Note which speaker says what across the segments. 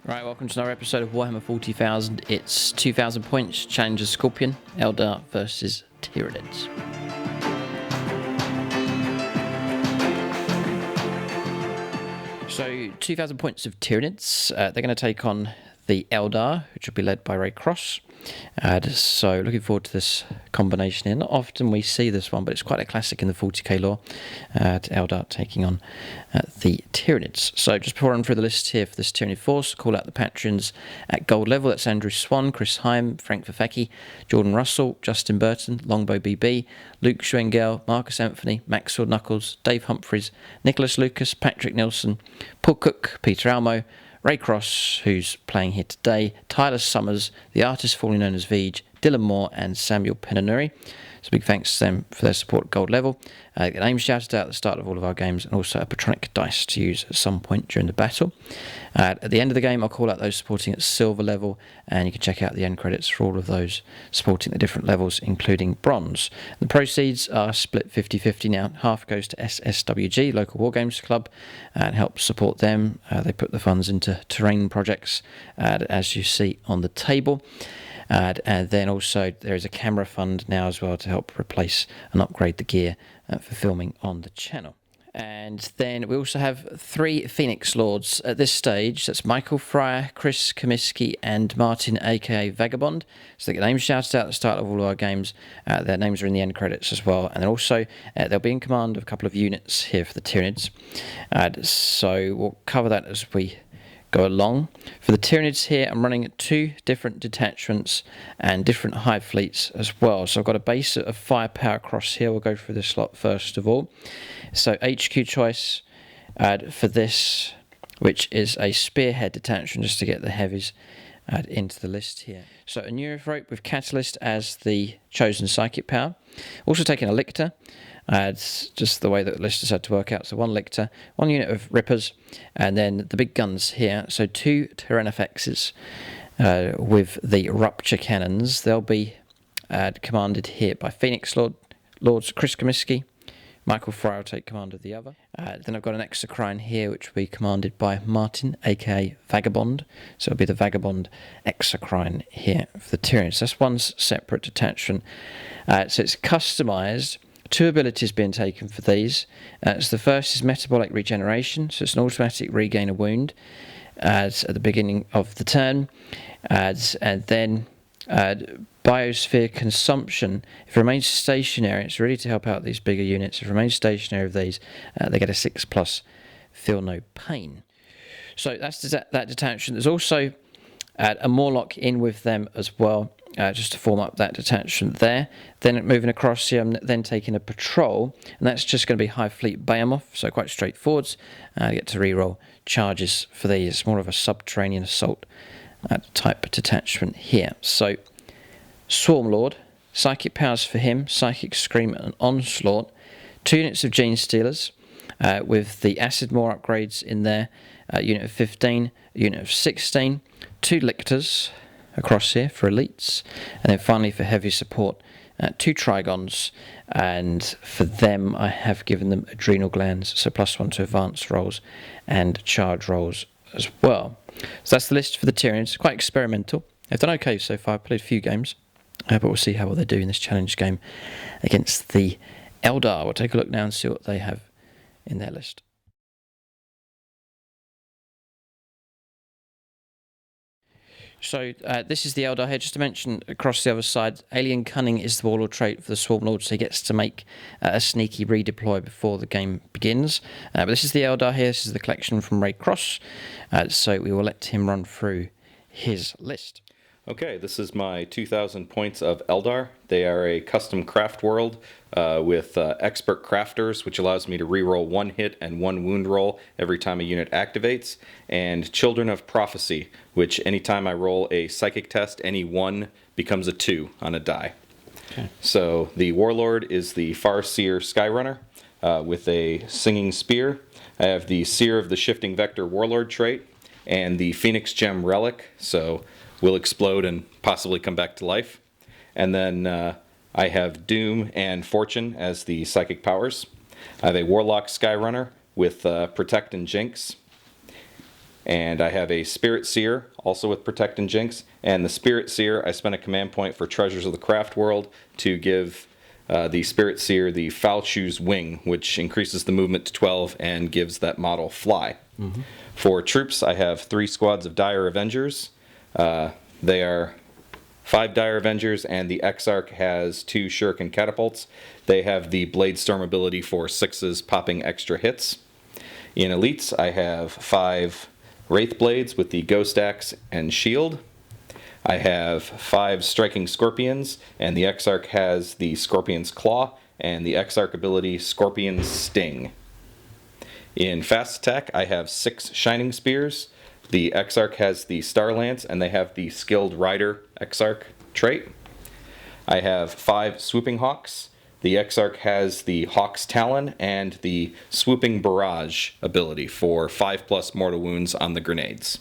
Speaker 1: Right, welcome to another episode of Warhammer 40,000. It's 2,000 points, Challenger Scorpion, Eldar versus Tyranids. So, 2,000 points of Tyranids. They're going to take on the Eldar, which will be led by Ray Cross. So looking forward to this combination here. Not often we see this one, but it's quite a classic in the 40k lore. Eldar taking on the Tyranids. So just before I run through the list here for this Tyranid force, call out the patrons at gold level. That's Andrew Swan, Chris Heim, Frank Fafecki, Jordan Russell, Justin Burton, Longbow BB, Luke Schwengel, Marcus Anthony, Maxwell Knuckles, Dave Humphreys, Nicholas Lucas, Patrick Nilsson, Paul Cook, Peter Almo, Ray Cross, who's playing here today, Tyler Summers, the artist formerly known as Veej, Dylan Moore and Samuel Penanuri. So big thanks to them for their support at gold level. Get names shouted out at the start of all of our games, and also a Patronic dice to use at some point during the battle. At the end of the game, I'll call out those supporting at silver level, and you can check out the end credits for all of those supporting the different levels, including bronze. The proceeds are split 50-50 now. Half goes to SSWG, Local War Games Club, and helps support them. They put the funds into terrain projects, as you see on the table. And then also there is a camera fund now as well to help replace and upgrade the gear for filming on the channel. And then we also have 3 Phoenix Lords at this stage. That's Michael Fryer, Chris Comiskey and Martin aka Vagabond. So they get names shouted out at the start of all of our games. Their names are in the end credits as well. And then also they'll be in command of a couple of units here for the Tyranids. So we'll cover that as we go along. For the Tyranids here, I'm running 2 different detachments and different hive fleets as well. So I've got a base of firepower across here. We'll go through this lot first of all. So HQ choice for this, which is a spearhead detachment, just to get the heavies into the list here. So a Neurothrope with Catalyst as the chosen psychic power. Also taking a Lictor. It's just the way that the list has had to work out. So 1 Lictor, 1 unit of Rippers, and then the big guns here. So 2 Tyrannofexes with the Rupture Cannons. They'll be commanded here by Phoenix Lords Chris Comiskey. Michael Fryer will take command of the other. Then I've got an Exocrine here, which will be commanded by Martin, aka Vagabond. So it'll be the Vagabond Exocrine here for the Tyranids. So that's one separate detachment. So it's customised. 2 abilities being taken for these. So the first is Metabolic Regeneration, so it's an automatic regain a wound at the beginning of the turn. And then Biosphere Consumption. If it remains stationary, it's really to help out these bigger units. If it remains stationary of these, they get a 6+, feel no pain. So that's that detachment. There's also a Morlock in with them as well. Just to form up that detachment there. Then moving across here, I'm then taking a patrol, and that's just going to be High Fleet Behemoth, so quite straightforward. I get to reroll charges for these. It's more of a subterranean assault type detachment here. So Swarm Lord, Psychic powers for him, Psychic Scream and Onslaught. 2 units of Gene Stealers with the Acid Maw upgrades in there. Unit of 15, unit of 16, 2 Lictors across here for elites, and then finally for heavy support, 2 Trigons, and for them I have given them Adrenal Glands, so +1 to advanced rolls and charge rolls as well. So that's the list for the Tyranids. Quite experimental. They've done okay so far. I've played a few games, but we'll see how well they do in this challenge game against the Eldar. We'll take a look now and see what they have in their list. So this is the Eldar here. Just to mention across the other side, Alien Cunning is the Warlord trait for the Swarm Lord, so he gets to make a sneaky redeploy before the game begins. But this is the Eldar here. This is the collection from Ray Cross. So we will let him run through his list.
Speaker 2: Okay, this is my 2,000 points of Eldar. They are a custom craft world with expert crafters, which allows me to reroll 1 hit and 1 wound roll every time a unit activates, and Children of Prophecy, which anytime I roll a psychic test, any 1 becomes a 2 on a die. Okay. So the Warlord is the Farseer Skyrunner with a Singing Spear. I have the Seer of the Shifting Vector Warlord trait and the Phoenix Gem Relic, so will explode and possibly come back to life. And then I have Doom and Fortune as the psychic powers. I have a Warlock Skyrunner with Protect and Jinx. And I have a Spirit Seer, also with Protect and Jinx. And the Spirit Seer, I spent a command point for Treasures of the Craft World to give the Spirit Seer the Foul Shoes Wing, which increases the movement to 12 and gives that model fly. For troops, I have 3 squads of Dire Avengers. They are 5 Dire Avengers, and the Exarch has 2 Shuriken Catapults. They have the Blade Storm ability for 6s, popping extra hits. In Elites, I have 5 Wraith Blades with the Ghost Axe and Shield. I have 5 Striking Scorpions, and the Exarch has the Scorpion's Claw, and the Exarch ability Scorpion's Sting. In Fast Attack, I have 6 Shining Spears. The Exarch has the Star Lance, and they have the Skilled Rider Exarch trait. I have 5 Swooping Hawks. The Exarch has the Hawk's Talon and the Swooping Barrage ability for 5+ mortal wounds on the grenades.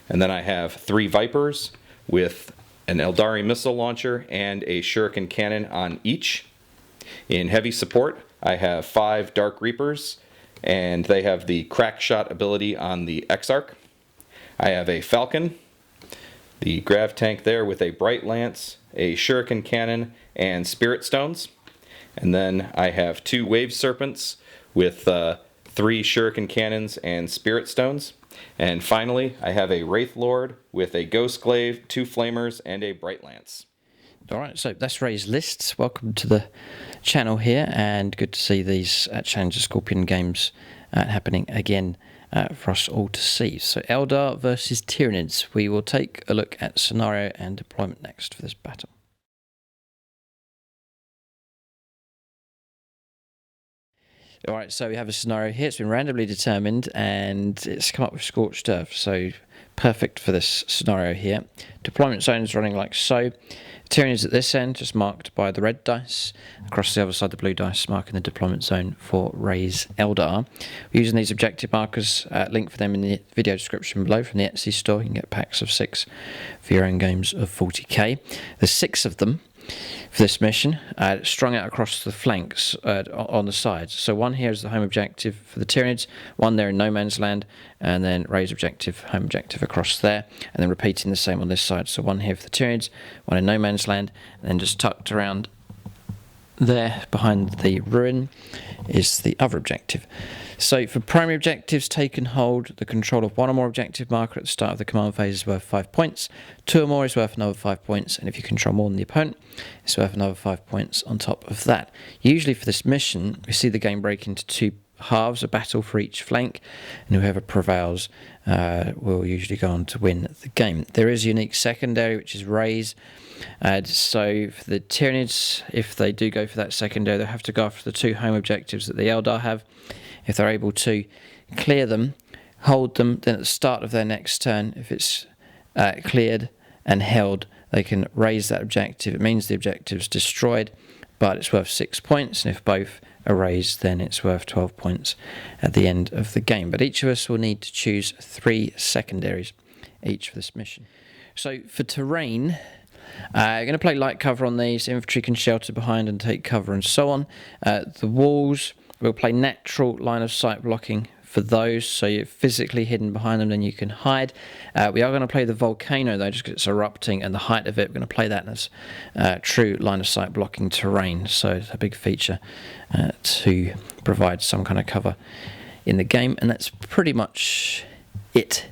Speaker 2: And then I have 3 Vipers with an Eldari missile launcher and a Shuriken cannon on each. In heavy support, I have 5 Dark Reapers, and they have the Crack Shot ability on the Exarch. I have a Falcon, the Grav Tank there with a Bright Lance, a Shuriken cannon, and Spirit Stones. And then I have 2 Wave Serpents with 3 Shuriken Cannons and Spirit Stones. And finally, I have a Wraith Lord with a Ghost Glaive, 2 Flamers, and a Bright Lance.
Speaker 1: Alright, so that's Ray's lists. Welcome to the channel here, and good to see these Challenger Scorpion games happening again for us all to see. So Eldar versus Tyranids. We will take a look at scenario and deployment next for this battle. Alright, so we have a scenario here. It's been randomly determined and it's come up with Scorched Earth, so perfect for this scenario here. Deployment zone is running like so. Tyranids at this end, just marked by the red dice. Across the other side, the blue dice, marking the deployment zone for Ray's Eldar. We're using these objective markers, link for them in the video description below from the Etsy store. You can get packs of 6 for your own games of 40k. There's 6 of them for this mission, strung out across the flanks on the sides. So one here is the home objective for the Tyranids, one there in no man's land, and then Ray's objective, home objective across there, and then repeating the same on this side. So one here for the Tyranids, one in no man's land, and then just tucked around there behind the ruin is the other objective. So for primary objectives, take and hold the control of one or more objective marker at the start of the command phase is worth 5 points. 2 or more is worth another 5 points, and if you control more than the opponent, it's worth another 5 points on top of that. Usually for this mission, we see the game break into 2 halves, a battle for each flank, and whoever prevails will usually go on to win the game. There is a unique secondary, which is Ray's. So for the Tyranids, if they do go for that secondary, they'll have to go after the 2 home objectives that the Eldar have. If they're able to clear them, hold them, then at the start of their next turn, if it's cleared and held, they can raise that objective. It means the objective's destroyed, but it's worth 6 points, and if both are raised, then it's worth 12 points at the end of the game. But each of us will need to choose 3 secondaries each for this mission. So for terrain, I'm going to play light cover on these. Infantry can shelter behind and take cover and so on. The walls, we'll play natural line of sight blocking for those, so you're physically hidden behind them, then you can hide. We are going to play the volcano though, just because it's erupting and the height of it. We're going to play that as true line of sight blocking terrain, so it's a big feature to provide some kind of cover in the game, and that's pretty much it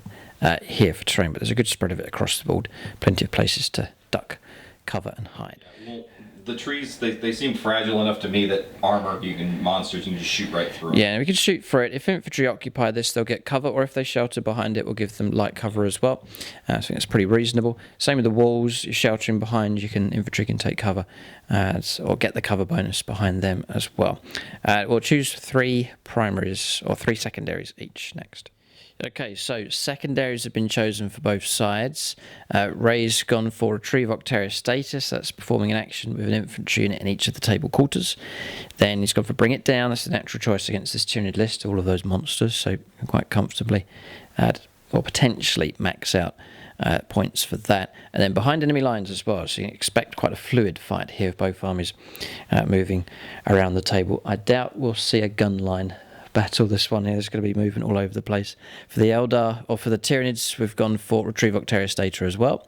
Speaker 1: here for terrain, but there's a good spread of it across the board. Plenty of places to duck, cover and hide.
Speaker 2: Well, the trees, they seem fragile enough to me that armor, monsters, you can just shoot right through them.
Speaker 1: Yeah, we can shoot for it. If infantry occupy this, they'll get cover, or if they shelter behind it, we'll give them light cover as well. So I think that's pretty reasonable. Same with the walls, you're sheltering behind, infantry can take cover, or get the cover bonus behind them as well. We'll choose 3 primaries, or 3 secondaries each next. Okay, so secondaries have been chosen for both sides. Ray's gone for Retrieve Octaria Status, that's performing an action with an infantry unit in each of the table quarters. Then he's gone for Bring It Down, that's the natural choice against this Tyranid list, all of those monsters, so you can quite comfortably add, or potentially max out points for that. And then behind enemy lines as well, so you can expect quite a fluid fight here with both armies moving around the table. I doubt we'll see a gun line battle, this one here. There's going to be movement all over the place. For the Eldar, or for the Tyranids, we've gone for Retrieve Octarius data as well.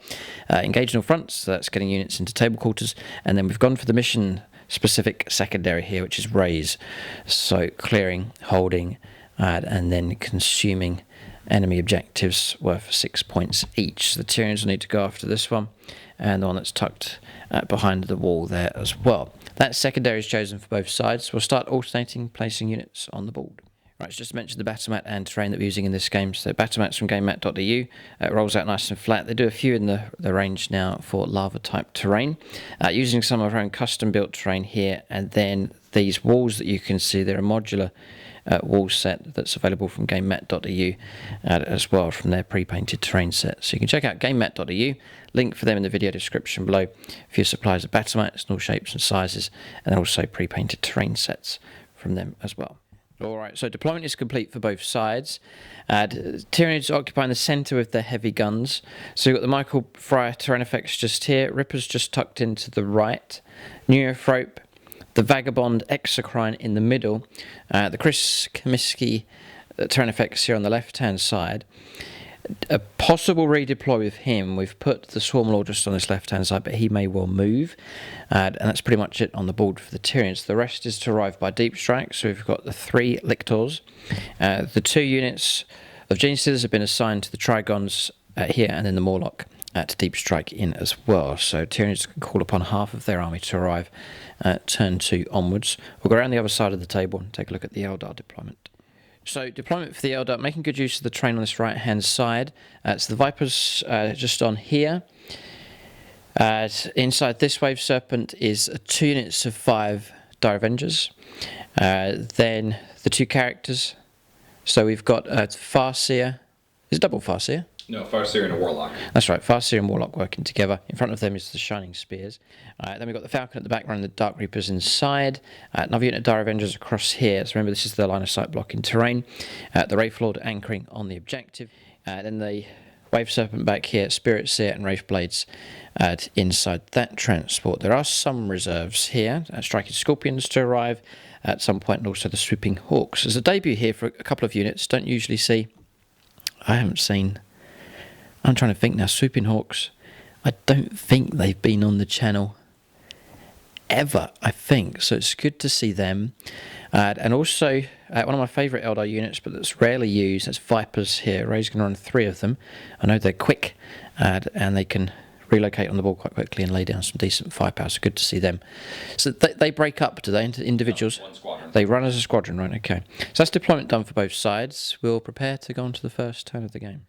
Speaker 1: Engage in all fronts, so that's getting units into table quarters. And then we've gone for the mission-specific secondary here, which is Raise. So clearing, holding, and then consuming enemy objectives worth 6 points each. The Tyranids will need to go after this one, and the one that's tucked behind the wall there as well. That secondary is chosen for both sides. We'll start alternating placing units on the board. Right, so just to mention the battle mat and terrain that we're using in this game. So battle mats from gamemat.eu. It rolls out nice and flat. They do a few in the range now for lava type terrain. Using some of our own custom built terrain here, and then these walls that you can see, they're a modular wall set that's available from gamemat.eu as well, from their pre-painted terrain set. So you can check out gamemat.eu, link for them in the video description below, for your supplies of battle mats in all shapes and sizes, and also pre-painted terrain sets from them as well. Alright, so deployment is complete for both sides. Tyranids occupying the centre with their heavy guns. So you've got the Michael Fryer terrain effects just here, Rippers just tucked into the right, Neophrope, the Vagabond Exocrine in the middle, the Chris Comiskey terrain effects here on the left-hand side. A possible redeploy with him, we've put the Swarm Lord just on this left-hand side, but he may well move. And that's pretty much it on the board for the Tyranids. The rest is to arrive by Deep Strike, so we've got the 3 Lictors. The 2 units of Geniuses have been assigned to the Trigons here, and then the Morlock to Deep Strike in as well. So Tyranids can call upon half of their army to arrive turn 2 onwards. We'll go around the other side of the table and take a look at the Eldar deployment. So deployment for the Eldar, making good use of the terrain on this right hand side. So the Vipers just on here. Inside this Wave Serpent is 2 units of 5 Dire Avengers. Then the 2 characters. So we've got Farseer. Is it double Farseer?
Speaker 2: No, Farseer and a Warlock.
Speaker 1: That's right, Farseer and Warlock working together. In front of them is the Shining Spears. Then we've got the Falcon at the back running the Dark Reapers inside. Another unit of Dire Avengers across here. So remember, this is the line of sight blocking terrain. The Wraith Lord anchoring on the objective. Then the Wave Serpent back here, Spirit Seer and Wraith Blades inside that transport. There are some reserves here. Striking Scorpions to arrive at some point, and also the Swooping Hawks. There's a debut here for a couple of units. Don't usually see. I haven't seen. I'm trying to think now. Swooping Hawks, I don't think they've been on the channel ever, I think. So it's good to see them. And also, one of my favourite Eldar units, but that's rarely used, that's Vipers here. Ray's going to run 3 of them. I know they're quick, and they can relocate on the ball quite quickly and lay down some decent firepower. So good to see them. So they break up, do they, into individuals?
Speaker 2: No, one squadron.
Speaker 1: They run as a squadron, right? Okay. So that's deployment done for both sides. We'll prepare to go on to the first turn of the game.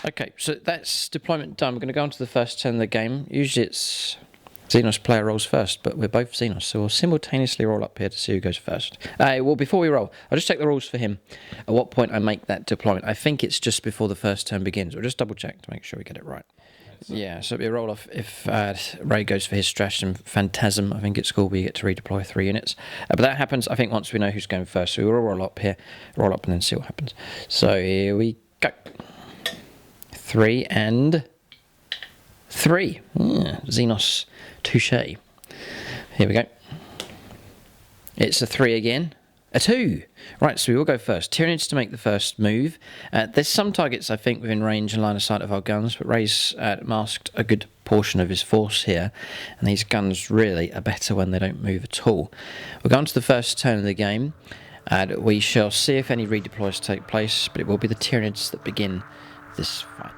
Speaker 1: Okay, so that's deployment done. We're going to go on to the first turn of the game. Usually it's Xenos player rolls first, but we're both Xenos, so we'll simultaneously roll up here to see who goes first. Well, before we roll, I'll just check the rules for him. At what point I make that deployment. I think it's just before the first turn begins. We'll just double check to make sure we get it right. Yeah, so it'll be a roll off if Ray goes for his Stratagem Phantasm. I think it's cool, we get to redeploy 3 units. But that happens, I think, once we know who's going first. So we'll roll up here, roll up and then see what happens. So here we go. 3 and 3. Xenos touche. Here we go. It's a 3 again. A 2. Right, so we will go first. Tyranids to make the first move. There's some targets, I think, within range and line of sight of our guns, but Ray's masked a good portion of his force here, and these guns really are better when they don't move at all. We're going to the first turn of the game, and we shall see if any redeploys take place, but it will be the Tyranids that begin this fight.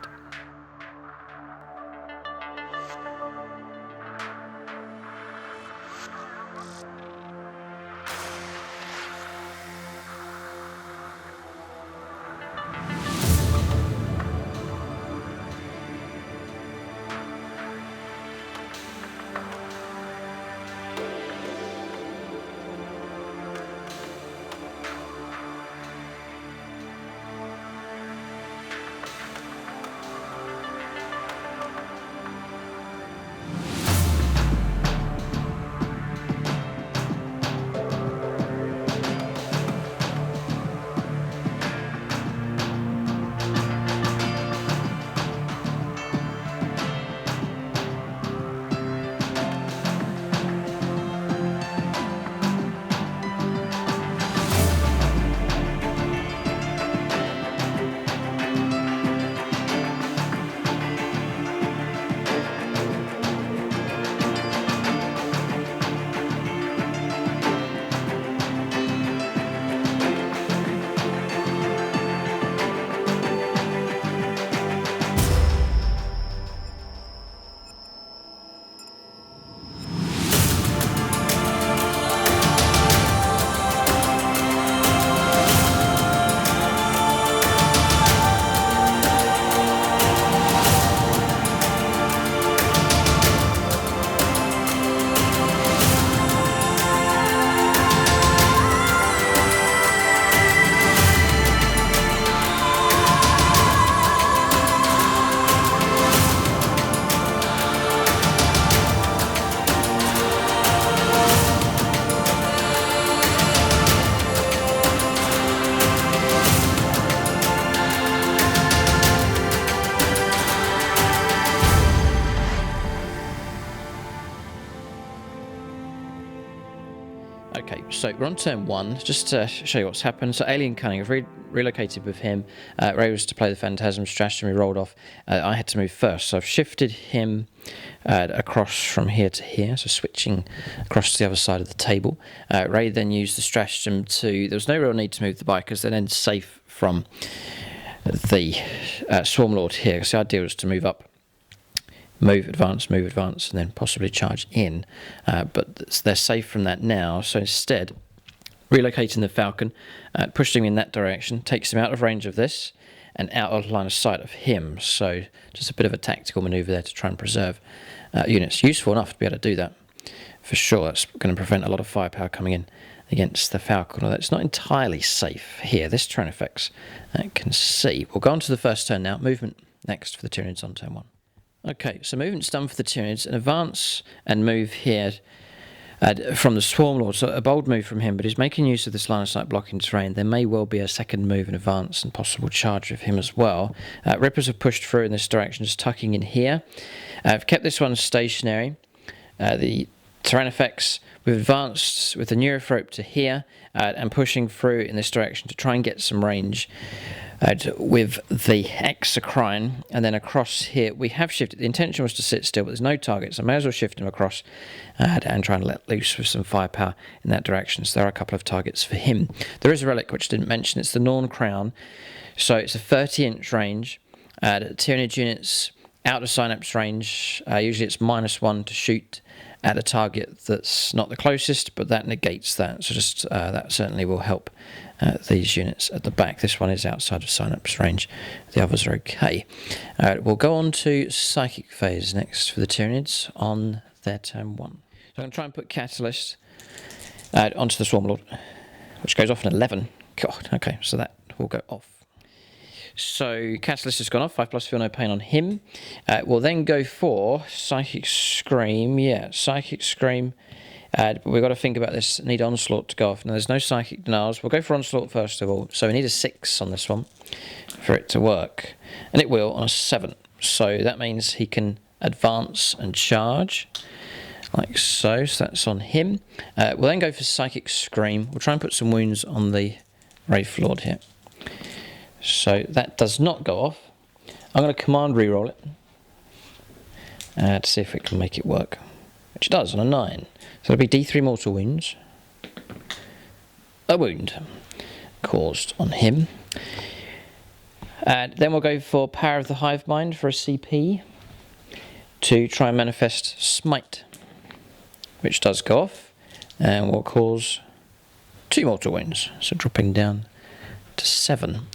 Speaker 1: Okay, so we're on turn 1, just to show you what's happened. So Alien Cunning, I've relocated with him. Ray was to play the Phantasm stratagem, we rolled off. I had to move first, so I've shifted him across from here to here, so switching across to the other side of the table. Ray then used the stratagem to... There was no real need to move the bikers, they're then safe from the Swarmlord here, because the idea was to move up. Move, advance, and then possibly charge in. But they're safe from that now, so instead, relocating the Falcon, pushing him in that direction, takes him out of range of this, and out of line of sight of him. So just a bit of a tactical manoeuvre there to try and preserve units. Useful enough to be able to do that, for sure. That's going to prevent a lot of firepower coming in against the Falcon, although it's not entirely safe here. This terrain effects, I can see. We'll go on to the first turn now. Movement next for the Tyranids on turn 1. Okay, so movement's done for the Tyranids. An advance and move here from the Swarmlord. So a bold move from him, but he's making use of this line of sight blocking terrain. There may well be a second move in advance and possible charge of him as well. Rippers have pushed through in this direction, just tucking in here. I've kept this one stationary. The terrain effects, we've advanced with the Neurothrope to here and pushing through in this direction to try and get some range. With the Exocrine, and then across here we have shifted. The intention was to sit still, but there's no target, so I may as well shift him across and try and let loose with some firepower in that direction. So there are a couple of targets for him. There is a relic which I didn't mention. It's the Norn Crown, so it's a 30-inch range. Tyranid units out of synapse range, usually it's -1 to shoot at a target that's not the closest, but that negates that. So just that certainly will help these units at the back. This one is outside of synapse range. The others are okay. We'll go on to Psychic Phase next for the Tyranids on their turn 1. So I'm going to try and put Catalyst onto the Swarmlord, which goes off in 11. God, okay, so that will go off. So Catalyst has gone off, 5+, feel no pain on him. We'll then go for Psychic Scream. Yeah, Psychic Scream. But we've got to think about this. Need Onslaught to go off. Now, there's no Psychic Denials. We'll go for Onslaught first of all. So we need a 6 on this one for it to work. And it will on a 7. So that means he can advance and charge, like so. So that's on him. We'll then go for Psychic Scream. We'll try and put some wounds on the Wraith Lord here. So that does not go off. I'm going to command reroll it to see if it can make it work, which it does on a 9. So it'll be D3 mortal wounds. A wound caused on him. Then we'll go for Power of the Hive Mind for a CP to try and manifest Smite, which does go off and will cause 2 mortal wounds. So dropping down to 7.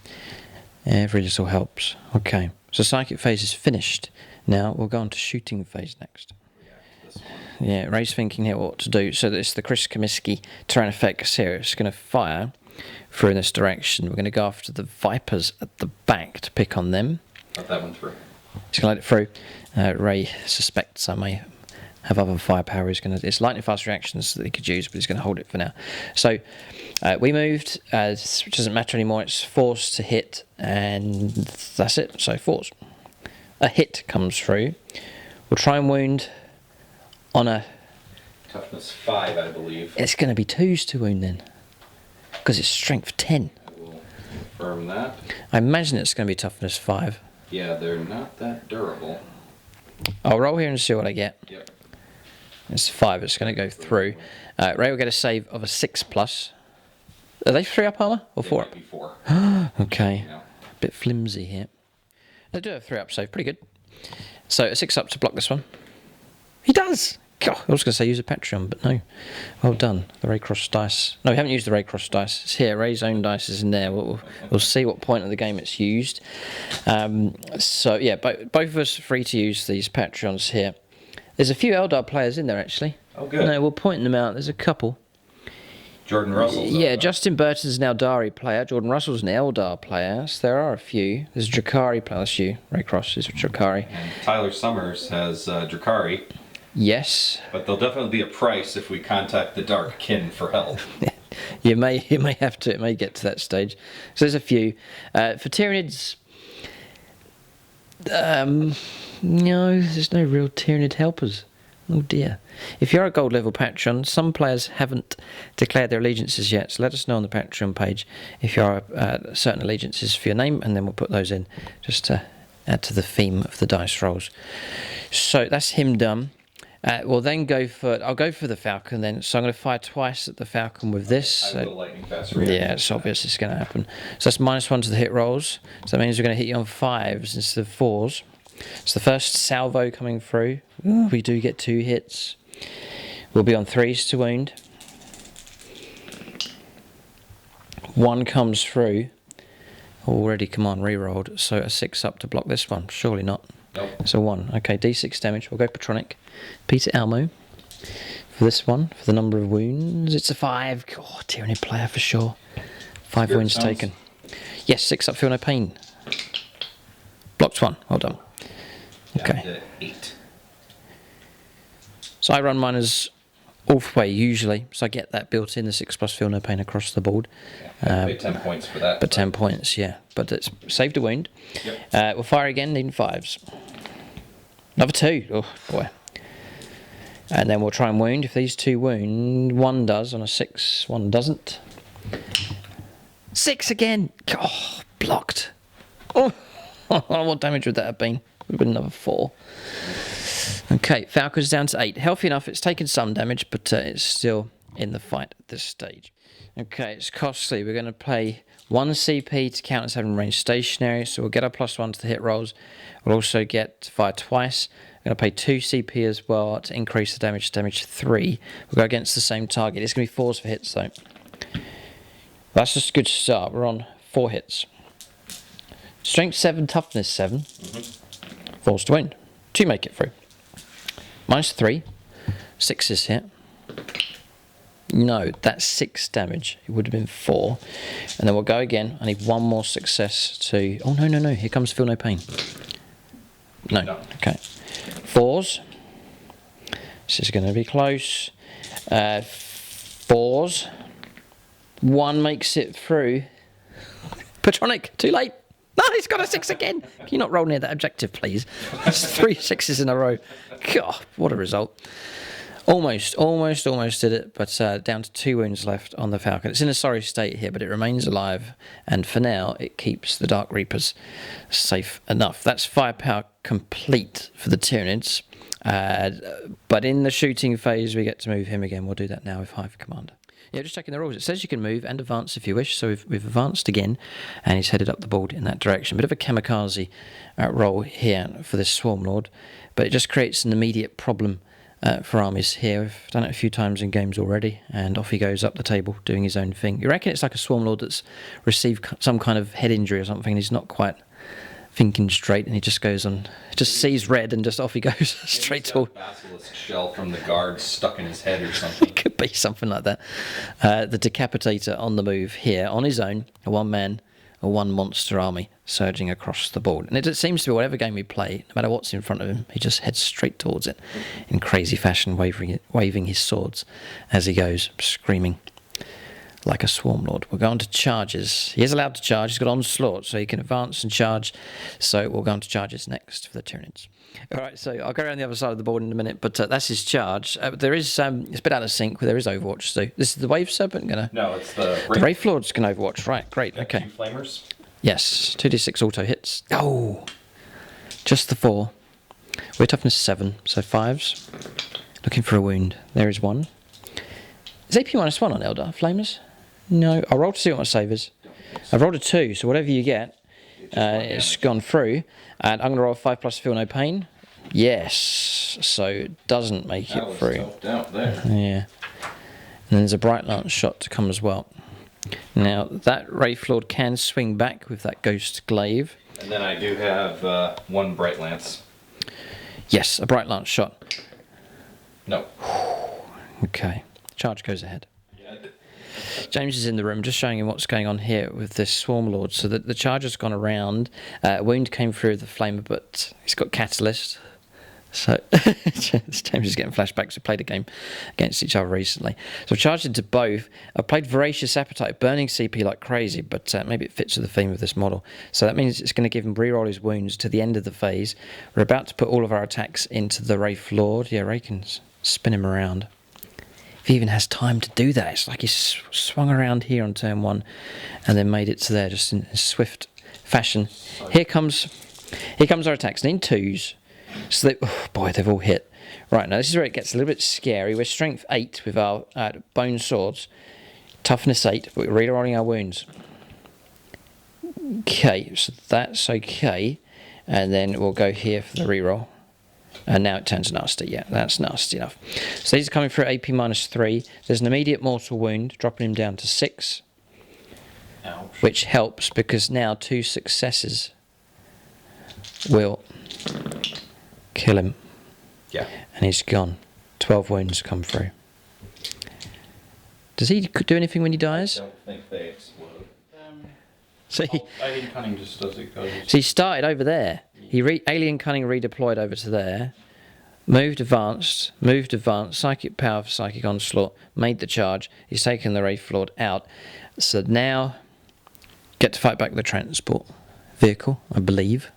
Speaker 1: Every little helps. Okay, so Psychic Phase is finished. Now we'll go on to Shooting Phase next. Yeah, Ray's thinking here what to do. So it's the Chris Comiskey terrain effects here. It's going to fire through in this direction. We're going to go after the Vipers at the back to pick on them.
Speaker 2: Let that one through.
Speaker 1: He's going to let it through. Ray suspects I may have other firepower. He's going to... It's lightning fast reactions that he could use, but he's going to hold it for now. So we moved, which doesn't matter anymore. It's force to hit, and that's it. So force. A hit comes through. We'll try and wound on a...
Speaker 2: Toughness 5, I believe.
Speaker 1: It's going to be 2s to wound then, because it's strength 10.
Speaker 2: I will confirm that.
Speaker 1: I imagine it's going to be toughness 5.
Speaker 2: Yeah, they're not that durable.
Speaker 1: I'll roll here and see what I get.
Speaker 2: Yep.
Speaker 1: It's 5. It's going to go through. Ray will get a save of a 6+. Are they 3 up armor or 4 up?
Speaker 2: Might be 4.
Speaker 1: Okay.
Speaker 2: Yeah.
Speaker 1: A bit flimsy here. They do have 3 up save. Pretty good. So a 6 up to block this one. He does! God, I was going to say use a Patreon, but no. Well done. The Raycross dice. No, we haven't used the Raycross dice. It's here. Ray's own dice is in there. We'll see what point of the game it's used. So, yeah, both of us are free to use these Patreons here. There's a few Eldar players in there, actually.
Speaker 2: Oh, good.
Speaker 1: No, we'll point them out. There's a couple.
Speaker 2: Jordan Russell's
Speaker 1: Yeah, Justin Burton's an Eldari player. Jordan Russell's an Eldar player. So there are a few. There's a Drakari player. That's you. Raycross is Drakari.
Speaker 2: And Tyler Summers has Drakari.
Speaker 1: Yes.
Speaker 2: But there'll definitely be a price if we contact the Dark Kin for help.
Speaker 1: You may have to. It may get to that stage. So there's a few. For Tyranids, no, there's no real Tyranid helpers. Oh dear. If you're a gold level Patreon, some players haven't declared their allegiances yet, so let us know on the Patreon page if you are certain allegiances for your name, and then we'll put those in just to add to the theme of the dice rolls. So that's him done. We'll then I'll go for the Falcon then. So I'm going to fire twice at the Falcon with this.
Speaker 2: I will lightning fast
Speaker 1: Yeah, it's obvious it's going to happen. So that's -1 to the hit rolls. So that means we're going to hit you on 5s instead of 4s. It's the first salvo coming through. Ooh, we do get 2 hits. We'll be on 3s to wound. 1 comes through. Already, come on, re-rolled. So a 6 up to block this one. Surely not.
Speaker 2: Nope.
Speaker 1: It's a 1. Okay, D6 damage. We'll go Patronic. Peter Elmo. For this one, for the number of wounds, it's a 5. Oh, Tyranid player for sure. 5 wounds taken. Yes, 6 up, feel no pain. Blocked 1. Well done. Okay.
Speaker 2: 8.
Speaker 1: So I run mine as Orth way usually, so I get that built in, the 6+ feel no pain across the board.
Speaker 2: Yeah, pay 10 points for that.
Speaker 1: But 10 points, yeah. But it's saved a wound.
Speaker 2: Yep.
Speaker 1: We'll fire again, needing 5s. Another 2. Oh boy. And then we'll try and wound. If these 2 wound, 1 does on a 6, 1 doesn't. 6 again. Oh, blocked. Oh, what damage would that have been? Would have been another 4. Okay, Falcon's down to 8. Healthy enough, it's taken some damage, but it's still in the fight at this stage. Okay, it's costly. We're going to pay 1 CP to counter 7 range stationary, so we'll get our +1 to the hit rolls. We'll also get to fire twice. We're going to pay 2 CP as well to increase the damage to damage 3. We'll go against the same target. It's going to be 4s for hits, though. That's just a good start. We're on 4 hits. Strength 7, toughness 7. 4s to wound. 2 make it through. -3. 6 is hit. No, that's 6 damage. It would have been 4. And then we'll go again. I need 1 more success to... Oh, no. Here comes feel no pain. No. Okay. 4s. This is going to be close. 4s. 1 makes it through. Patronic, too late. No, he's got a 6 again. Can you not roll near that objective, please? That's 3 6s in a row. God, what a result. Almost did it, but down to 2 wounds left on the Falcon. It's in a sorry state here, but it remains alive, and for now, it keeps the Dark Reapers safe enough. That's firepower complete for the Tyranids, but in the shooting phase, we get to move him again. We'll do that now with Hive Commander. Yeah, just checking the rules. It says you can move and advance if you wish, so we've advanced again, and he's headed up the board in that direction. Bit of a kamikaze roll here for this Swarm Lord, but it just creates an immediate problem for armies here. We've done it a few times in games already, and off he goes up the table doing his own thing. You reckon it's like a Swarm Lord that's received some kind of head injury or something, and he's not quite thinking straight, and he just goes on, just sees red, and just off he goes straight to...
Speaker 2: Basilisk shell from the guard stuck in his head or something.
Speaker 1: Could be something like that. The Decapitator on the move here, on his own, a 1-man, a 1-monster army surging across the board. And it seems to be whatever game we play, no matter what's in front of him, he just heads straight towards it in crazy fashion, waving his swords as he goes, screaming like a Swarm Lord. We'll go on to charges. He is allowed to charge. He's got onslaught, so he can advance and charge. So we'll go on to charges next for the Tyranids. All right, so I'll go around the other side of the board in a minute, but that's his charge. There is it's a bit out of sync, but there is Overwatch. So this is the Wave Serpent gonna.
Speaker 2: No, it's the
Speaker 1: Wraith Lord's can Overwatch. Right, great. Okay.
Speaker 2: 2 flamers.
Speaker 1: Yes, 2d6 auto hits. Oh, just the 4. We're toughness 7, so 5s. Looking for a wound. There is 1. Is AP -1 on Eldar Flamers? No, I'll roll to see what my save is. I've rolled a 2, so whatever you get, it's gone through. And I'm going to roll a 5+ feel no pain. Yes, so it doesn't make it through.
Speaker 2: That was out there.
Speaker 1: Yeah. And there's a Bright Lance shot to come as well. Now, that Wraith Lord can swing back with that Ghost Glaive.
Speaker 2: And then I do have 1 Bright Lance.
Speaker 1: Yes, a Bright Lance shot.
Speaker 2: No.
Speaker 1: Okay, charge goes ahead. James is in the room, just showing him what's going on here with this Swarm Lord. So the charge has gone around. A wound came through the flamer, but he's got Catalyst. So James is getting flashbacks. We played a game against each other recently. So I've charged into both. I've played Voracious Appetite, burning CP like crazy, but maybe it fits with the theme of this model. So that means it's going to give him reroll his wounds to the end of the phase. We're about to put all of our attacks into the Wraith Lord. Yeah, Ray can spin him around. If he even has time to do that, it's like he's swung around here on turn 1 and then made it to there just in a swift fashion. Here comes our attacks. And in 2s. So oh boy, they've all hit. Right, now this is where it gets a little bit scary. We're strength 8 with our bone swords, toughness 8, but we're rerolling our wounds. Okay, so that's okay. And then we'll go here for the reroll. And now it turns nasty. Yeah, that's nasty enough. So these are coming through AP -3. There's an immediate mortal wound, dropping him down to 6.
Speaker 2: Ouch.
Speaker 1: Which helps because now 2 successes will kill him.
Speaker 2: Yeah.
Speaker 1: And he's gone. 12 wounds come through. Does he do anything when he dies?
Speaker 2: I don't think they explode.
Speaker 1: So
Speaker 3: Alien Cunning just does it.
Speaker 1: So he started over there. Alien Cunning redeployed over to there. Moved advanced. Psychic Power for Psychic Onslaught. Made the charge. He's taken the Wraith Lord out. So now, get to fight back the transport vehicle, I believe.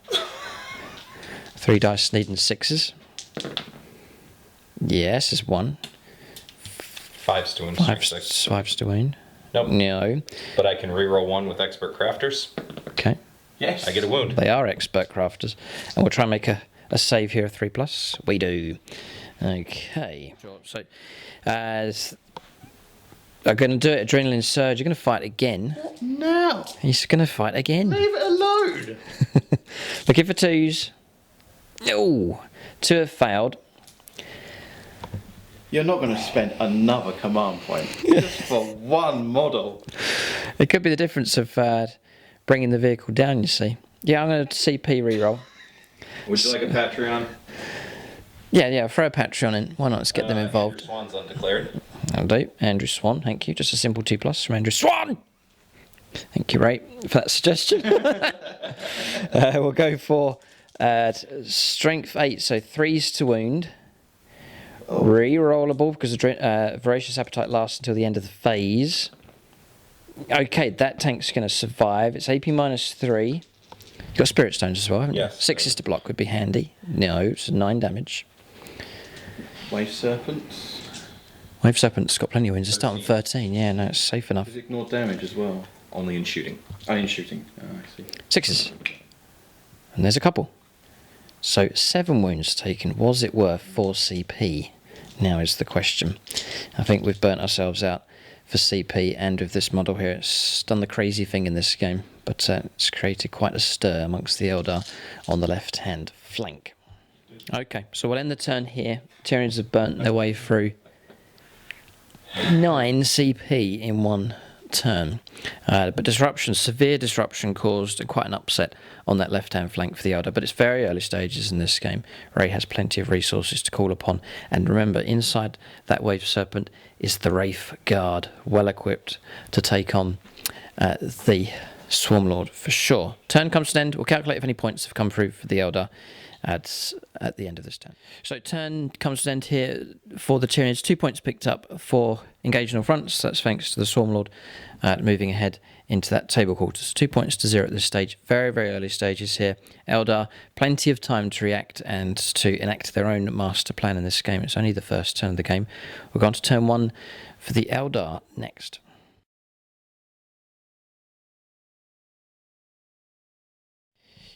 Speaker 1: 3 dice needing 6s. Yes, is 1.
Speaker 2: 5s to wound.
Speaker 1: 5s to wound.
Speaker 2: Nope.
Speaker 1: No.
Speaker 2: But I can reroll 1 with Expert Crafters.
Speaker 1: Okay.
Speaker 2: Yes. I get a wound.
Speaker 1: They are expert crafters. And we'll try and make a save here of 3+. We do. Okay. So, as I'm going to do it, Adrenaline Surge. You're going to fight again.
Speaker 3: What now?
Speaker 1: He's going to fight again.
Speaker 3: Leave it alone.
Speaker 1: Looking for 2s. Oh, 2 have failed.
Speaker 3: You're not going to spend another command point just for one model.
Speaker 1: It could be the difference of bringing the vehicle down, you see. Yeah, I'm going to CP reroll.
Speaker 2: Would you like a Patreon?
Speaker 1: Yeah, throw a Patreon in. Why not? Let's get them involved.
Speaker 2: Andrew Swan's undeclared.
Speaker 1: That'll do. Andrew Swan, thank you. Just a simple 2+ from Andrew Swan! Thank you, Ray, for that suggestion. We'll go for strength 8, so 3s to wound. Rerollable because the Voracious Appetite lasts until the end of the phase. Okay, that tank's going to survive. It's AP -3. You've got Spirit Stones as well, haven't you?
Speaker 2: Yes.
Speaker 1: 6s to block would be handy. No, it's 9 damage.
Speaker 3: Wave Serpents.
Speaker 1: Wave Serpent's got plenty of wins. It's starting 13. Yeah, no, it's safe enough.
Speaker 3: Does ignore damage as well?
Speaker 2: Only in shooting.
Speaker 3: Oh, in shooting. Oh, I see.
Speaker 1: 6s. And there's a couple. So 7 wounds taken. Was it worth 4 CP? Now is the question. I think we've burnt ourselves out for CP, and with this model here, it's done the crazy thing in this game, but it's created quite a stir amongst the Eldar on the left-hand flank. Okay, so we'll end the turn here. Tyranids have burnt their way through 9 CP in one turn. But disruption, severe disruption caused quite an upset on that left-hand flank for the Eldar, but it's very early stages in this game. Ray has plenty of resources to call upon, and remember, inside that Wave Serpent is the Wraith Guard, well equipped to take on the Swarmlord for sure. Turn comes to an end. We'll calculate if any points have come through for the Eldar at the end of this turn. So turn comes to an end here for the Tyranids. 2 points picked up for engaging on fronts. That's thanks to the Swarmlord moving ahead into that table quarters. 2 points to 0 at this stage. Very, very early stages here. Eldar, plenty of time to react and to enact their own master plan in this game. It's only the first turn of the game. We're going to turn 1 for the Eldar next.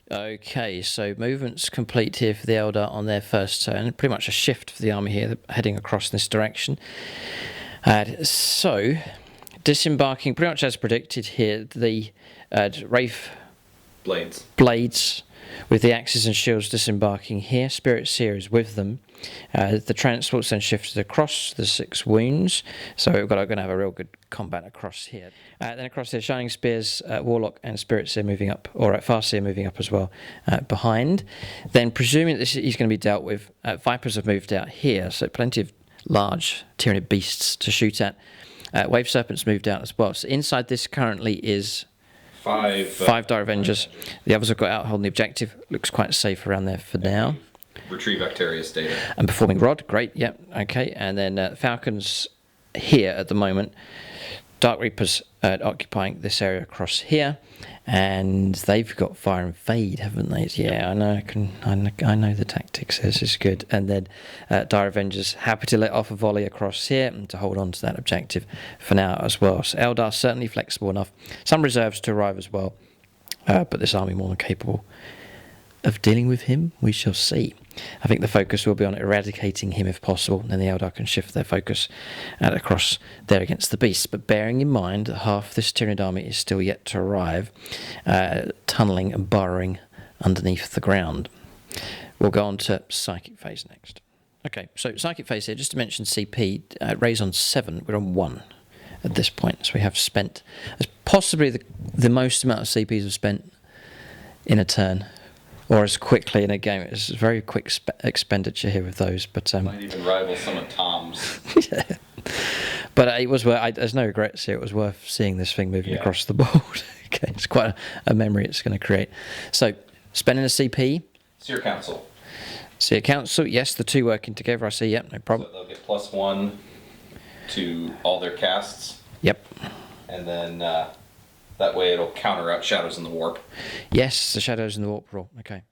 Speaker 1: Okay, so movements complete here for the Eldar on their first turn. Pretty much a shift for the army here, heading across this direction. So, disembarking pretty much as predicted here. The Wraith blades with the axes and shields disembarking here. Spirit Seer is with them. The transport's then shifted across the 6 wounds, so we're going to have a real good combat across here. Then across here, Shining Spears, Warlock and Spirit Seer moving up, or Farseer moving up as well behind. Then presuming that he's going to be dealt with, Vipers have moved out here, so plenty of large Tyranid beasts to shoot at. Wave Serpents moved out as well. So inside this currently is 5 Dire Avengers. The others have got out holding the objective. Looks quite safe around there for now.
Speaker 2: retrieve Actarius data.
Speaker 1: And performing rod, great, yep, okay. And then Falcons here at the moment. Dark Reapers occupying this area across here, and they've got fire and fade, haven't they? Yeah, I know. I know the tactics. This is good. And then Dire Avengers happy to let off a volley across here and to hold on to that objective for now as well. So Eldar certainly flexible enough. Some reserves to arrive as well, but this army more than capable of dealing with him. We shall see. I think the focus will be on eradicating him if possible, and then the Eldar can shift their focus across there against the beasts. But bearing in mind that half this Tyranid army is still yet to arrive, tunnelling and burrowing underneath the ground. We'll go on to Psychic Phase next. Okay, so Psychic Phase here, just to mention CP, Ray's on 7, we're on 1 at this point. So we have spent possibly the most amount of CPs we've spent in a turn, or as quickly in a game. It's a very quick expenditure here with those, but
Speaker 2: might even rival some of Tom's.
Speaker 1: Yeah. But it was worth. There's no regrets here. It was worth seeing this thing moving across the board. Okay, it's quite a memory it's going to create. So spending a CP.
Speaker 2: Seer Council.
Speaker 1: Seer Council. Yes, the two working together. I see. Yep, no problem.
Speaker 2: So they'll get +1 to all their casts.
Speaker 1: Yep.
Speaker 2: And then that way it'll counter out Shadows in the Warp.
Speaker 1: Yes, the Shadows in the Warp rule. Okay.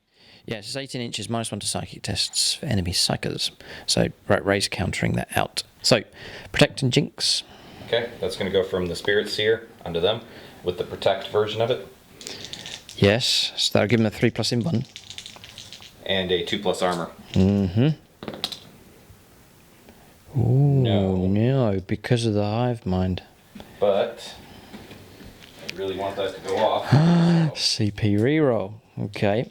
Speaker 1: Yes, it's 18 inches, -1 to psychic tests for enemy psychers. So Ray's countering that out. So, Protect and Jinx.
Speaker 2: Okay, that's going to go from the Spirit Seer onto them with the Protect version of it.
Speaker 1: Yes, so that'll give him a 3+ in one.
Speaker 2: And a 2+ armor.
Speaker 1: Mm-hmm. Ooh,
Speaker 2: No,
Speaker 1: because of the hive mind.
Speaker 2: But I really want that to go off.
Speaker 1: CP reroll. Okay.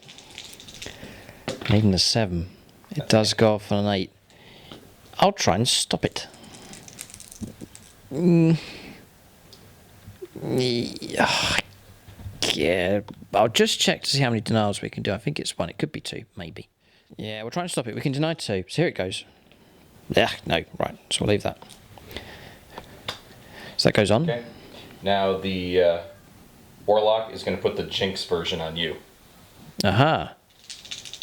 Speaker 1: Needing a 7. It does go off on an 8. I'll try and stop it. Yeah, I'll just check to see how many denials we can do. I think it's 1. It could be 2, maybe. Yeah, we'll try and stop it. We can deny 2. So here it goes. Yeah, no, right. So we'll leave that. So that goes on.
Speaker 2: Okay. Now the Warlock is going to put the Jinx version on you.
Speaker 1: Aha.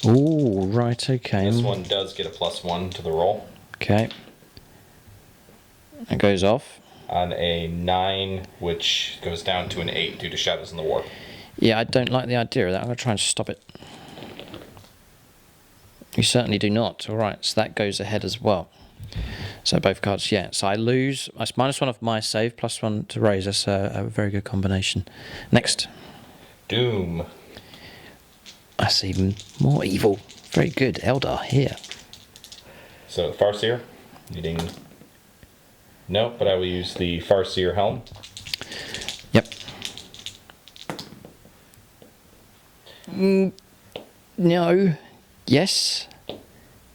Speaker 1: Ooh, right, okay.
Speaker 2: This one does get a +1 to the roll.
Speaker 1: Okay. It goes off.
Speaker 2: On a 9, which goes down to an 8 due to Shadows in the Warp.
Speaker 1: Yeah, I don't like the idea of that. I'm going to try and stop it. You certainly do not. All right, so that goes ahead as well. So both cards, yeah. So I lose. That's -1 off my save, +1 to raise. That's a very good combination. Next.
Speaker 2: Doom.
Speaker 1: That's even more evil. Very good. Eldar here.
Speaker 2: So Farseer, needing... No, but I will use the Farseer helm.
Speaker 1: Yep. No. Yes.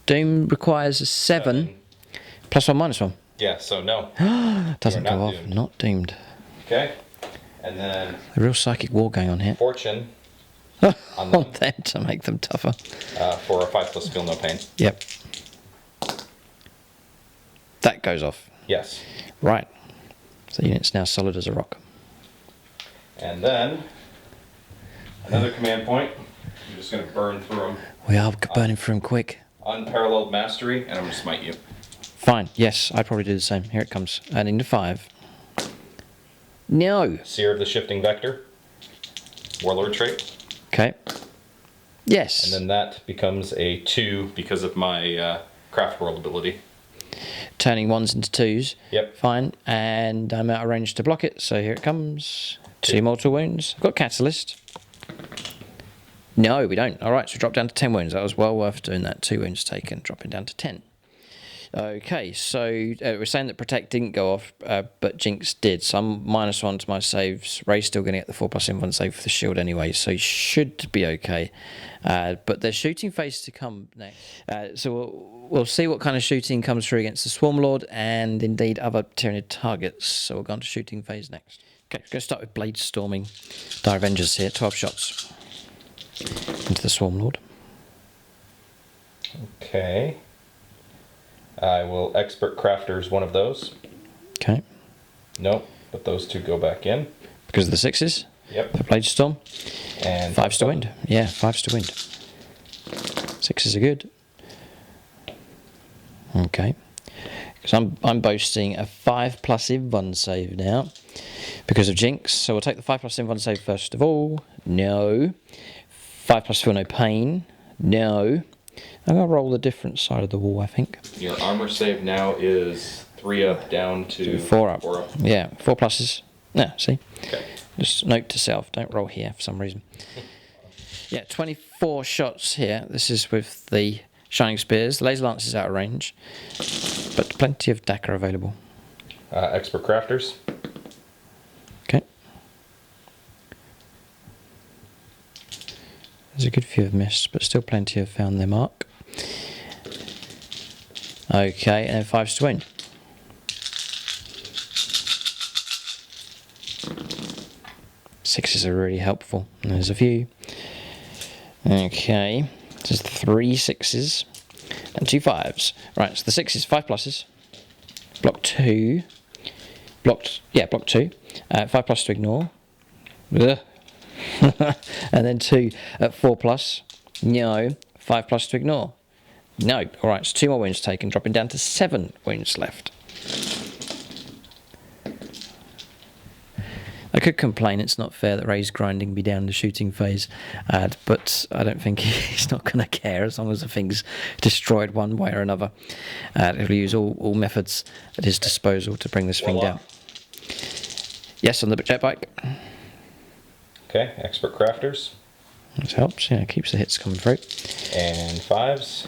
Speaker 1: Doom requires a 7. +1, -1.
Speaker 2: Yeah, so no.
Speaker 1: Doesn't
Speaker 2: You are
Speaker 1: go
Speaker 2: not
Speaker 1: off.
Speaker 2: doomed.
Speaker 1: Not doomed.
Speaker 2: Okay. And then
Speaker 1: A real psychic war going on here.
Speaker 2: Fortune
Speaker 1: On them to make them tougher.
Speaker 2: for a 5+ Feel No Pain.
Speaker 1: Yep. That goes off.
Speaker 2: Yes.
Speaker 1: Right. So the unit's now solid as a rock.
Speaker 2: And then another command point. I'm just going to burn through them.
Speaker 1: We are burning through them quick.
Speaker 2: Unparalleled Mastery, and I'm going to smite you.
Speaker 1: Fine. Yes, I'd probably do the same. Here it comes. And into 5. No.
Speaker 2: Seer of the Shifting Vector. Warlord trait.
Speaker 1: Okay. Yes.
Speaker 2: And then that becomes a 2 because of my Craft World ability.
Speaker 1: Turning 1s into 2s.
Speaker 2: Yep.
Speaker 1: Fine. And I'm out of range to block it. So here it comes. 2 mortal wounds. I've got Catalyst. No, we don't. All right, so we drop down to 10 wounds. That was well worth doing that. 2 wounds taken, dropping down to 10. Okay, so we're saying that Protect didn't go off, but Jinx did. So I'm -1 to my saves. Ray's still going to get the 4+ in 1 save for the shield anyway, so he should be okay. But there's shooting phase to come next. So we'll see what kind of shooting comes through against the Swarm Lord and indeed other Tyranid targets. So we'll go on to shooting phase next. Okay, let's go start with Blade Storming. Dire Avengers here, 12 shots into the Swarm Lord.
Speaker 2: Okay. I will Expert Crafters one of those.
Speaker 1: Okay.
Speaker 2: Nope, but those 2 go back in.
Speaker 1: Because of the 6s?
Speaker 2: Yep.
Speaker 1: The Blade Storm.
Speaker 2: And
Speaker 1: 5s to wind. Yeah, 5s to wind. 6s are good. Okay. Because I'm boasting a 5+ Inv save now because of Jinx. So we'll take the 5+ Inv save first of all. No. 5+ Feel No Pain. No. I'm going to roll the different side of the wall, I think.
Speaker 2: Your armor save now is 3 up down to
Speaker 1: 4 up.
Speaker 2: 4 up.
Speaker 1: Yeah, 4 pluses. No, see?
Speaker 2: Okay.
Speaker 1: Just note to self, don't roll here for some reason. Yeah, 24 shots here. This is with the Shining Spears. The Laser Lance is out of range, but plenty of DACA available.
Speaker 2: Expert Crafters.
Speaker 1: Okay. There's a good few have missed, but still plenty have found their mark. Okay, and then 5s to win. Sixes are really helpful. And there's a few. Okay, there's 3 6s and 2 5s. Right, so the 6 is 5 pluses. Block 2. Block 2. 5+ to ignore. Ugh. And then 2 at 4+. No. 5+ to ignore. No. Alright, so 2 more wounds taken, dropping down to 7 wounds left. I could complain it's not fair that Ray's grinding me down the shooting phase, but I don't think he's not going to care as long as the thing's destroyed one way or another. He'll use all methods at his disposal to bring this thing down. Yes, on the jet bike.
Speaker 2: Okay, Expert Crafters.
Speaker 1: This helps, yeah, keeps the hits coming through.
Speaker 2: And 5s.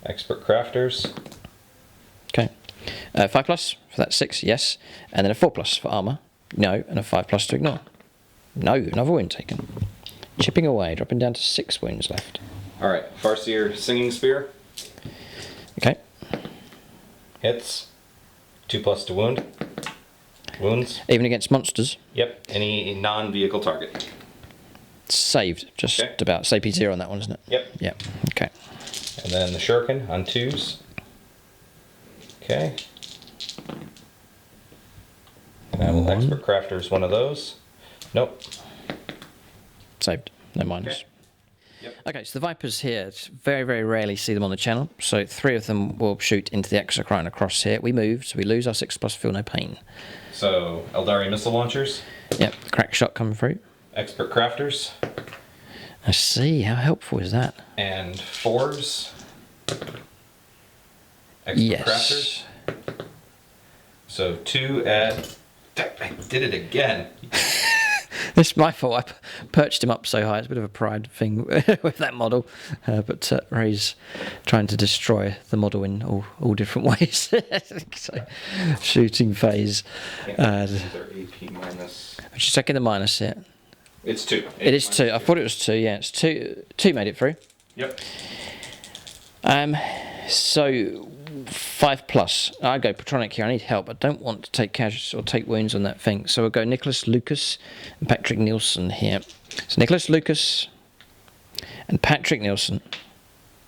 Speaker 2: Expert Crafters.
Speaker 1: Okay. 5+ for that 6, yes. And then a 4+ for armour. No, and a 5+ to ignore. No, another wound taken. Chipping away, dropping down to 6 wounds left.
Speaker 2: Alright, Farseer Singing Spear.
Speaker 1: Okay.
Speaker 2: Hits. 2+ to wound. Wounds.
Speaker 1: Even against monsters.
Speaker 2: Yep, any non-vehicle target.
Speaker 1: Saved, just about. Say P0 on that one, isn't it?
Speaker 2: Yep.
Speaker 1: Yep, okay.
Speaker 2: And then the Shuriken on 2s. Okay. And I will Expert Crafters one of those. Nope.
Speaker 1: Saved, no minus.
Speaker 2: Okay. Yep.
Speaker 1: Okay, so the Vipers here, very, very rarely see them on the channel. So 3 of them will shoot into the Exocrine across here. We move, so we lose our 6+ Feel No Pain.
Speaker 2: So, Eldari Missile Launchers.
Speaker 1: Yep, crack shot coming through.
Speaker 2: Expert Crafters.
Speaker 1: I see, how helpful is that?
Speaker 2: And 4s. Expert
Speaker 1: Yes.
Speaker 2: Crafters. So 2 at... I did it again.
Speaker 1: It's my fault. I perched him up so high. It's a bit of a pride thing with that model. But Ray's trying to destroy the model in all different ways. So, shooting phase.
Speaker 2: These are AP minus.
Speaker 1: Just checking the minus here.
Speaker 2: It's 2.
Speaker 1: It is 2. I thought it was 2. Yeah, it's 2. 2 made it through.
Speaker 2: Yep.
Speaker 1: So 5+. I go Patronic here. I need help. I don't want to take casualties or take wounds on that thing. So we'll go Nicholas Lucas and Patrick Nielsen here. So Nicholas Lucas and Patrick Nielsen.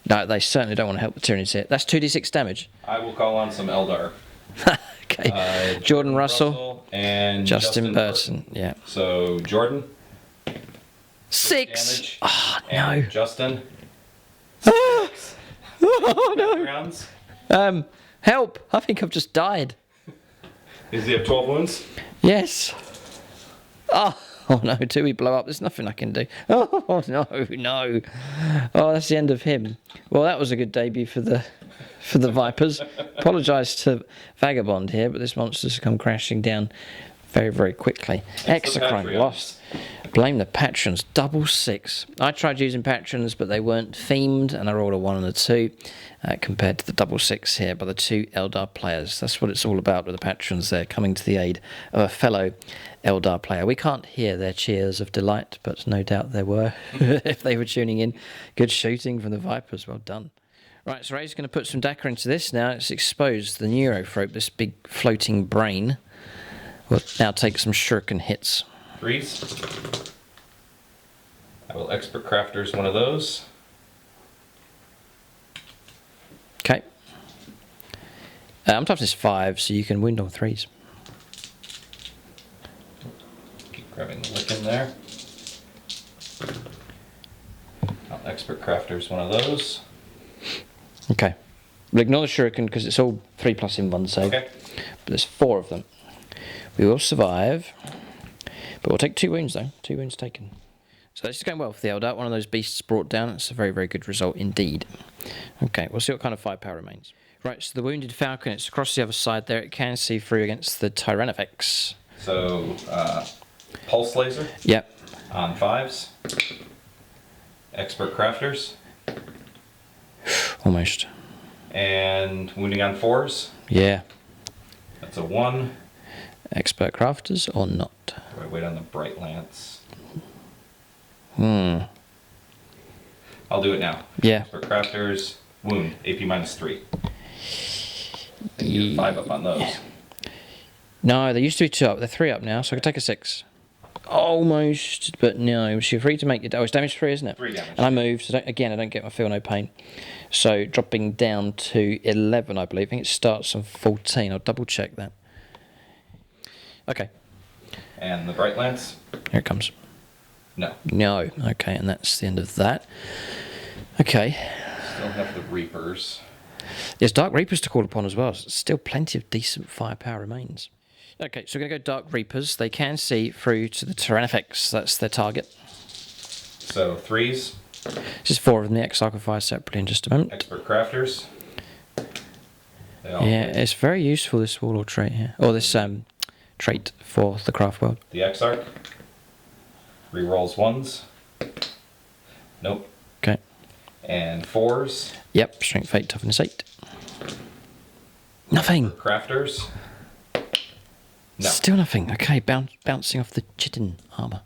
Speaker 1: No, they certainly don't want to help the Tyranids here. That's 2d6 damage.
Speaker 2: I will call on some Eldar.
Speaker 1: Okay. Jordan Russell
Speaker 2: and
Speaker 1: Justin Burton. Yeah.
Speaker 2: So Jordan.
Speaker 1: 6.
Speaker 2: Damage.
Speaker 1: Oh, no.
Speaker 2: And Justin.
Speaker 1: Oh, no.
Speaker 2: Rounds.
Speaker 1: Help. I think I've just died.
Speaker 2: Does he have 12 wounds?
Speaker 1: Yes. Oh no, do we blow up? There's nothing I can do. Oh no. Oh, that's the end of him. Well, that was a good debut for the Vipers. Apologise to Vagabond here, but this monster's come crashing down very, very quickly. Exocrine lost. Blame the patrons. Double 6. I tried using patrons, but they weren't themed, and I rolled a 1 and a 2 compared to the double 6 here by the 2 Eldar players. That's what it's all about with the patrons there, coming to the aid of a fellow Eldar player. We can't hear their cheers of delight, but no doubt there were if they were tuning in. Good shooting from the Vipers. Well done. Right, so Ray's going to put some DACA into this now. It's exposed the Neurothrope, this big floating brain. We'll now take some shuriken hits.
Speaker 2: 3s. I will Expert Crafters one of those.
Speaker 1: Okay. I'm tough as 5, so you can wound on 3s.
Speaker 2: Keep grabbing the lick in there. I'll Expert Crafters one of those.
Speaker 1: Okay. We'll ignore the shuriken because it's all 3+ in one save.
Speaker 2: Okay.
Speaker 1: But there's 4 of them. We will survive. But we'll take 2 wounds though. 2 wounds taken. So this is going well for the Eldar. One of those beasts brought down. It's a very, very good result indeed. Okay, we'll see what kind of firepower remains. Right, so the wounded falcon, it's across the other side there. It can see through against the Tyranids.
Speaker 2: So, pulse laser.
Speaker 1: Yep.
Speaker 2: On 5s. Expert crafters.
Speaker 1: Almost.
Speaker 2: And wounding on 4s.
Speaker 1: Yeah.
Speaker 2: That's a 1.
Speaker 1: Expert crafters or not?
Speaker 2: Do I wait on the bright lance?
Speaker 1: Hmm.
Speaker 2: I'll do it now.
Speaker 1: Yeah.
Speaker 2: Expert crafters, wound, AP -3. And you get 5 up on those.
Speaker 1: No, they used to be 2 up. They're 3 up now, so I could take a 6. Almost, but no. She's free to make it. Oh, it's damage 3, isn't it?
Speaker 2: 3 damage.
Speaker 1: And I moved, so I don't get my feel no pain. So dropping down to 11, I believe. I think it starts on 14. I'll double check that. Okay.
Speaker 2: And the bright lance?
Speaker 1: Here it comes.
Speaker 2: No.
Speaker 1: No. Okay, and that's the end of that. Okay.
Speaker 2: Still have the Reapers.
Speaker 1: There's Dark Reapers to call upon as well. Still plenty of decent firepower remains. Okay, so we're going to go Dark Reapers. They can see through to the Tyranids. That's their target.
Speaker 2: So 3s.
Speaker 1: Just 4 of them. The Exarch will fire separately in just a moment.
Speaker 2: Expert crafters. They all
Speaker 1: Yeah, it's very useful, this Warlord trait here. Or this trait for the craft world.
Speaker 2: The Exarch. Rerolls 1s. Nope.
Speaker 1: Okay.
Speaker 2: And 4s.
Speaker 1: Yep, Strength 8, Toughness 8. Nothing.
Speaker 2: Crafters. No.
Speaker 1: Still nothing. Okay, bouncing off the chitin armour.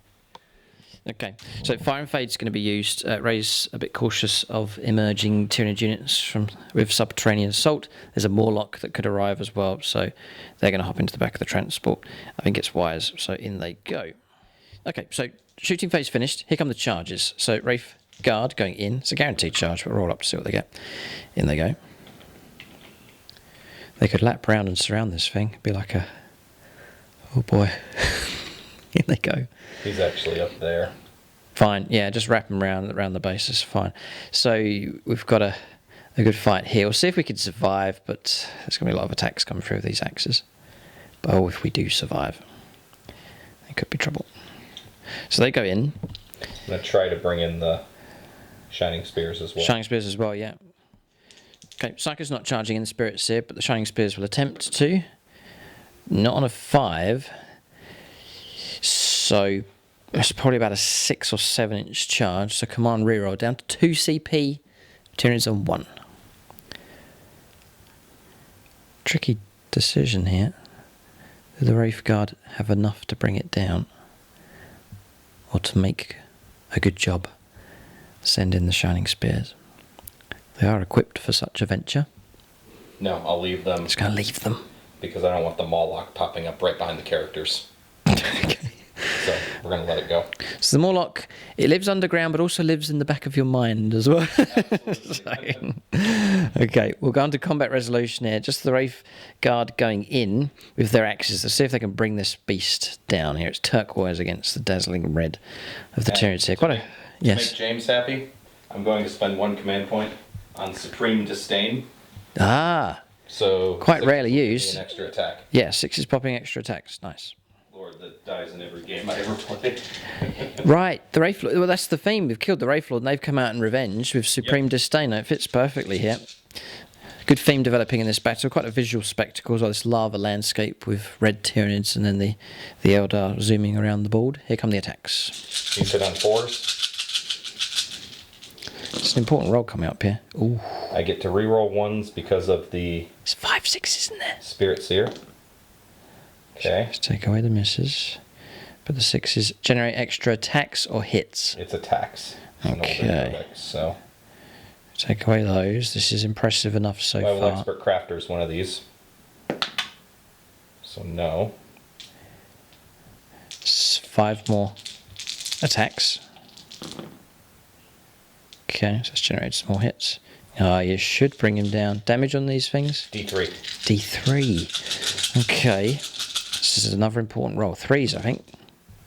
Speaker 1: Okay, so Fire and Fade is going to be used. Ray's a bit cautious of emerging Tyranid units with subterranean assault. There's a Morlock that could arrive as well, so they're going to hop into the back of the transport. I think it's wise, so in they go. Okay, so shooting phase finished. Here come the charges. So Wraith Guard going in. It's a guaranteed charge, but we're all up to see what they get. In they go. They could lap round and surround this thing. It'd be like a... Oh boy. In they go.
Speaker 2: He's actually up there.
Speaker 1: Fine, yeah, just wrap them around the base is fine. So we've got a good fight here. We'll see if we can survive, but there's going to be a lot of attacks coming through with these axes. But if we do survive, it could be trouble. So they go in.
Speaker 2: I'm going to try to bring in the Shining Spears as well.
Speaker 1: Shining Spears as well, yeah. Okay, Psycho's not charging in the Spirit Seer, but the Shining Spears will attempt to. Not on a 5. So it's probably about a 6 or 7 inch charge. So command reroll down to 2 CP. Tyranids on 1. Tricky decision here. Do the Wraith Guard have enough to bring it down? Or to make a good job? Send in the Shining Spears. They are equipped for such a venture.
Speaker 2: No, I'll leave them.
Speaker 1: Just going to leave them.
Speaker 2: Because I don't want the Morlock popping up right behind the characters.
Speaker 1: Okay.
Speaker 2: So we're going to let it go.
Speaker 1: So the Morlock, it lives underground, but also lives in the back of your mind as well. So, okay, we'll go on to combat resolution here. Just the Wraith Guard going in with their axes to see if they can bring this beast down here. It's turquoise against the dazzling red of the Tyranids here. Quite a... Yes.
Speaker 2: To make James happy, I'm going to spend 1 command point on Supreme Disdain.
Speaker 1: Ah,
Speaker 2: So
Speaker 1: quite
Speaker 2: 6
Speaker 1: rarely
Speaker 2: will be
Speaker 1: used.
Speaker 2: An extra attack.
Speaker 1: Yeah, 6 is popping extra attacks. Nice.
Speaker 2: Lord, that dies in every game I ever played.
Speaker 1: Right, the Wraith Lord, well, that's the theme. We've killed the Wraith Lord and they've come out in revenge with Supreme Disdain. It fits perfectly here. Good theme developing in this battle. Quite a visual spectacle as well. This lava landscape with red Tyranids and then the Eldar zooming around the board. Here come the attacks.
Speaker 2: You sit on 4s.
Speaker 1: It's an important roll coming up here. Ooh.
Speaker 2: I get to reroll 1s because of the
Speaker 1: There's 5 6s in there.
Speaker 2: Spirit Seer. Okay.
Speaker 1: Let's take away the misses. But the 6s generate extra attacks or hits.
Speaker 2: It's attacks. It's an older
Speaker 1: Okay.
Speaker 2: codex, so
Speaker 1: Take away those. This is impressive enough so
Speaker 2: I will
Speaker 1: far.
Speaker 2: Expert Crafter's one of these. So no.
Speaker 1: 5 more attacks. Okay, so let's generate some more hits. You should bring him down. Damage on these things?
Speaker 2: D3.
Speaker 1: D3. Okay. This is another important roll. 3s, I think.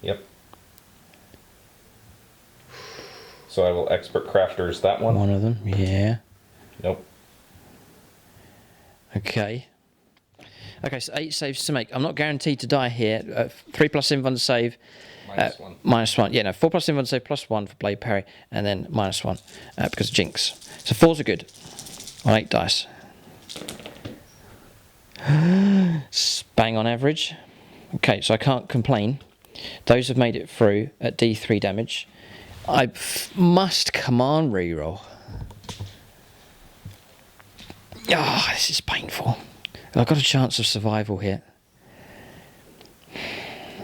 Speaker 2: Yep. So I will Expert Crafter's that one.
Speaker 1: One of them, yeah.
Speaker 2: Nope.
Speaker 1: Okay. Okay, so 8 saves to make. I'm not guaranteed to die here. 3 plus invuln save.
Speaker 2: -1.
Speaker 1: -1. Yeah, no, 4 plus invuln save +1 for blade parry, and then -1 because of jinx. So 4s are good on 8 dice. Bang on average. Okay, so I can't complain. Those have made it through at D3 damage. I must command reroll. Ah, this is painful. I've got a chance of survival here.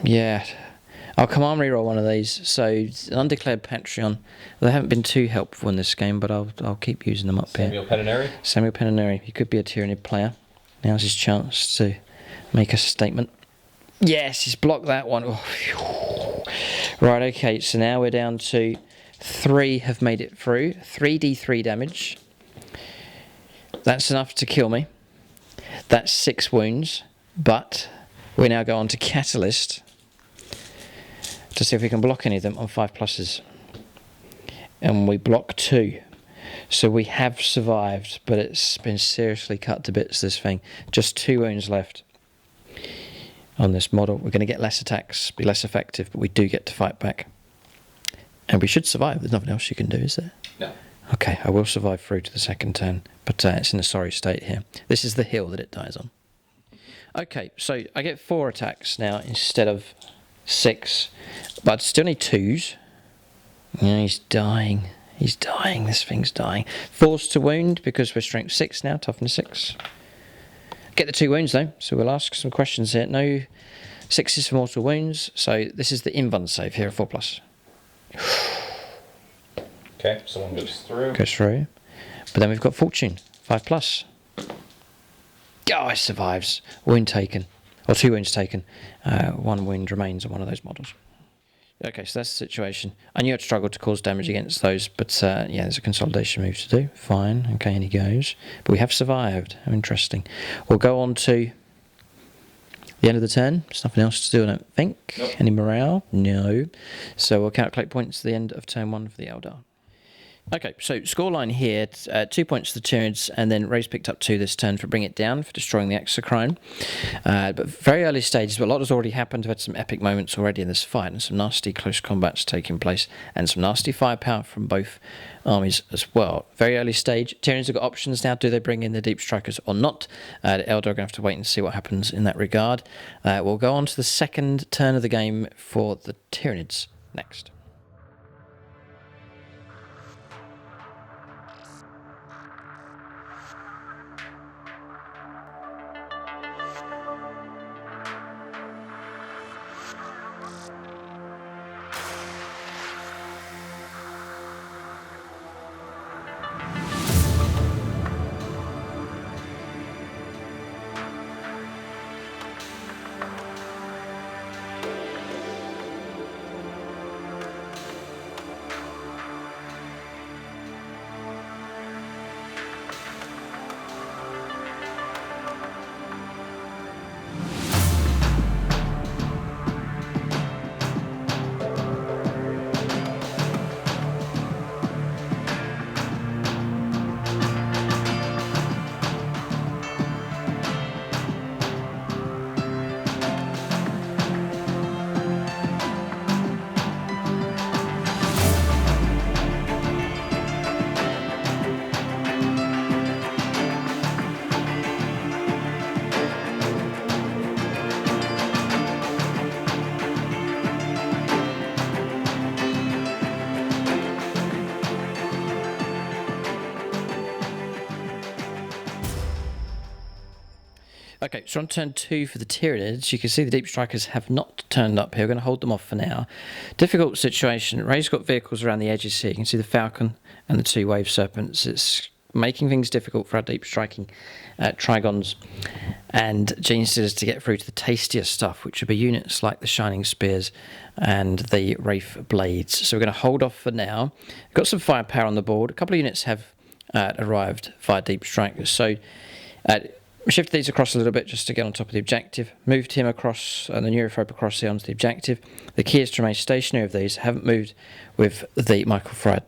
Speaker 1: Yeah. I'll command reroll one of these. So, an undeclared Patreon. They haven't been too helpful in this game, but I'll keep using them up
Speaker 2: Samuel
Speaker 1: here.
Speaker 2: Pedineri?
Speaker 1: Samuel Pedineri. He could be a Tyranid player. Now's his chance to make a statement. Yes, he's blocked that one. Oh. Right, okay, so now we're down to 3 have made it through. 3d3 damage. That's enough to kill me. That's 6 wounds, but we now go on to Catalyst to see if we can block any of them on 5 pluses. And we block 2. So we have survived, but it's been seriously cut to bits, this thing. Just 2 wounds left on this model. We're going to get less attacks, be less effective, but we do get to fight back. And we should survive. There's nothing else you can do, is there?
Speaker 2: No.
Speaker 1: Okay, I will survive through to the second turn, but it's in a sorry state here. This is the hill that it dies on. Okay, so I get 4 attacks now instead of 6, but I still need 2s. Yeah, he's dying. He's dying. This thing's dying. 4s to wound because we're strength 6 now, toughness 6. Get the 2 wounds though, so we'll ask some questions here. No 6s for mortal wounds, so this is the invuln save here at 4 plus.
Speaker 2: Okay, so one goes through.
Speaker 1: Goes through. But then we've got fortune, 5 plus. Oh, it survives. Wound taken. Or 2 wounds taken. 1 wound remains on one of those models. Okay, so that's the situation. I knew I'd struggle to cause damage against those, but yeah, there's a consolidation move to do. Fine. Okay, and he goes. But we have survived. How interesting. We'll go on to the end of the turn. There's nothing else to do, I don't think.
Speaker 2: Nope.
Speaker 1: Any morale? No. So we'll calculate points at the end of turn 1 for the Eldar. Okay, so scoreline here, 2 points to the Tyranids, and then Ray's picked up 2 this turn for Bring It Down, for destroying the Exocrine. But very early stages, but a lot has already happened. We've had some epic moments already in this fight, and some nasty close combats taking place, and some nasty firepower from both armies as well. Very early stage. Tyranids have got options now. Do they bring in the Deep Strikers or not? The Eldar are going to have to wait and see what happens in that regard. We'll go on to the second turn of the game for the Tyranids next. Okay, so on turn 2 for the Tyranids, you can see the Deep Strikers have not turned up here. We're going to hold them off for now. Difficult situation. Ray's got vehicles around the edges here. You can see the Falcon and the 2 Wave Serpents. It's making things difficult for our deep striking Trigons and Gene Stealers to get through to the tastier stuff, which would be units like the Shining Spears and the Wraith Blades. So we're going to hold off for now. We've got some firepower on the board. A couple of units have arrived via Deep Strikers. So shift these across a little bit just to get on top of the objective. Moved him across, and the Neurophobe across here onto the objective. The key is to remain stationary of these. Haven't moved with the Michael Fried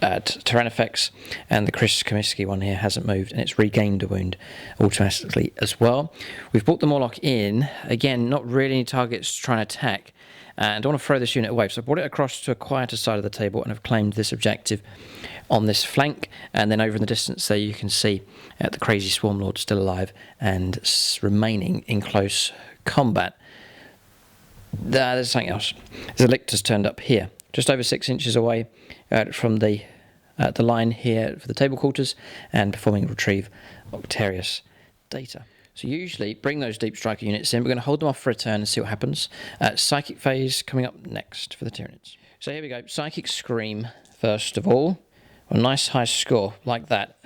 Speaker 1: Tyranids, and the Chris Comiskey one here hasn't moved, and it's regained a wound automatically as well. We've brought the Morlock in. Again, not really any targets to try and attack. And I want to throw this unit away. So I brought it across to a quieter side of the table and have claimed this objective on this flank. And then over in the distance there you can see the crazy Swarm Lord still alive and remaining in close combat. There's something else. The Lictor's turned up here, just over 6 inches away from the line here for the table quarters, and performing retrieve Octarius data. So usually bring those deep striker units in. We're going to hold them off for a turn and see what happens. Psychic phase coming up next for the Tyranids. So here we go. Psychic Scream first of all. A nice high score like that.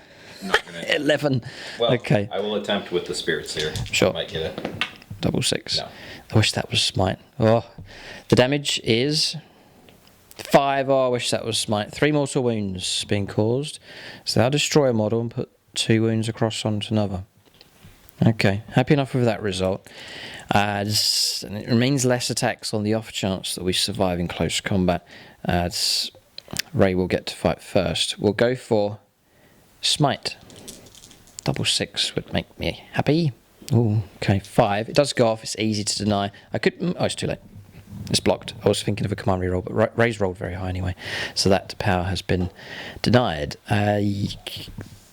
Speaker 1: 11.
Speaker 2: Well,
Speaker 1: okay.
Speaker 2: I will attempt with the Spirit Seer.
Speaker 1: Sure.
Speaker 2: I might get it.
Speaker 1: Double 6.
Speaker 2: No.
Speaker 1: I wish that was Smite. Oh, the damage is 5. Oh, I wish that was Smite. 3 mortal wounds being caused. So they'll destroy a model and put 2 wounds across onto another. Okay, happy enough with that result. And it remains less attacks on the off chance that we survive in close combat. Ray will get to fight first. We'll go for Smite. Double 6 would make me happy. Ooh, okay, 5. It does go off. It's easy to deny. I could. Oh, it's too late. It's blocked. I was thinking of a command reroll, but Ray's rolled very high anyway, so that power has been denied.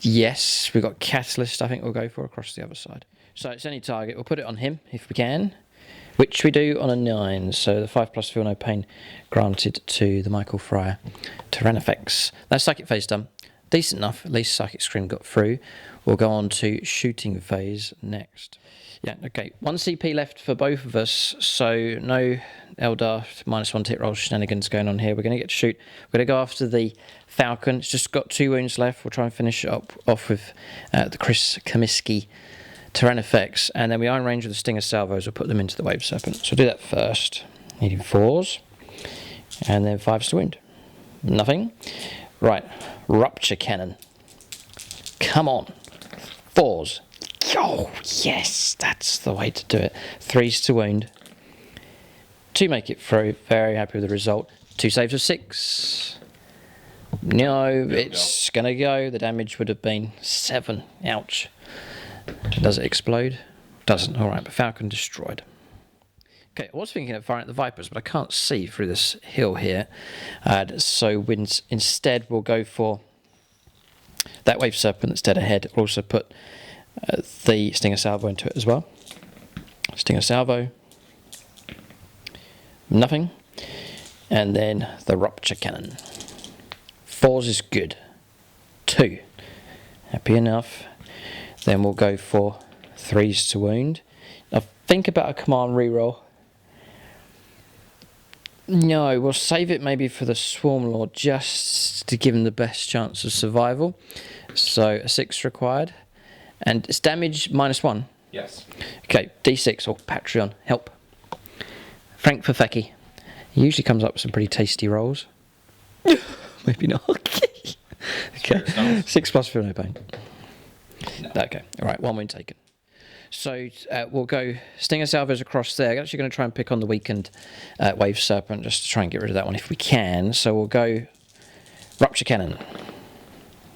Speaker 1: Yes, we've got Catalyst, I think we'll go for across the other side. So it's any target. We'll put it on him if we can, which we do on a 9. So the 5+ feel no pain granted to the Michael Fryer Tyranids. That's Psychic phase done. Decent enough. At least Psychic Scream got through. We'll go on to shooting phase next. Yeah, okay. 1 CP left for both of us, so no Eldar -1 hit roll shenanigans going on here. We're going to get to shoot. We're going to go after the Falcon. It's just got 2 wounds left. We'll try and finish it off with the Chris Comiskey Tyranids, and then we are in range with the Stinger Salvos. We'll put them into the Wave Serpent. So we'll do that first. Needing 4s, and then 5s to wound. Nothing. Right, Rupture Cannon. Come on. 4s. Oh, yes, that's the way to do it. 3s to wound. 2 make it through. Very happy with the result. 2 saves of 6. No, it's going to go. The damage would have been 7. Ouch. Does it explode? Doesn't. All right, but Falcon destroyed. Okay, I was thinking of firing at the Vipers, but I can't see through this hill here. So instead, we'll go for that Wave Serpent that's dead ahead. We'll also put the Stinger Salvo into it as well. Stinger Salvo. Nothing. And then the Rupture Cannon. 4s is good. 2. Happy enough. Then we'll go for 3s to wound. Now think about a command reroll. No, we'll save it maybe for the Swarm Lord just to give him the best chance of survival. So a 6 required. And it's damage -1.
Speaker 2: Yes.
Speaker 1: Okay, D6 or Patreon, help. Frank Perfecki. He usually comes up with some pretty tasty rolls. Maybe not. Okay. 6+ feel no pain. No. Okay, alright, 1 wound taken. So we'll go Stinger Salvos across there. I'm actually going to try and pick on the weakened Wave Serpent just to try and get rid of that one if we can. So we'll go Rupture Cannon.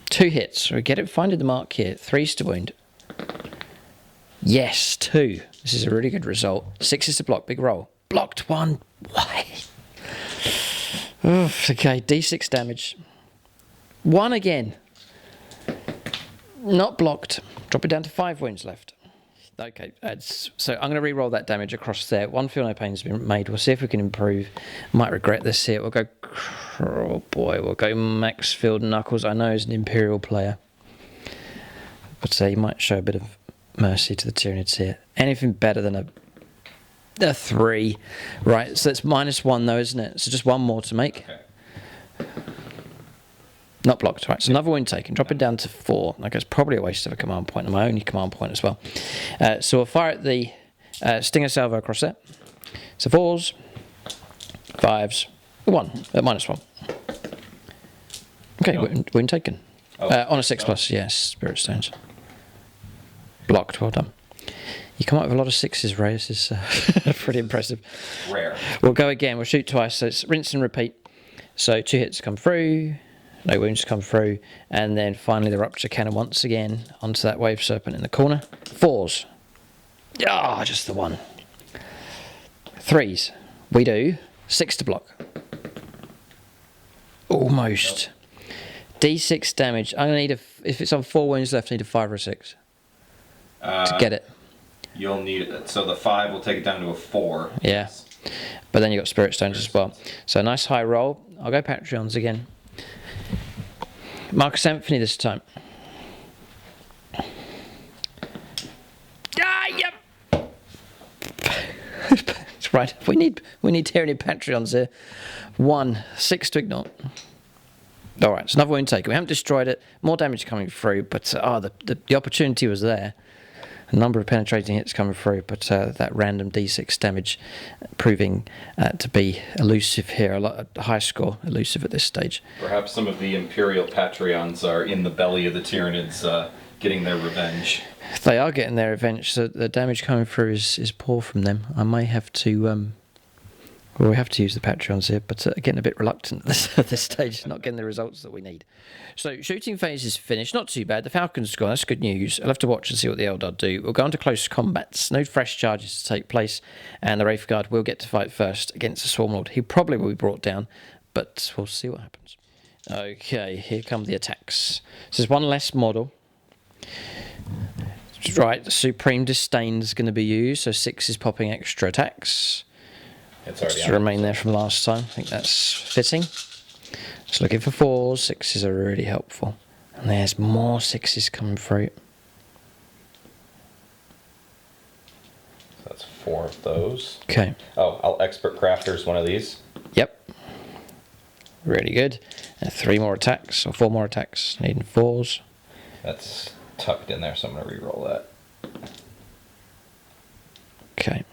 Speaker 1: 2 hits. We get it, finding the mark here. 3s to wound. Yes, 2. This is a really good result. 6 is to block. Big roll. Blocked 1. Why? Oof, okay, D6 damage. 1 again. Not blocked. Drop it down to 5 wounds left. Okay, so I'm going to re-roll that damage across there. 1 feel no pain has been made. We'll see if we can improve. Might regret this here. We'll go... Oh boy, we'll go Maxfield Knuckles. I know he's an Imperial player. But he might show a bit of mercy to the Tyranids here. Anything better than a 3. Right, so it's -1 though, isn't it? So just 1 more to make.
Speaker 2: Okay.
Speaker 1: Not blocked, right. So another wound taken. Drop it down to 4. Like it's probably a waste of a command point, and my only command point as well. So we'll fire at the Stinger Salvo across there. So 4s, 5s, 1 at -1. Okay,
Speaker 2: No.
Speaker 1: wound taken.
Speaker 2: Oh,
Speaker 1: on a 6+, yes, Spirit Stones. Blocked, well done. You come up with a lot of 6s, Ray. This is pretty impressive.
Speaker 2: Rare.
Speaker 1: We'll go again. We'll shoot twice. So it's rinse and repeat. So 2 hits come through. No wounds come through. And then finally the Rupture Cannon once again onto that Wave Serpent in the corner. 4s. Ah, just the 1. 3s. We do 6 to block. Almost. D6 damage. I'm going to need if it's on 4 wounds left, I need a 5 or a 6 to get it.
Speaker 2: You'll need it. So the 5 will take it down to a 4.
Speaker 1: Yeah. But then you've got Spirit Stones as well. So nice high roll. I'll go Patreons again. Marcus Anthony this time. Ah, yep. That's right. We need Tyranid Patreons here. 1, 6 to ignore. All right, it's another wound taken. We haven't destroyed it. More damage coming through, but the opportunity was there. A number of penetrating hits coming through, but that random D6 damage proving to be elusive here. A high score, elusive at this stage.
Speaker 2: Perhaps some of the Imperial Patreons are in the belly of the Tyranids getting their revenge.
Speaker 1: They are getting their revenge, so the damage coming through is poor from them. I may have to... we have to use the Patreons here, but getting a bit reluctant at this stage, not getting the results that we need. So, shooting phase is finished. Not too bad. The Falcon's gone. That's good news. I'll have to watch and see what the Eldar do. We'll go on to close combats. No fresh charges to take place, and the Wraith Guard will get to fight first against the Swarmlord. He probably will be brought down, but we'll see what happens. Okay, here come the attacks. So there's one less model. Right, the Supreme Disdain is going to be used, so 6 is popping extra attacks.
Speaker 2: It's already
Speaker 1: to remain there from last time. I think that's fitting. Just looking for 4s. 6s are really helpful. And there's more 6s coming through.
Speaker 2: That's 4 of those.
Speaker 1: Okay.
Speaker 2: Oh, I'll Expert Crafters one of these.
Speaker 1: Yep. Really good. And 3 more attacks, or 4 more attacks. Needing 4s.
Speaker 2: That's tucked in there, so I'm going to re-roll that.
Speaker 1: Okay.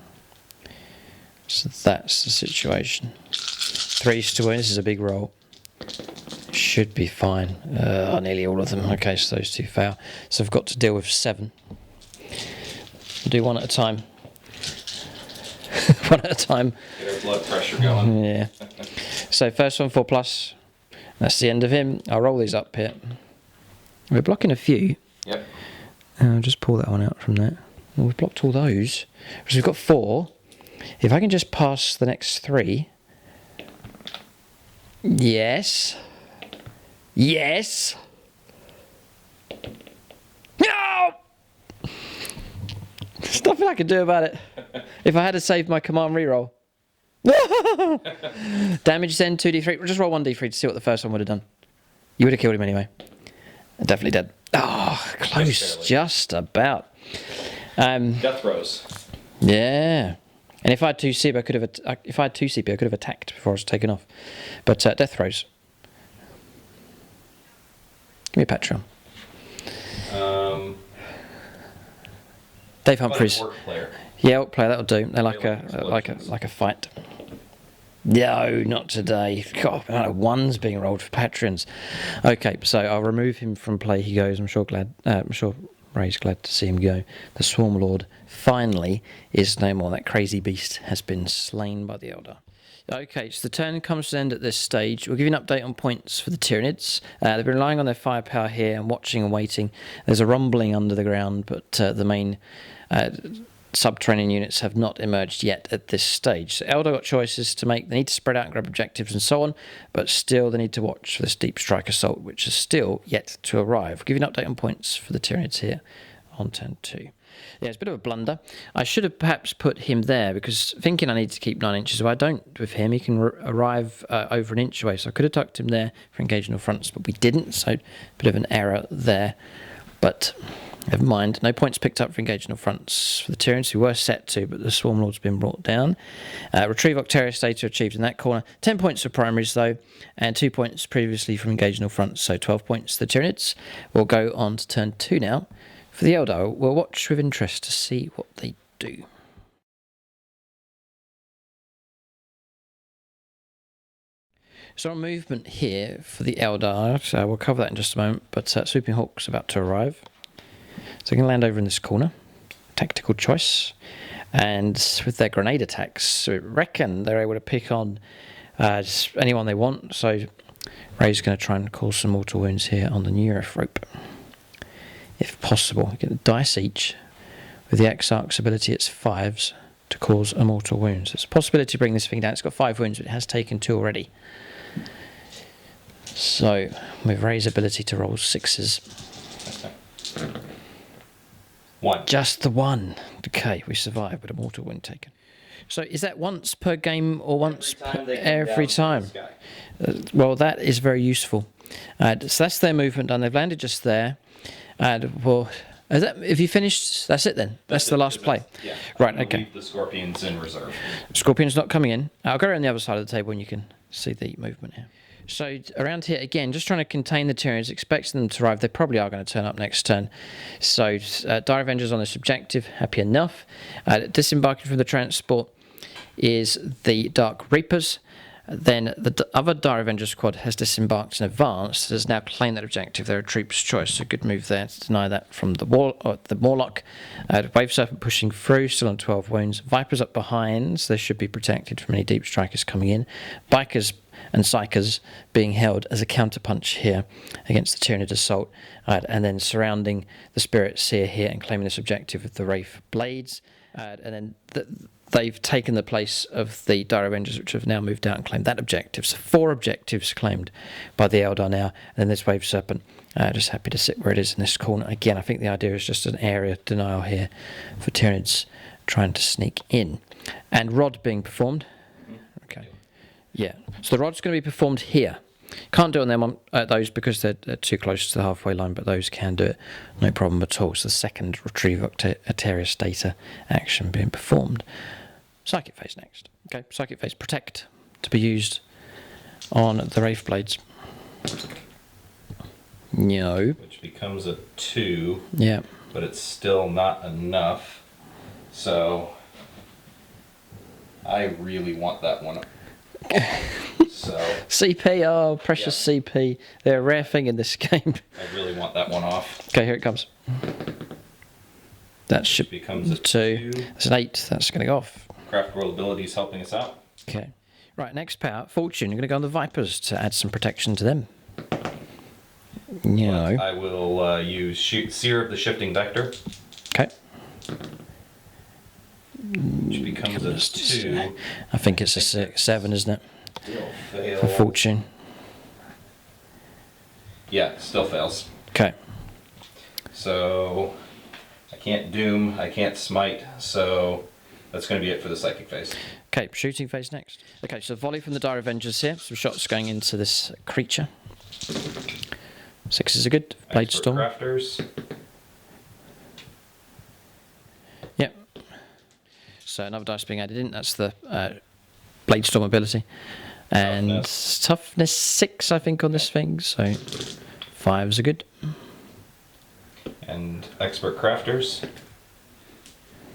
Speaker 1: So that's the situation. 3s to win. This is a big roll. Should be fine. Nearly all of them. Okay, so those 2 fail. So I've got to deal with 7. We'll do 1 at a time. 1 at a time.
Speaker 2: Get our blood pressure going.
Speaker 1: Yeah. So first one 4+. That's the end of him. I'll roll these up here. We're blocking a few.
Speaker 2: Yep.
Speaker 1: I'll just pull that one out from there. Well, we've blocked all those. So we've got 4. If I can just pass the next 3. Yes. Yes. No! There's nothing I could do about it. If I had to save my command reroll. Damage then 2d3. We'll just roll 1d3 to see what the first one would have done. You would have killed him anyway. Definitely dead. Oh, close. Just about.
Speaker 2: Death throws.
Speaker 1: Yeah. And if I had 2 CP, I could have attacked before I was taken off. But death throws. Give me a Patreon. Dave Humphries.
Speaker 2: Orc player.
Speaker 1: Yeah, orc player, that'll do. They're like a fight. No, not today. God, amount of 1s being rolled for patrons. Okay, so I'll remove him from play. He goes. I'm sure Ray's glad to see him go. The Swarmlord finally is no more. That crazy beast has been slain by the Eldar. Okay, so the turn comes to an end at this stage. We'll give you an update on points for the Tyranids. They've been relying on their firepower here and watching and waiting. There's a rumbling under the ground, but the main subterranean units have not emerged yet at this stage. So Eldar got choices to make. They need to spread out and grab objectives and so on, but still they need to watch for this deep strike assault, which is still yet to arrive. We'll give you an update on points for the Tyranids here on turn 2. Yeah, it's a bit of a blunder. I should have perhaps put him there because thinking I need to keep 9 inches away. I don't with him. He can arrive over an inch away, so I could have tucked him there for engaging all fronts, but we didn't, so a bit of an error there. But never mind. No points picked up for engaging all fronts for the Tyranids, who were set to, but the Swarmlord's been brought down. Retrieve Octarius data achieved in that corner. 10 points for primaries, though, and 2 points previously from engaging all fronts, so 12 points for the Tyranids. We'll go on to turn 2 now. For the Eldar, we'll watch with interest to see what they do. So on movement here for the Eldar, so we'll cover that in just a moment, but Swooping Hawk's about to arrive. So we can land over in this corner. Tactical choice. And with their grenade attacks, so I reckon they're able to pick on just anyone they want. So Ray's going to try and cause some mortal wounds here on the Neurothrope. If possible, get a dice each. With the Exarch's ability, it's 5s to cause a mortal wound. So it's a possibility to bring this thing down. It's got 5 wounds, but it has taken 2 already. So, with Ray's ability to roll 6s.
Speaker 2: 1.
Speaker 1: Just the 1. Okay, we survived with a mortal wound taken. So is that once per game or once every time? Well, that is very useful. So that's their movement done. They've landed just there. And well, have you finished? That's it then. That's the last play.
Speaker 2: Yeah.
Speaker 1: Right.
Speaker 2: I'm gonna
Speaker 1: Okay.
Speaker 2: leave the Scorpions in reserve.
Speaker 1: Scorpion's not coming in. I'll go around the other side of the table and you can see the movement here. So around here again, just trying to contain the Tyranids, expecting them to arrive. They probably are going to turn up next turn. So Dire Avengers on this objective, happy enough. Disembarking from the transport is the Dark Reapers. Then the other Dire Avenger squad has disembarked in advance. Has now claimed that objective. They're a troop's choice. So good move there to deny that from the Warlock. Wave Serpent pushing through, still on 12 wounds. Vipers up behind, so they should be protected from any deep strikers coming in. Bikers and Psychers being held as a counterpunch here against the Tyranid assault. And then surrounding the Spirit Seer here and claiming this objective with the Wraith Blades. And then they've taken the place of the Dire Avengers, which have now moved out and claimed that objective. So 4 objectives claimed by the Eldar now. And then this Wave Serpent, just happy to sit where it is in this corner. Again, I think the idea is just an area denial here for Tyranids trying to sneak in. And Rod being performed. Okay. Yeah. So the Rod's going to be performed here. Can't do it on them those because they're too close to the halfway line, but those can do it, no problem at all. It's the second Retrieve Arterius data action being performed. Psychic Phase next. Okay, Psychic Phase Protect to be used on the Wraith Blades. No.
Speaker 2: Which becomes a 2.
Speaker 1: Yeah.
Speaker 2: But it's still not enough. So I really want that one. So
Speaker 1: CP, oh, precious CP. They're a rare thing in this game.
Speaker 2: I really want that one off.
Speaker 1: Okay, here it comes. That should
Speaker 2: becomes a
Speaker 1: 2. That's an 8. That's going to go off.
Speaker 2: Craft World abilities helping us out.
Speaker 1: Okay. Right, next power, Fortune. You're going to go on the Vipers to add some protection to them. No.
Speaker 2: I will use Seer of the Shifting Vector.
Speaker 1: Okay.
Speaker 2: Which becomes a 2.
Speaker 1: I think it's a 7, isn't it?
Speaker 2: Still fail.
Speaker 1: For Fortune.
Speaker 2: Yeah, still fails.
Speaker 1: Okay.
Speaker 2: So I can't Doom, I can't Smite, so that's going to be it for the Psychic Phase.
Speaker 1: Okay, Shooting Phase next. Okay, so volley from the Dire Avengers here. Some shots going into this creature. 6s are good. Blade
Speaker 2: Expert
Speaker 1: Storm.
Speaker 2: Crafters.
Speaker 1: Yep. So another dice being added in. That's the Blade Storm ability. And toughness 6, I think, on this thing. So 5s are good.
Speaker 2: And Expert Crafters.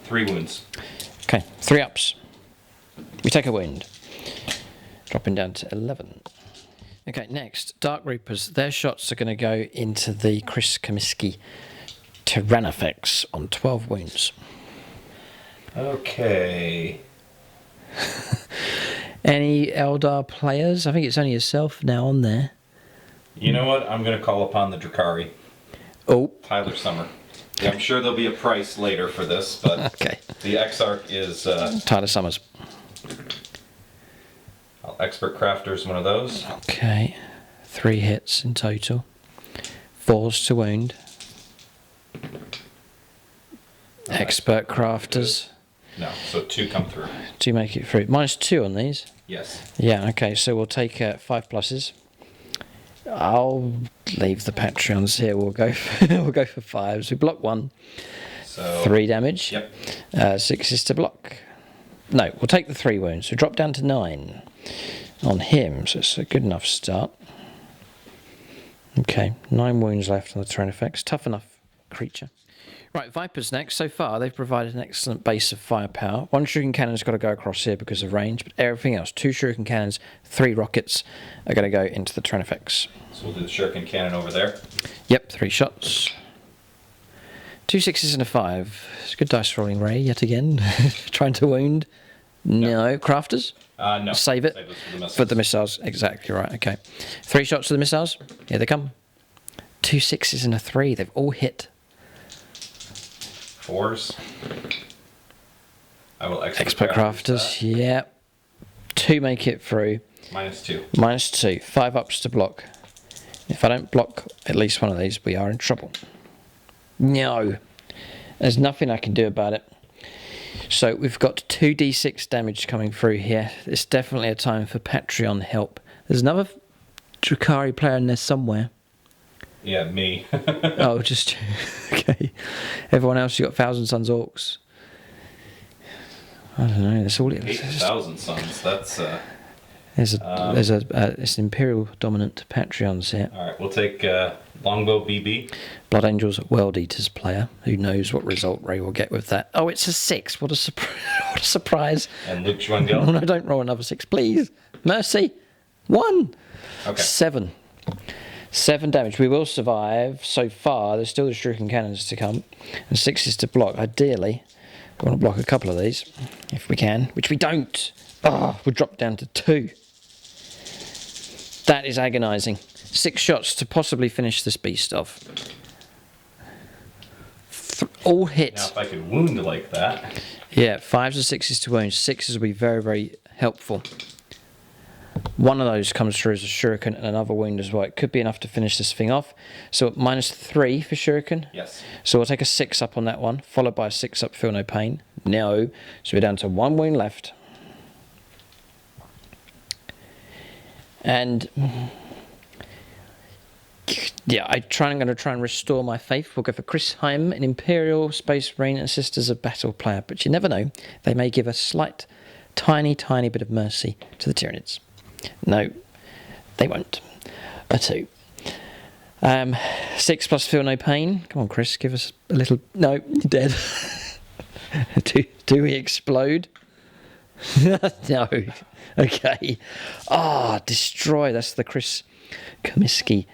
Speaker 2: 3 wounds.
Speaker 1: Okay, 3 ups. We take a wound. Dropping down to 11. Okay, next, Dark Reapers. Their shots are going to go into the Chris Comiskey Tyrannifex on 12 wounds.
Speaker 2: Okay.
Speaker 1: Any Eldar players? I think it's only yourself now on there.
Speaker 2: You know what? I'm going to call upon the Drakari.
Speaker 1: Oh.
Speaker 2: Tyler Summer. Yeah, I'm sure there'll be a price later for this, but
Speaker 1: Okay.
Speaker 2: the Exarch is...
Speaker 1: Tyler Summers.
Speaker 2: Expert Crafter's one of those.
Speaker 1: Okay. 3 hits in total. 4s to wound. Expert Crafters.
Speaker 2: No, so 2 come through.
Speaker 1: 2 make it through. -2 on these.
Speaker 2: Yes.
Speaker 1: Yeah, okay, so we'll take 5 pluses. I'll leave the Patreons here. We'll go for 5s. We block 1.
Speaker 2: So
Speaker 1: 3 damage.
Speaker 2: Yep.
Speaker 1: 6s to block. No, we'll take the 3 wounds. We drop down to 9 on him, so it's a good enough start. Okay, 9 wounds left on the Tyrannifex. Tough enough creature. Right, Vipers next. So far, they've provided an excellent base of firepower. 1 shuriken cannon's got to go across here because of range, but everything else, 2 shuriken cannons, 3 rockets are going to go into the Tyrannifex.
Speaker 2: So we'll do the shuriken cannon over there.
Speaker 1: Yep, 3 shots. 2 6s and a 5. It's good dice rolling, Ray, yet again. Trying to wound. No. Crafters?
Speaker 2: No.
Speaker 1: Save it.
Speaker 2: Save those for the missiles.
Speaker 1: For the missiles. Exactly right. Okay. 3 shots for the missiles. Here they come. 2 6s and a 3. They've all hit.
Speaker 2: 4s. I will
Speaker 1: Expert crafters. Yeah. 2 make it through.
Speaker 2: -2.
Speaker 1: -2. 5 ups to block. If I don't block at least one of these, we are in trouble. No. There's nothing I can do about it. So we've got 2d6 damage coming through here. It's definitely a time for Patreon help. There's another Drukhari player in there somewhere.
Speaker 2: Yeah, me.
Speaker 1: Oh, just... Okay. Everyone else, you got Thousand Sons Orcs. I don't know. That's all it is.
Speaker 2: 8,000 Suns. That's...
Speaker 1: There's it's Imperial dominant Patreons here.
Speaker 2: All right, we'll take Longbow BB.
Speaker 1: Blood Angels World Eaters player. Who knows what result Ray will get with that? Oh, it's a 6. What a surprise! What a surprise!
Speaker 2: And Luke Schwengel.
Speaker 1: Oh no! Don't roll another 6, please. Mercy. 1.
Speaker 2: Okay.
Speaker 1: 7. 7 damage. We will survive. So far, there's still the Shuriken Cannons to come, and 6 is to block. Ideally, we want to block a couple of these if we can, which we don't. Oh, we'll drop down to 2. That is agonising. 6 shots to possibly finish this beast off. All hit.
Speaker 2: Now, if I could wound like that.
Speaker 1: Yeah, 5s or 6s to wound. 6s will be very, very helpful. One of those comes through as a shuriken and another wound as well. It could be enough to finish this thing off. So -3 for shuriken.
Speaker 2: Yes.
Speaker 1: So we'll take a 6 up on that one, followed by a 6 up, feel no pain. No. So we're down to 1 wound left. And yeah, I'm going to try and restore my faith. We'll go for Chris Heim, an Imperial Space Marine and Sisters of Battle player. But you never know. They may give a slight, tiny bit of mercy to the Tyranids. No, they won't. A 2. 6 plus feel no pain. Come on, Chris, give us a little... No, you're dead. Do we explode? No. Okay. Ah, destroy. That's the Chris Comiskey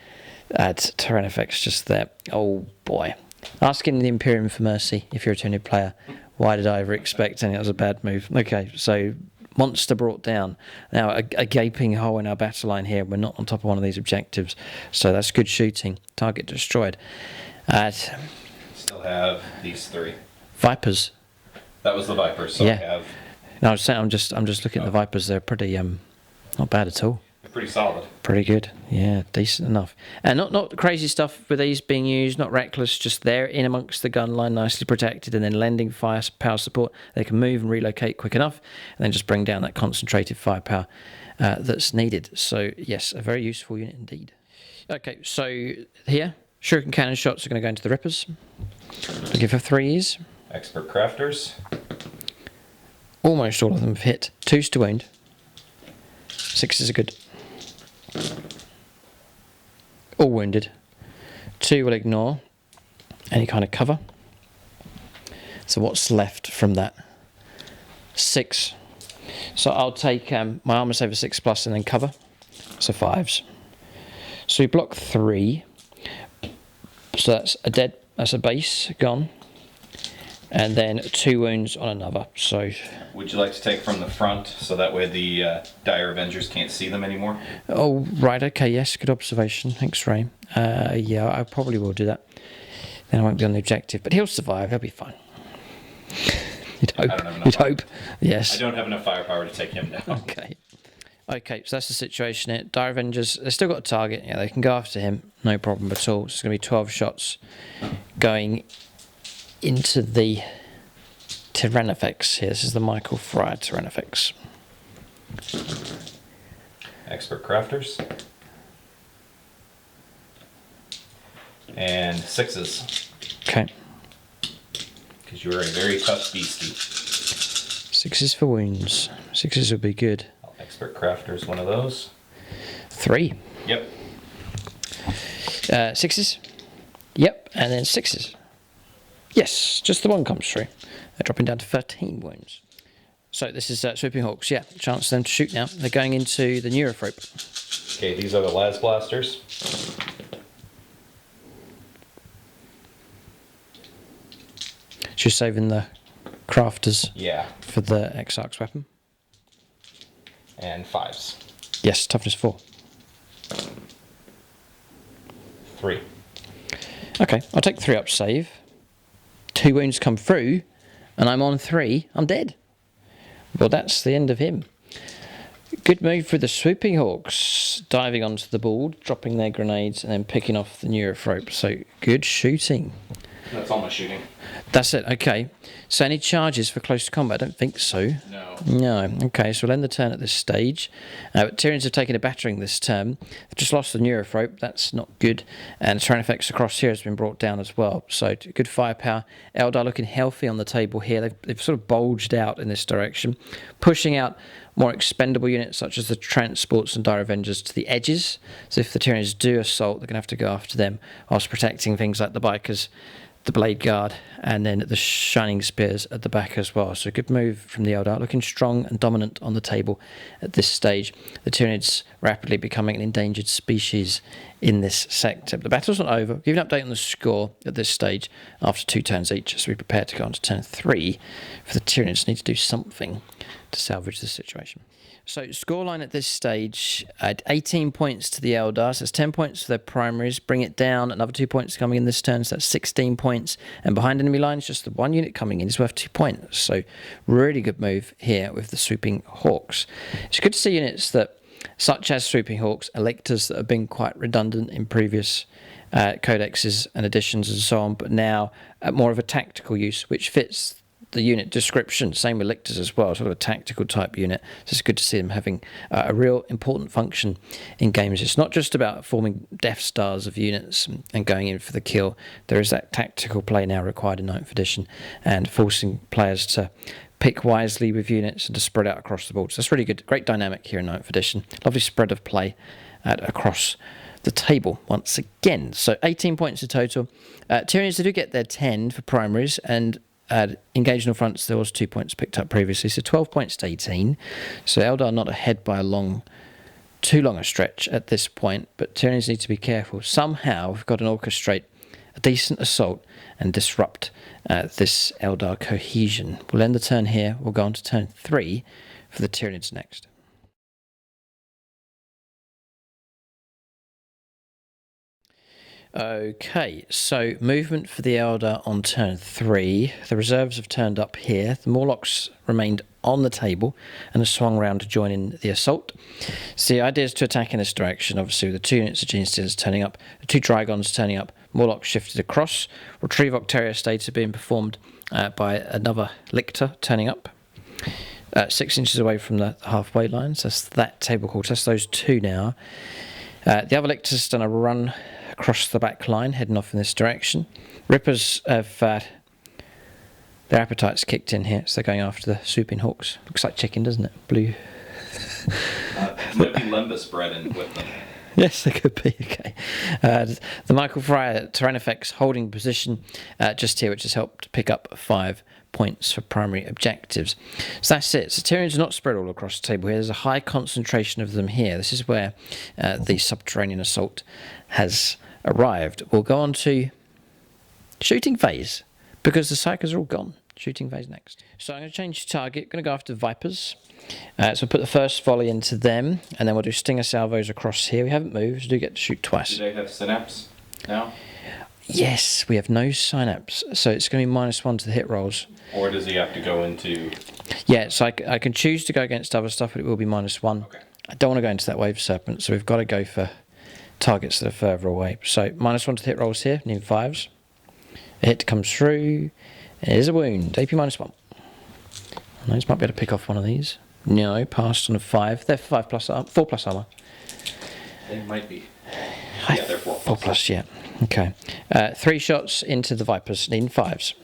Speaker 1: at Tyrannifex just there. Oh boy. Asking the Imperium for mercy if you're a Tyranid player. Why did I ever expect any? That was a bad move. Okay, so monster brought down. Now a gaping hole in our battle line here. We're not on top of one of these objectives. So that's good shooting. Target destroyed.
Speaker 2: Still have these 3.
Speaker 1: Vipers.
Speaker 2: That was the Vipers, so
Speaker 1: Yeah.
Speaker 2: I have...
Speaker 1: No, I'm just looking at the Vipers. They're pretty not bad at all.
Speaker 2: They're pretty solid.
Speaker 1: Pretty good. Yeah, decent enough. And not crazy stuff with these being used, not reckless, just there in amongst the gun line, nicely protected, and then lending power support. They can move and relocate quick enough, and then just bring down that concentrated firepower that's needed. So, yes, a very useful unit indeed. Okay, so here, Shuriken Cannon shots are going to go into the Rippers. Looking for 3s.
Speaker 2: Expert Crafters.
Speaker 1: Almost all of them have hit. 2s to wound. 6s are good. All wounded. 2 will ignore any kind of cover. So what's left from that? 6. So I'll take my armor saver 6 plus and then cover. So 5s. So we block 3. So that's a base gone. And then 2 wounds on another. So
Speaker 2: Would you like to take from the front so that way the Dire Avengers can't see them anymore?
Speaker 1: oh, right, okay, yes, good observation. Thanks, Ray. Yeah, I probably will do that. Then I won't be on the objective. But he'll survive, he'll be fine. You'd hope.
Speaker 2: I don't have enough
Speaker 1: You'd hope. Yes.
Speaker 2: I don't have enough firepower to take him down.
Speaker 1: Okay. Okay, so that's the situation here. Dire Avengers, they've still got a target. Yeah, they can go after him. No problem at all. It's going to be 12 shots going into the Tyrannifex here. This is the Michael Fryer Tyrannifex.
Speaker 2: Expert Crafters. And 6s.
Speaker 1: Okay.
Speaker 2: Because you are a very tough beastie.
Speaker 1: 6s for wounds. 6s will be good.
Speaker 2: Expert Crafters, one of those.
Speaker 1: 3.
Speaker 2: Yep.
Speaker 1: 6s. Yep, and then 6s. Yes, just the one comes through. They're dropping down to 13 wounds. So this is Swooping Hawks, yeah. Chance for them to shoot now. They're going into the Neurothrope.
Speaker 2: Okay, these are the Las Blasters.
Speaker 1: Just saving the crafters
Speaker 2: Yeah.
Speaker 1: for the Exarch's weapon.
Speaker 2: And 5s.
Speaker 1: Yes, toughness 4.
Speaker 2: 3.
Speaker 1: Okay, I'll take 3 up save. 2 wounds come through, and I'm on 3. I'm dead. Well, that's the end of him. Good move for the Swooping Hawks, diving onto the board, dropping their grenades, and then picking off the Neurophrope. So, good shooting.
Speaker 2: That's all my shooting.
Speaker 1: That's it, okay. So, any charges for close combat? I don't think so.
Speaker 2: No.
Speaker 1: No, okay, so we'll end the turn at this stage. But Tyranids have taken a battering this turn. They've just lost the Neurophrope, that's not good. And Tyrannifex across here has been brought down as well. So, good firepower. Eldar looking healthy on the table here. They've sort of bulged out in this direction, pushing out more expendable units such as the Transports and Dire Avengers to the edges. So if the Tyranids do assault, they're going to have to go after them whilst protecting things like the Bikers, the Blade Guard, and then the Shining Spears at the back as well. So a good move from the Eldar, looking strong and dominant on the table at this stage. The Tyranids rapidly becoming an endangered species in this sector. But the battle's not over. I'll give you an update on the score at this stage after 2 turns each, as we prepare to go on to turn 3. For the Tyranids, need to do something to salvage the situation. So scoreline at this stage, at 18 points to the Eldar, so that's 10 points for their primaries, bring it down, another 2 points coming in this turn, so that's 16 points, and behind enemy lines, just the 1 unit coming in is worth 2 points, so really good move here with the Swooping Hawks. It's good to see units that, such as Swooping Hawks, Electors that have been quite redundant in previous codexes and editions and so on, but now more of a tactical use, which fits the unit description. Same with Lictors as well, sort of a tactical type unit. So it's good to see them having a real important function in games. It's not just about forming Death Stars of units and going in for the kill. There is that tactical play now required in 9th edition and forcing players to pick wisely with units and to spread out across the board. So that's really good. Great dynamic here in 9th edition. Lovely spread of play across the table once again. So 18 points in total. Tyranids, they do get their 10 for primaries, and engaged on fronts, there was 2 points picked up previously, so 12 points to 18. So Eldar not ahead by too long a stretch at this point, but Tyranids need to be careful. Somehow we've got to orchestrate a decent assault and disrupt this Eldar cohesion. We'll end the turn here. We'll go on to turn 3 for the Tyranids next. Okay, so movement for the Eldar on turn 3. The reserves have turned up here. The Morlocks remained on the table and have swung around to join in the assault. So the idea is to attack in this direction, obviously with the 2 units of Genestealers turning up, the 2 Drygons turning up, Morlocks shifted across, Retrieve Octaria states are being performed by another Lictor turning up. 6 inches away from the halfway line, so that's that table call. That's those 2 now. The other Lictor's done a run across the back line, heading off in this direction. Rippers have their appetites kicked in here, so they're going after the Swooping Hawks. Looks like chicken, doesn't it? Blue.
Speaker 2: Might be Lembas bred in with them.
Speaker 1: Yes, they could be. Okay. The Michael Fryer Tyrannifex holding position just here, which has helped pick up 5 points for primary objectives. So that's it. So Tyranids are not spread all across the table here. There's a high concentration of them here. This is where the subterranean assault has arrived. We'll go on to shooting phase because the Psychers are all gone. Shooting phase next. So I'm going to change target. Going to go after Vipers. So we'll put the first volley into them, and then we'll do Stinger salvos across here. We haven't moved. We do get to shoot twice.
Speaker 2: Do they have synapse now?
Speaker 1: Yes, we have no synapse, so it's going to be -1 to the hit rolls.
Speaker 2: Or does he have to go into...
Speaker 1: Yeah, so I can choose to go against other stuff, but it will be -1.
Speaker 2: Okay.
Speaker 1: I don't want to go into that Wave Serpent, so we've got to go for targets that are further away. So -1 to the hit rolls here, need 5s. A hit comes through. It is a wound, AP -1. Nice, might be able to pick off one of these. No, passed on a 5. They're 4 plus armor.
Speaker 2: They might be. Yeah, they're 4 plus.
Speaker 1: 4 plus, yeah. Okay. 3 shots into the Vipers, needing 5s.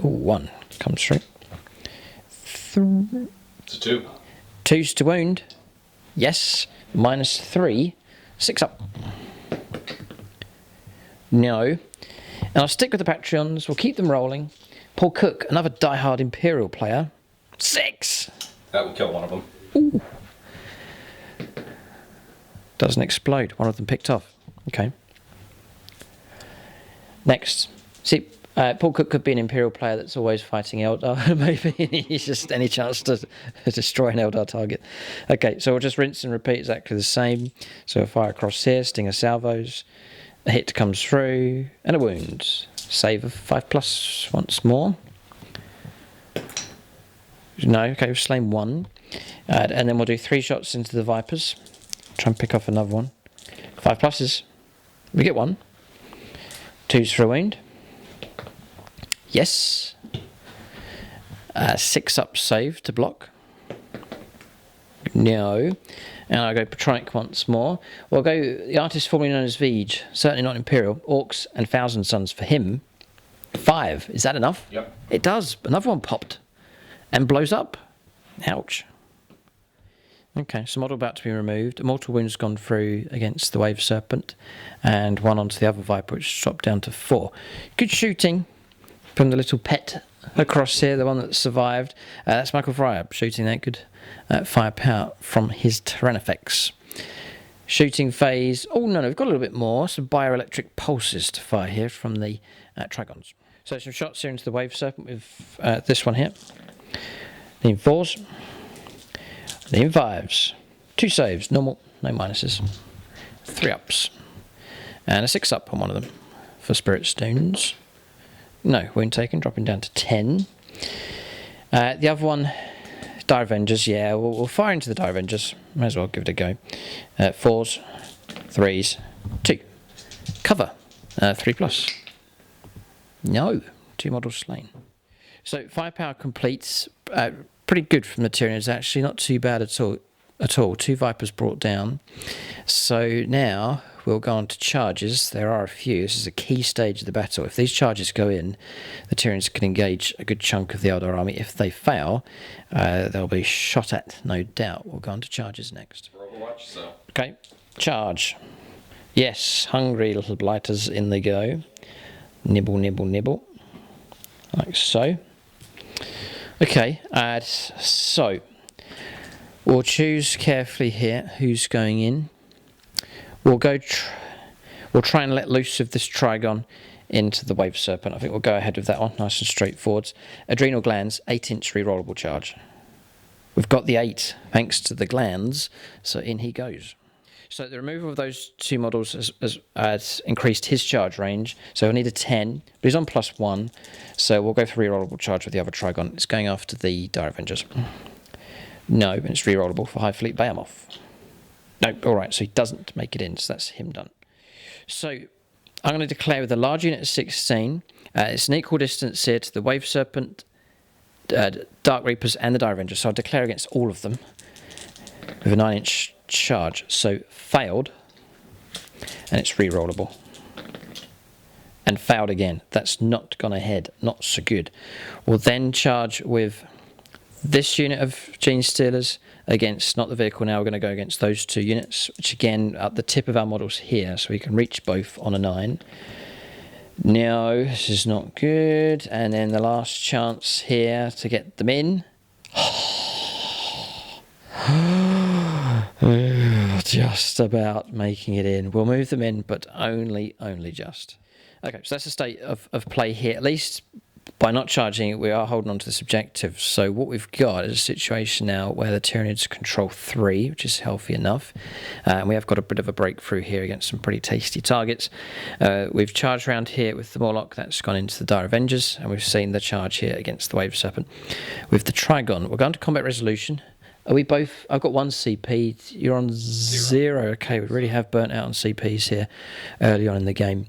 Speaker 1: Ooh, 1 comes through.
Speaker 2: It's a 2.
Speaker 1: 2s to wound. Yes. -3. 6 up. No. And I'll stick with the Patreons. We'll keep them rolling. Paul Cook, another diehard Imperial player. 6.
Speaker 2: That will kill one of them.
Speaker 1: Ooh. Doesn't explode. One of them picked off. Okay. Next. See, Paul Cook could be an Imperial player that's always fighting Eldar, maybe. He's just any chance to destroy an Eldar target. Okay, so we'll just rinse and repeat exactly the same. So a fire across here, stinger salvos, a hit comes through, and a wound. Save of 5+ once more. No, okay, we've slain one. And then we'll do 3 shots into the Vipers. Try and pick off another one. 5+. We get 1. 2's for a wound. Yes. 6 up save to block. No. And I'll go Patronic once more. We'll go the artist formerly known as Vij, certainly not Imperial. Orcs and Thousand Sons for him. 5. Is that enough?
Speaker 2: Yep.
Speaker 1: It does. Another one popped. And blows up. Ouch. Okay, so model about to be removed. A mortal wound's gone through against the Wave Serpent. And 1 onto the other Viper, which dropped down to 4. Good shooting from the little pet across here, the one that survived. That's Michael Fryer shooting that good firepower from his Tyrannifex. Shooting phase. Oh, no, we've got a little bit more. Some bioelectric pulses to fire here from the Trigons. So some shots here into the Wave Serpent with this one here. Lean 4s. Lean 5s. 2 saves, normal, no minuses. 3 ups. And a 6 up on one of them for Spirit Stones. No, wound taken, dropping down to 10. The other one, Dire Avengers, yeah, we'll fire into the Dire Avengers. Might as well give it a go. 4s, 3s, 2. Cover, 3+. No, 2 models slain. So firepower completes. Pretty good from the Tyranids, actually, not too bad at all. 2 Vipers brought down. So now we'll go on to charges. There are a few. This is a key stage of the battle. If these charges go in, the Tyranids can engage a good chunk of the Eldar army. If they fail, they'll be shot at, no doubt. We'll go on to charges next.
Speaker 2: Overwatch, so.
Speaker 1: Okay, charge. Yes, hungry little blighters, in they go. Nibble, nibble, nibble. Like so. Okay, so we'll choose carefully here who's going in. We'll try and let loose of this Trigon into the Wave Serpent. I think we'll go ahead with that one, nice and straightforward. Adrenal Glands, 8-inch rerollable charge. We've got the 8 thanks to the glands, so in he goes. So the removal of those 2 models has increased his charge range. So he'll need a 10, but he's on +1. So we'll go for rerollable charge with the other Trigon. It's going after the Dire Avengers. No, but it's rerollable for High Fleet Behemoth. No, alright, so he doesn't make it in, so that's him done. So I'm going to declare with a large unit of 16. It's an equal distance here to the Wave Serpent, Dark Reapers, and the Dire Avengers. So I'll declare against all of them with a 9-inch charge. So failed, and it's rerollable. And failed again. That's not gone ahead. Not so good. We'll then charge with this unit of Gene Stealers against, not the vehicle now, we're going to go against those 2 units, which again, at the tip of our models here, so we can reach both on a 9. No, this is not good. And then the last chance here to get them in. Just about making it in. We'll move them in, but only just. Okay, so that's the state of play here. At least by not charging it, we are holding on to this objective. So what we've got is a situation now where the Tyranids control 3, which is healthy enough. And we have got a bit of a breakthrough here against some pretty tasty targets. We've charged around here with the Morlock. That's gone into the Dire Avengers. And we've seen the charge here against the Wave Serpent. With the Trigon, we're going to combat resolution. Are we both? I've got 1 CP. You're on 0. Okay, we really have burnt out on CPs here early on in the game.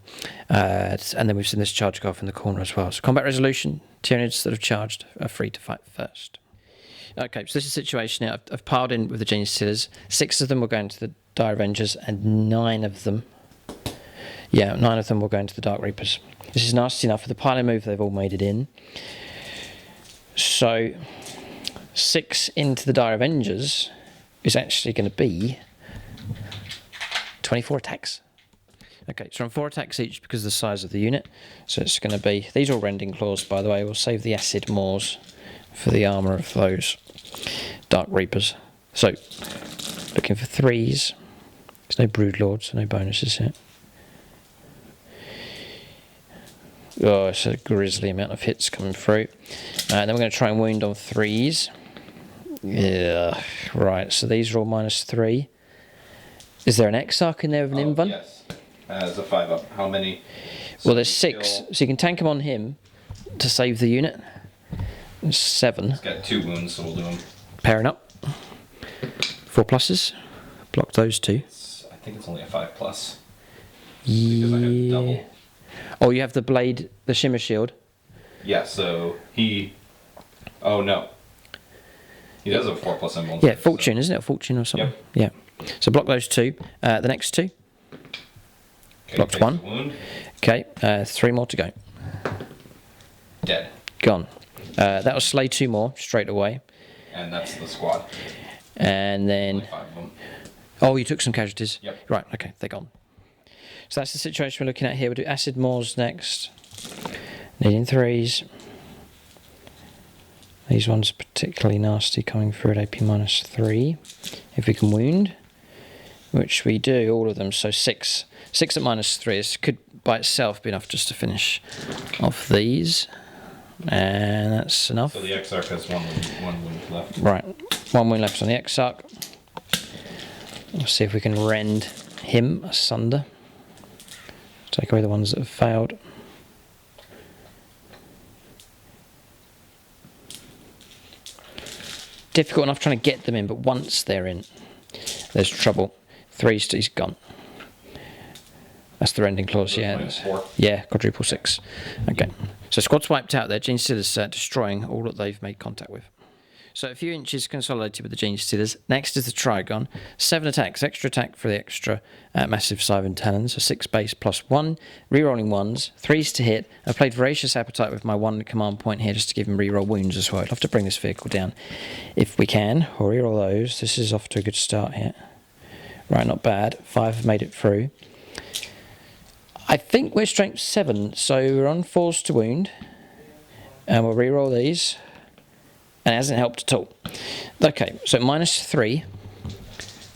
Speaker 1: And then we've seen this charge go off in the corner as well. So combat resolution, Tyranids that have charged are free to fight first. Okay, so this is the situation here. I've piled in with the Gene Stealers. 6 of them will go into the Dire Avengers, and 9 of them... Yeah, 9 of them will go into the Dark Reapers. This is nasty enough. For the piling move, they've all made it in. So... 6 into the Dire Avengers is actually going to be 24 attacks. Okay, so on 4 attacks each because of the size of the unit. So it's going to be... These are all Rending Claws, by the way. We'll save the Acid Maws for the armour of those Dark Reapers. So, looking for 3s. There's no Brood Lords, so no bonuses here. Oh, it's a grisly amount of hits coming through. Then we're going to try and wound on 3s. Yeah, right, so these are all -3. Is there an Exarch in there with an Invuln?
Speaker 2: Yes, as a 5-up. How many?
Speaker 1: Well, there's 6, so you can tank him on him to save the unit. There's 7.
Speaker 2: He's got 2 wounds, so we'll do him.
Speaker 1: Pairing up. 4 pluses. Block those 2.
Speaker 2: I think it's only a 5+. Because I have double.
Speaker 1: Oh, you have the blade, the shimmer shield.
Speaker 2: Yeah, so he... Oh, no. He does have a 4+ symbol.
Speaker 1: Yeah, fortune, isn't it? A fortune or something?
Speaker 2: Yep.
Speaker 1: Yeah. So block those 2. The next 2.
Speaker 2: Okay,
Speaker 1: Blocked
Speaker 2: takes
Speaker 1: 1.
Speaker 2: the wound.
Speaker 1: Okay, 3 more to go.
Speaker 2: Dead.
Speaker 1: Gone. That'll slay 2 more straight away.
Speaker 2: And that's the squad.
Speaker 1: And then...
Speaker 2: Only 5 of them.
Speaker 1: Oh, you took some casualties?
Speaker 2: Yep.
Speaker 1: Right, okay, they're gone. So that's the situation we're looking at here. We'll do Acid Moors next. Needing 3s. These ones are particularly nasty coming through at AP -3. If we can wound, which we do, all of them. So 6. 6 at -3. This could by itself be enough just to finish off these. And that's enough.
Speaker 2: So the Exarch has one wound left.
Speaker 1: Right, 1 wound left on the Exarch. We'll see if we can rend him asunder. Take away the ones that have failed. Difficult enough trying to get them in, but once they're in, there's trouble. 3's he's gone. That's the rending clause, yeah.
Speaker 2: -4.
Speaker 1: Yeah, quadruple 6. Okay. So squad's wiped out there. Gene Stealer's destroying all that they've made contact with. So a few inches consolidated with the Gene Stealers. Next is the Trigon. 7 attacks, extra attack for the extra massive Sivan Talons. So 6 base +1, rerolling 1s, 3s to hit. I played Voracious Appetite with my 1 command point here just to give him reroll wounds as well. I'd love to bring this vehicle down if we can, or reroll those. This is off to a good start here. Right, not bad. 5 have made it through. I think we're strength 7, so we're on 4s to wound. And we'll reroll these. And it hasn't helped at all. Okay, so -3.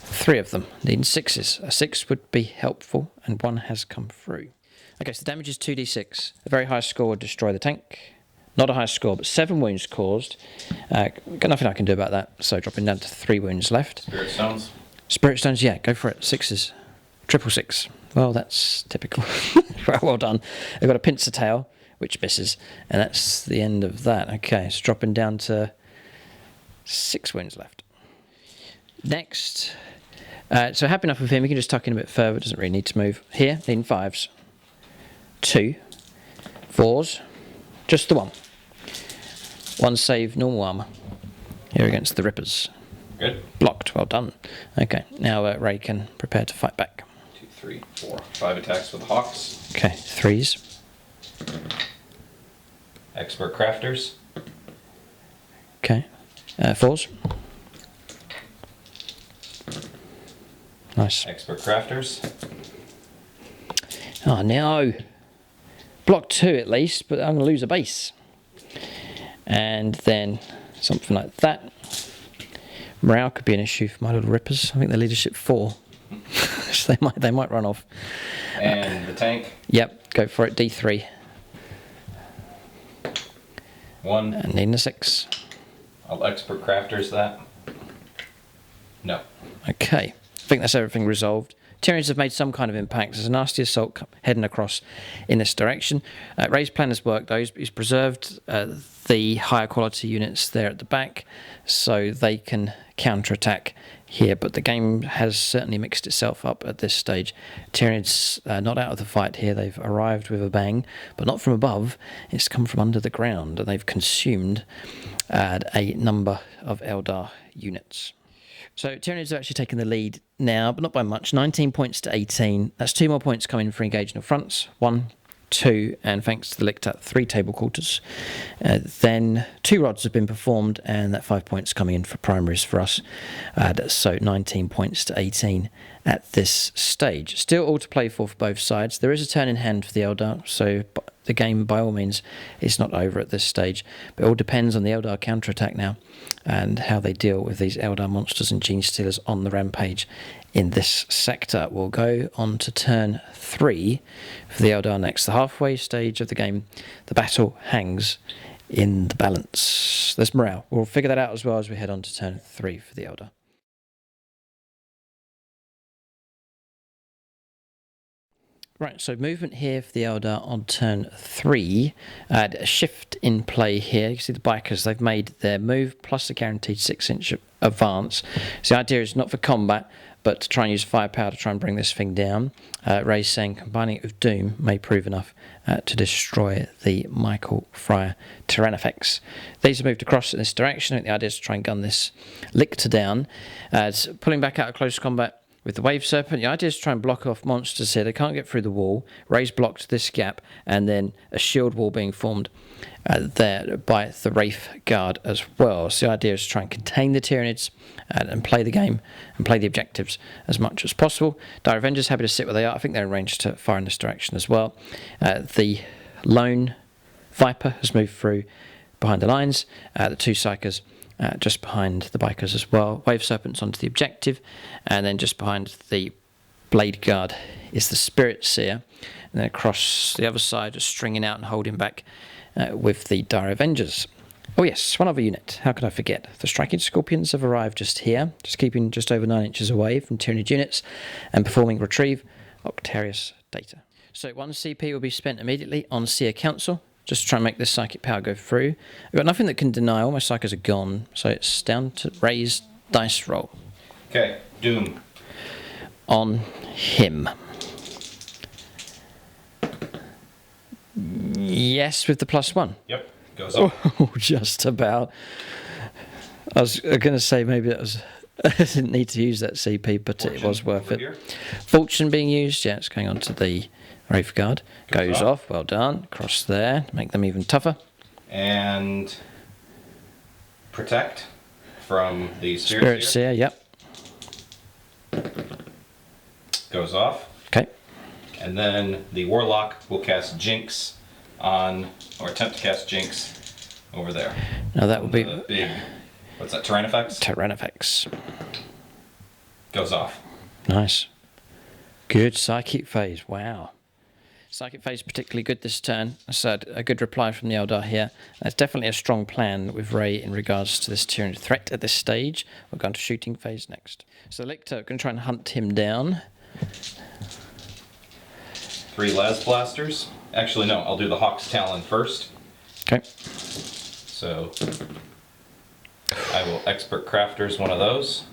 Speaker 1: 3 of them need 6s. A 6 would be helpful, and 1 has come through. Okay, so the damage is 2d6. A very high score would destroy the tank. Not a high score, but 7 wounds caused. Got nothing I can do about that, so dropping down to 3 wounds left.
Speaker 2: Spirit Stones?
Speaker 1: Spirit Stones, yeah, go for it. 6s. Triple 6. Well, that's typical. Well done. I've got a pincer tail, which misses, and that's the end of that. Okay, so dropping down to 6 wounds left. Next, so happy enough with him. We can just tuck in a bit further. Doesn't really need to move. Here, needing 5s. 2, 4s, just the 1. 1 save, normal armor. Here against the Rippers.
Speaker 2: Good.
Speaker 1: Blocked. Well done. Okay, now Ray can prepare to fight back.
Speaker 2: 2, 3, 4, 5 attacks with the Hawks.
Speaker 1: Okay, 3s.
Speaker 2: Expert Crafters.
Speaker 1: Okay, 4s. Nice.
Speaker 2: Expert Crafters.
Speaker 1: Oh no! Block 2 at least, but I'm going to lose a base. And then something like that. Morale could be an issue for my little Rippers. I think they're leadership 4. So they might run off.
Speaker 2: And the tank.
Speaker 1: Yep, go for it. D3.
Speaker 2: 1.
Speaker 1: And needing a 6.
Speaker 2: I'll Expert Crafters that. No.
Speaker 1: Okay, I think that's everything resolved. Tyranids have made some kind of impact. There's a nasty assault heading across in this direction. Ray's plan has worked though. He's preserved the higher quality units there at the back so they can counterattack here, but the game has certainly mixed itself up at this stage. Tyranids not out of the fight here. They've arrived with a bang, but not from above. It's come from under the ground, and they've consumed a number of Eldar units. So Tyranids have actually taken the lead now, but not by much. 19 points to 18. That's 2 more points coming for engaging fronts. 1, 2, and thanks to the Lictat, 3 table quarters. Then 2 rods have been performed, and that 5 points coming in for primaries for us. So 19 points to 18 at this stage. Still all to play for both sides. There is a turn in hand for the Eldar, so the game by all means is not over at this stage. But it all depends on the Eldar counterattack now and how they deal with these Eldar monsters and Gene Stealers on the rampage in this sector. We'll go on to turn 3 for the Eldar next. The halfway stage of the game, the battle hangs in the balance. There's morale. We'll figure that out as well as we head on to turn 3 for the Eldar. Right, so movement here for the Eldar on turn 3. A shift in play here. You can see the bikers, they've made their move plus a guaranteed 6-inch advance. So the idea is not for combat, but to try and use firepower to try and bring this thing down. Ray's saying combining it with Doom may prove enough to destroy the Michael Fryer Tyranids. These have moved across in this direction. I think the idea is to try and gun this Lictor down. Pulling back out of close combat with the Wave Serpent, the idea is to try and block off monsters here. They can't get through the wall. Ray's blocked this gap, and then a shield wall being formed there by the Wraith Guard as well. So the idea is to try and contain the Tyranids and play the game and play the objectives as much as possible. Dire Avengers happy to sit where they are. I think they're in range to fire in this direction as well. The lone Viper has moved through behind the lines. The 2 Psychers just behind the bikers as well. Wave Serpents onto the objective, and then just behind the Blade Guard is the Spirit Seer, and then across the other side just stringing out and holding back with the Dire Avengers. Oh yes, one other unit, how could I forget? The Striking Scorpions have arrived just here, just keeping just over 9 inches away from Tyranid units and performing retrieve Octarius data. So 1 CP will be spent immediately on Seer Council, just to try and make this psychic power go through. I've got nothing that can deny. All my psychers are gone, so it's down to Ray's dice roll.
Speaker 2: Okay, Doom.
Speaker 1: On him. Yes, with the +1.
Speaker 2: Yep, goes up.
Speaker 1: Oh, just about. I was going to say maybe that was... I didn't need to use that CP, but Fortune, it was worth it. Here. Fortune being used, yeah, it's going on to the Wraith Guard. Goes off, well done. Cross there, make them even tougher.
Speaker 2: And protect from the
Speaker 1: Spirit Seer, yep.
Speaker 2: Goes off.
Speaker 1: Okay.
Speaker 2: And then the Warlock will cast Jinx on, or attempt to cast Jinx over there.
Speaker 1: Now that will be...
Speaker 2: the big, what's that, Tyranids?
Speaker 1: Tyranids.
Speaker 2: Goes off.
Speaker 1: Nice. Good Psychic Phase, wow. Psychic Phase particularly good this turn. I said a good reply from the Eldar here. That's definitely a strong plan with Ray in regards to this Tyranid threat at this stage. We're going to shooting phase next. So the Lictor, going to try and hunt him down.
Speaker 2: 3 Las Blasters. Actually, no, I'll do the Hawk's Talon first.
Speaker 1: Okay.
Speaker 2: So I will Expert Crafters one of those.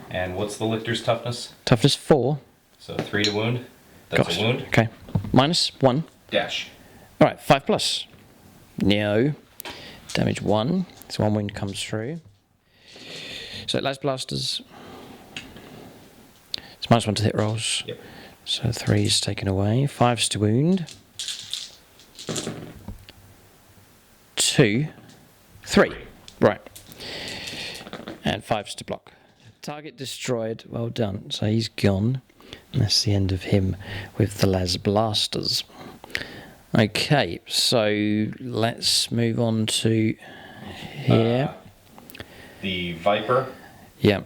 Speaker 2: And what's the Lictor's toughness?
Speaker 1: Toughness 4.
Speaker 2: So 3 to wound. That's a wound.
Speaker 1: Okay. -1.
Speaker 2: Dash.
Speaker 1: Alright, 5+. No. Damage 1. So 1 wound comes through. So Las Blasters. It's -1 to hit rolls.
Speaker 2: Yep.
Speaker 1: So 3's taken away. 5's to wound. 2. 3. Right. And 5's to block. Target destroyed. Well done. So he's gone. And that's the end of him with the Las Blasters. Okay, so let's move on to here.
Speaker 2: The Viper.
Speaker 1: Yeah.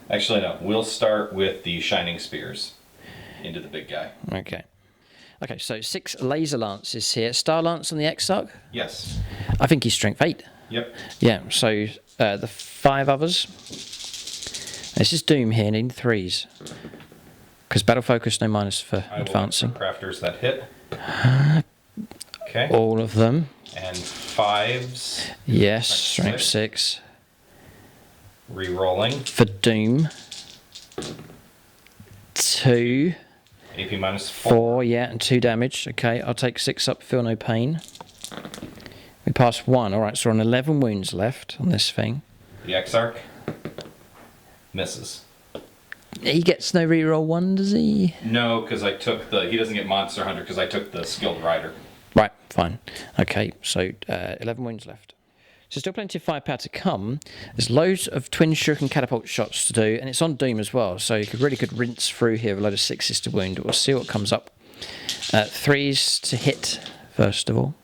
Speaker 2: Actually, no. We'll start with the Shining Spears into the big guy.
Speaker 1: Okay. Okay, so 6 Laser Lances here. Star Lance on the Exarch?
Speaker 2: Yes.
Speaker 1: I think he's strength 8.
Speaker 2: Yep.
Speaker 1: Yeah, so the 5 others. This is Doom here, needing 3s. Because battle focus, no minus for advancing.
Speaker 2: Crafters that hit. Okay.
Speaker 1: All of them.
Speaker 2: And 5s.
Speaker 1: Yes, strength 6.
Speaker 2: Rerolling.
Speaker 1: For Doom. 2.
Speaker 2: AP -4.
Speaker 1: 4, yeah, and 2 damage. Okay, I'll take 6 up, feel no pain. We passed 1. Alright, so we're on 11 wounds left on this thing.
Speaker 2: The Exarch misses.
Speaker 1: He gets no reroll 1, does he?
Speaker 2: No, because I took the... He doesn't get Monster Hunter because I took the Skilled Rider.
Speaker 1: Right, fine. Okay, so 11 wounds left. So still plenty of firepower to come. There's loads of twin shuriken catapult shots to do, and it's on Doom as well, so you really could rinse through here with a load of 6s to wound. We'll see what comes up. 3s to hit, first of all.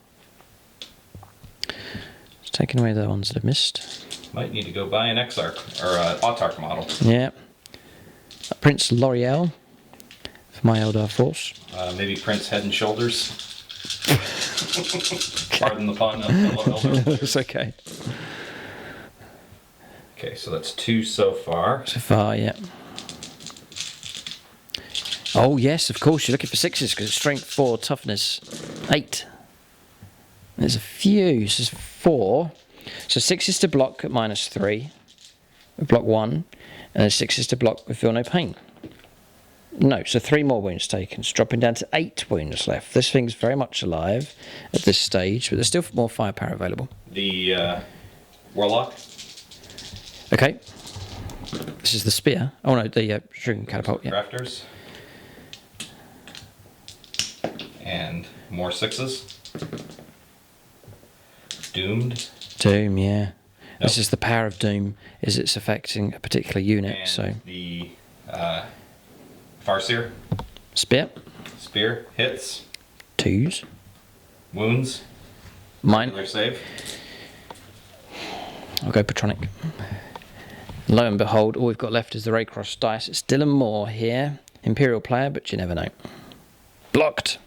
Speaker 1: Just taking away the ones that have missed.
Speaker 2: Might need to go buy an Exarch, or an Autarch model.
Speaker 1: Yeah. Prince L'Oreal for my Eldar force.
Speaker 2: Maybe Prince Head and Shoulders. Pardon the pun. Eldar.
Speaker 1: That's okay.
Speaker 2: Okay, so that's 2 so far.
Speaker 1: So far, yeah. Oh yes, of course, you're looking for 6s because it's strength 4, toughness 8. There's a few, so there's 4. So 6s to block at -3, block 1, and then 6s to block with feel no pain. No, so 3 more wounds taken. It's dropping down to 8 wounds left. This thing's very much alive at this stage, but there's still more firepower available.
Speaker 2: The Warlock.
Speaker 1: Okay. This is the spear. Oh no, the shuriken catapult. Yeah.
Speaker 2: Crafters. And more 6s. Doomed.
Speaker 1: Doom, yeah.
Speaker 2: Nope.
Speaker 1: This is the power of Doom, is it's affecting a particular unit.
Speaker 2: And
Speaker 1: so
Speaker 2: the Farseer.
Speaker 1: spear,
Speaker 2: Spear. Hits.
Speaker 1: 2s.
Speaker 2: Wounds.
Speaker 1: Mine.
Speaker 2: Regular save.
Speaker 1: I'll go Patronic. Lo and behold, all we've got left is the Raycross dice. It's Dylan Moore here. Imperial player, but you never know. Blocked.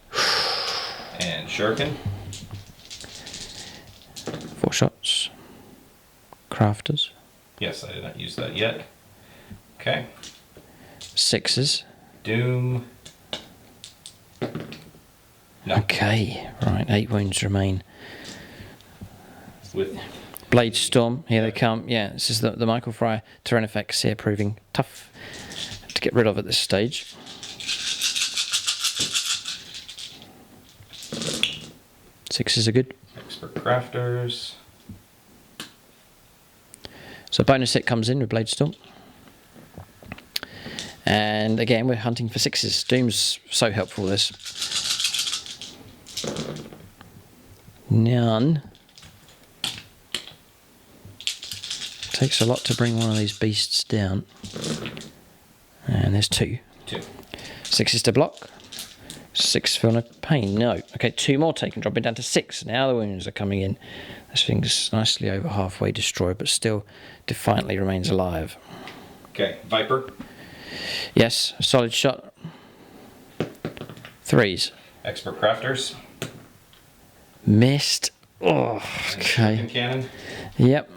Speaker 2: And Shuriken.
Speaker 1: 4 shots. Crafters.
Speaker 2: Yes, I did not use that yet. Okay.
Speaker 1: 6s.
Speaker 2: Doom. No.
Speaker 1: Okay, right, 8 wounds remain.
Speaker 2: With
Speaker 1: Blade Storm, here they come. Yeah, this is the Michael Fryer terrain effects here proving tough to get rid of at this stage. Sixes are good.
Speaker 2: Expert Crafters.
Speaker 1: So bonus hit comes in with Blade Storm. And again, we're hunting for 6s. Doom's so helpful with this. None. Takes a lot to bring one of these beasts down. And there's 2.
Speaker 2: 2.
Speaker 1: 6s to block. 6 feel no pain. No. Okay, 2 more taken, dropping down to 6. Now the wounds are coming in. This thing's nicely over halfway destroyed, but still defiantly remains alive.
Speaker 2: Okay, Viper.
Speaker 1: Yes, solid shot. 3s.
Speaker 2: Expert Crafters.
Speaker 1: Missed. Oh,
Speaker 2: And
Speaker 1: okay.
Speaker 2: Shuriken Cannon.
Speaker 1: Yep.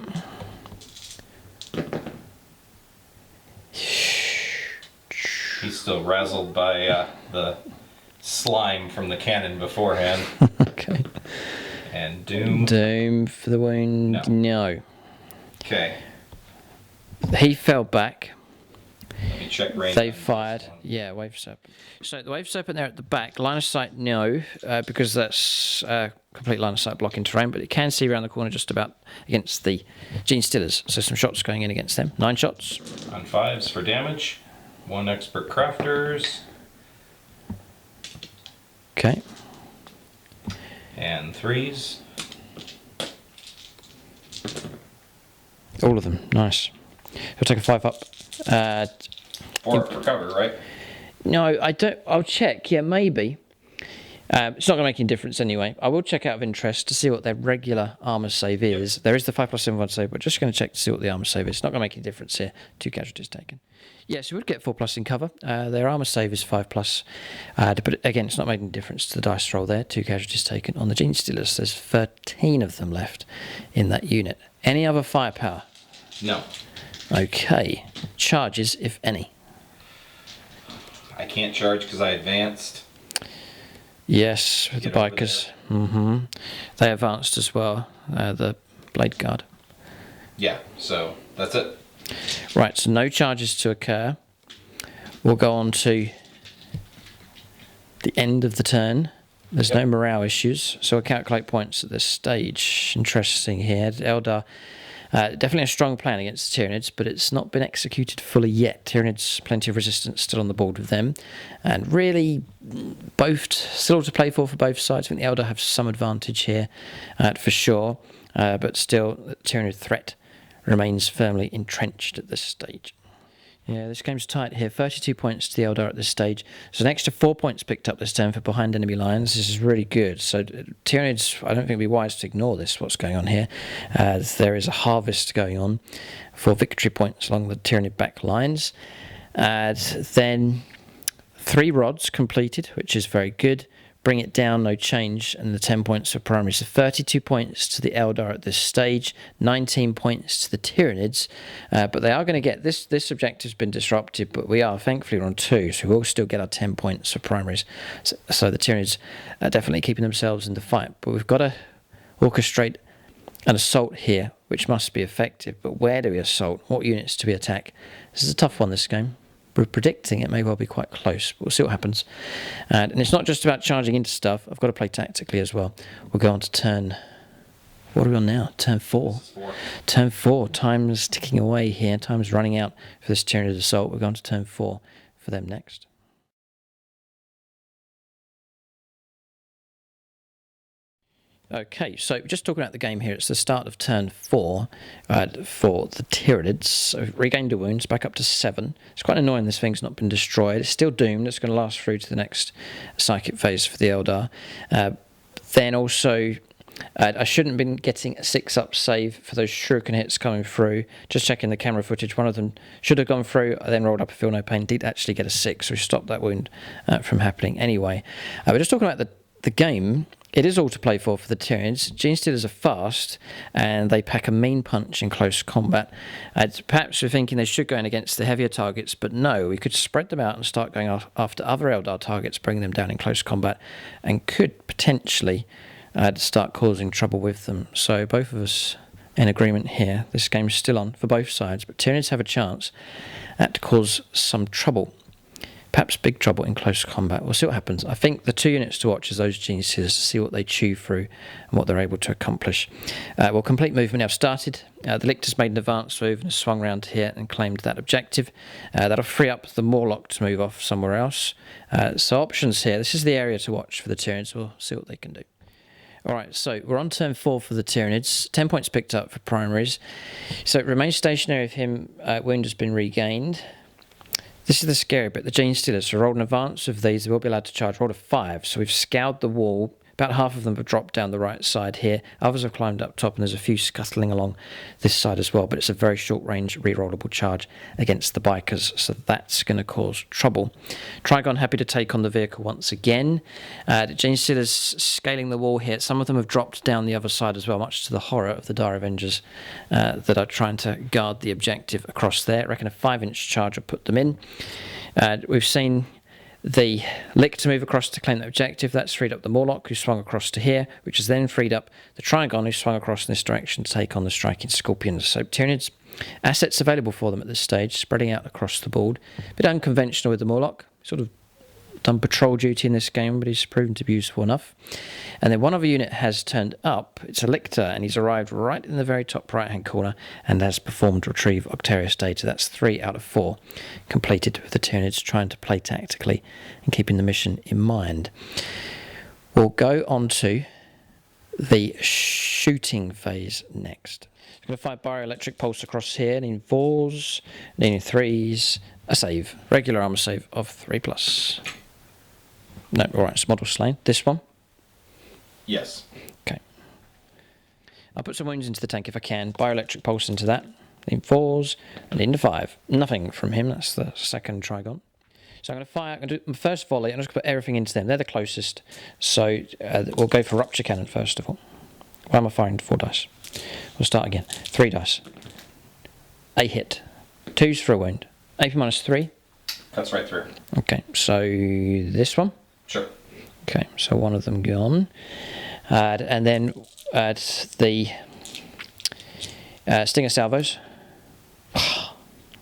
Speaker 2: He's still razzled by the slime from the cannon beforehand.
Speaker 1: Okay.
Speaker 2: And Doom.
Speaker 1: Doom for the wound. No.
Speaker 2: Okay,
Speaker 1: He fell back.
Speaker 2: let me check range.
Speaker 1: They
Speaker 2: on
Speaker 1: fired.
Speaker 2: this one.
Speaker 1: Yeah, Wave Serpent. So the Wave Serpent there at the back. Line of sight, no, because that's complete line of sight blocking terrain, but it can see around the corner just about against the Gene Stillers. So some shots going in against them. 9 shots.
Speaker 2: On 5s for damage. 1 Expert Crafters.
Speaker 1: Okay.
Speaker 2: And 3s.
Speaker 1: All of them. Nice. I'll take a 5 up.
Speaker 2: 4 for cover, right?
Speaker 1: No, I don't. I'll check. Yeah, maybe. It's not going to make any difference anyway. I will check out of interest to see what their regular armor save is. There is the 5+7 save, but just going to check to see what the armor save is. It's not going to make any difference here. 2 casualties taken. Yes, you would get 4+ in cover. Their armor save is 5+. But again, it's not making any difference to the dice roll there. 2 casualties taken on the Gene Stealers. There's 13 of them left in that unit. Any other firepower?
Speaker 2: No.
Speaker 1: Okay. Charges, if any.
Speaker 2: I can't charge because I advanced.
Speaker 1: Yes, with the
Speaker 2: Get over
Speaker 1: bikers. They advanced as well, the Blade Guard.
Speaker 2: Yeah, so that's it.
Speaker 1: Right, so no charges to occur. We'll go on to the end of the turn. There's no morale issues, so we'll calculate points at this stage. Interesting here. Eldar, definitely a strong plan against the Tyranids, but it's not been executed fully yet. Tyranids, plenty of resistance still on the board with them. And really, both still to play for both sides. I think the Eldar have some advantage here, for sure. But still, the Tyranid threat remains firmly entrenched at this stage. Yeah, this game's tight here. 32 points to the Eldar at this stage. So an extra 4 points picked up this turn for behind enemy lines. This is really good. So Tyranids, I don't think it'd be wise to ignore this, what's going on here. There is a harvest going on for victory points along the Tyranid back lines. And then 3 rods completed, which is very good. Bring it down, no change, and the 10 points for primary. So 32 points to the Eldar at this stage, 19 points to the Tyranids. But they are going to get this. This objective's been disrupted, but we are thankfully on 2, so we'll still get our 10 points for primaries. So the Tyranids are definitely keeping themselves in the fight. But we've got to orchestrate an assault here, which must be effective. But where do we assault? What units do we attack? This is a tough one, this game. We're predicting it may well be quite close, but we'll see what happens. And it's not just about charging into stuff. I've got to play tactically as well. We'll go on to turn... What are we on now? Turn 4. Turn 4. Time's ticking away here. Time's running out for this Tyranid assault. We're going to turn 4 for them next. Okay, so just talking about the game here, it's the start of turn 4 for the Tyranids. So regained 2 wounds, back up to 7. It's quite annoying this thing's not been destroyed. It's still doomed. It's going to last through to the next psychic phase for the Eldar. Then also, I shouldn't have been getting a 6-up save for those shuriken hits coming through. Just checking the camera footage, one of them should have gone through. I then rolled up a feel no pain. Did actually get a 6, so we stopped that wound from happening anyway. We're just talking about the game. It is all to play for the Tyranids. Genestealers are fast, and they pack a mean punch in close combat. Perhaps we're thinking they should go in against the heavier targets, but no, we could spread them out and start going after other Eldar targets, bringing them down in close combat, and could potentially start causing trouble with them. So both of us in agreement here. This game's still on for both sides, but Tyranids have a chance to cause some trouble. Perhaps big trouble in close combat. We'll see what happens. I think the 2 units to watch is those Genestealers to see what they chew through and what they're able to accomplish. Well, complete movement now started. The Lictor's made an advance move and swung around here and claimed that objective. That'll free up the Morlock to move off somewhere else. So options here. This is the area to watch for the Tyranids. We'll see what they can do. Alright, so we're on turn 4 for the Tyranids. 10 points picked up for primaries. So it remains stationary if him wound has been regained. This is the scary bit. The Genestealers, so rolled in advance of these, they will be allowed to charge. Rolled a 5, so we've scoured the wall. About half of them have dropped down the right side here. Others have climbed up top, and there's a few scuttling along this side as well. But it's a very short-range, re-rollable charge against the bikers, so that's going to cause trouble. Trigon happy to take on the vehicle once again. The Genestealers scaling the wall here. Some of them have dropped down the other side as well, much to the horror of the Dire Avengers that are trying to guard the objective across there. I reckon a 5-inch charge will put them in. We've seen the Lick to move across to claim the objective. That's freed up the Morlock, who swung across to here, which has then freed up the Trigon, who swung across in this direction to take on the striking Scorpions. So Tyranids, assets available for them at this stage, spreading out across the board. A bit unconventional with the Morlock, sort of done patrol duty in this game, but he's proven to be useful enough. And then one other unit has turned up. It's a Lictor, and he's arrived right in the very top right-hand corner and has performed retrieve Octarius data. That's 3 out of 4 completed with the Tyranids trying to play tactically and keeping the mission in mind. We'll go on to the shooting phase next. I'm going to fire bioelectric pulse across here, needing 4s, needing 3s, a save, regular armor save of 3+. No, alright, it's model slain. This one?
Speaker 3: Yes.
Speaker 1: Okay. I'll put some wounds into the tank if I can. Bioelectric pulse into that. Need 4s and into 5. Nothing from him. That's the second Trigon. So I'm going to fire. I'm going to do my first volley. I'm just going to put everything into them. They're the closest. So we'll go for Rupture Cannon first of all. Why am I firing 4 dice? We'll start again. 3 dice. A hit. 2s for a wound. AP -3.
Speaker 3: Cuts right through.
Speaker 1: Okay, so this one.
Speaker 3: Sure.
Speaker 1: Okay, so one of them gone. And then the Stinger Salvos.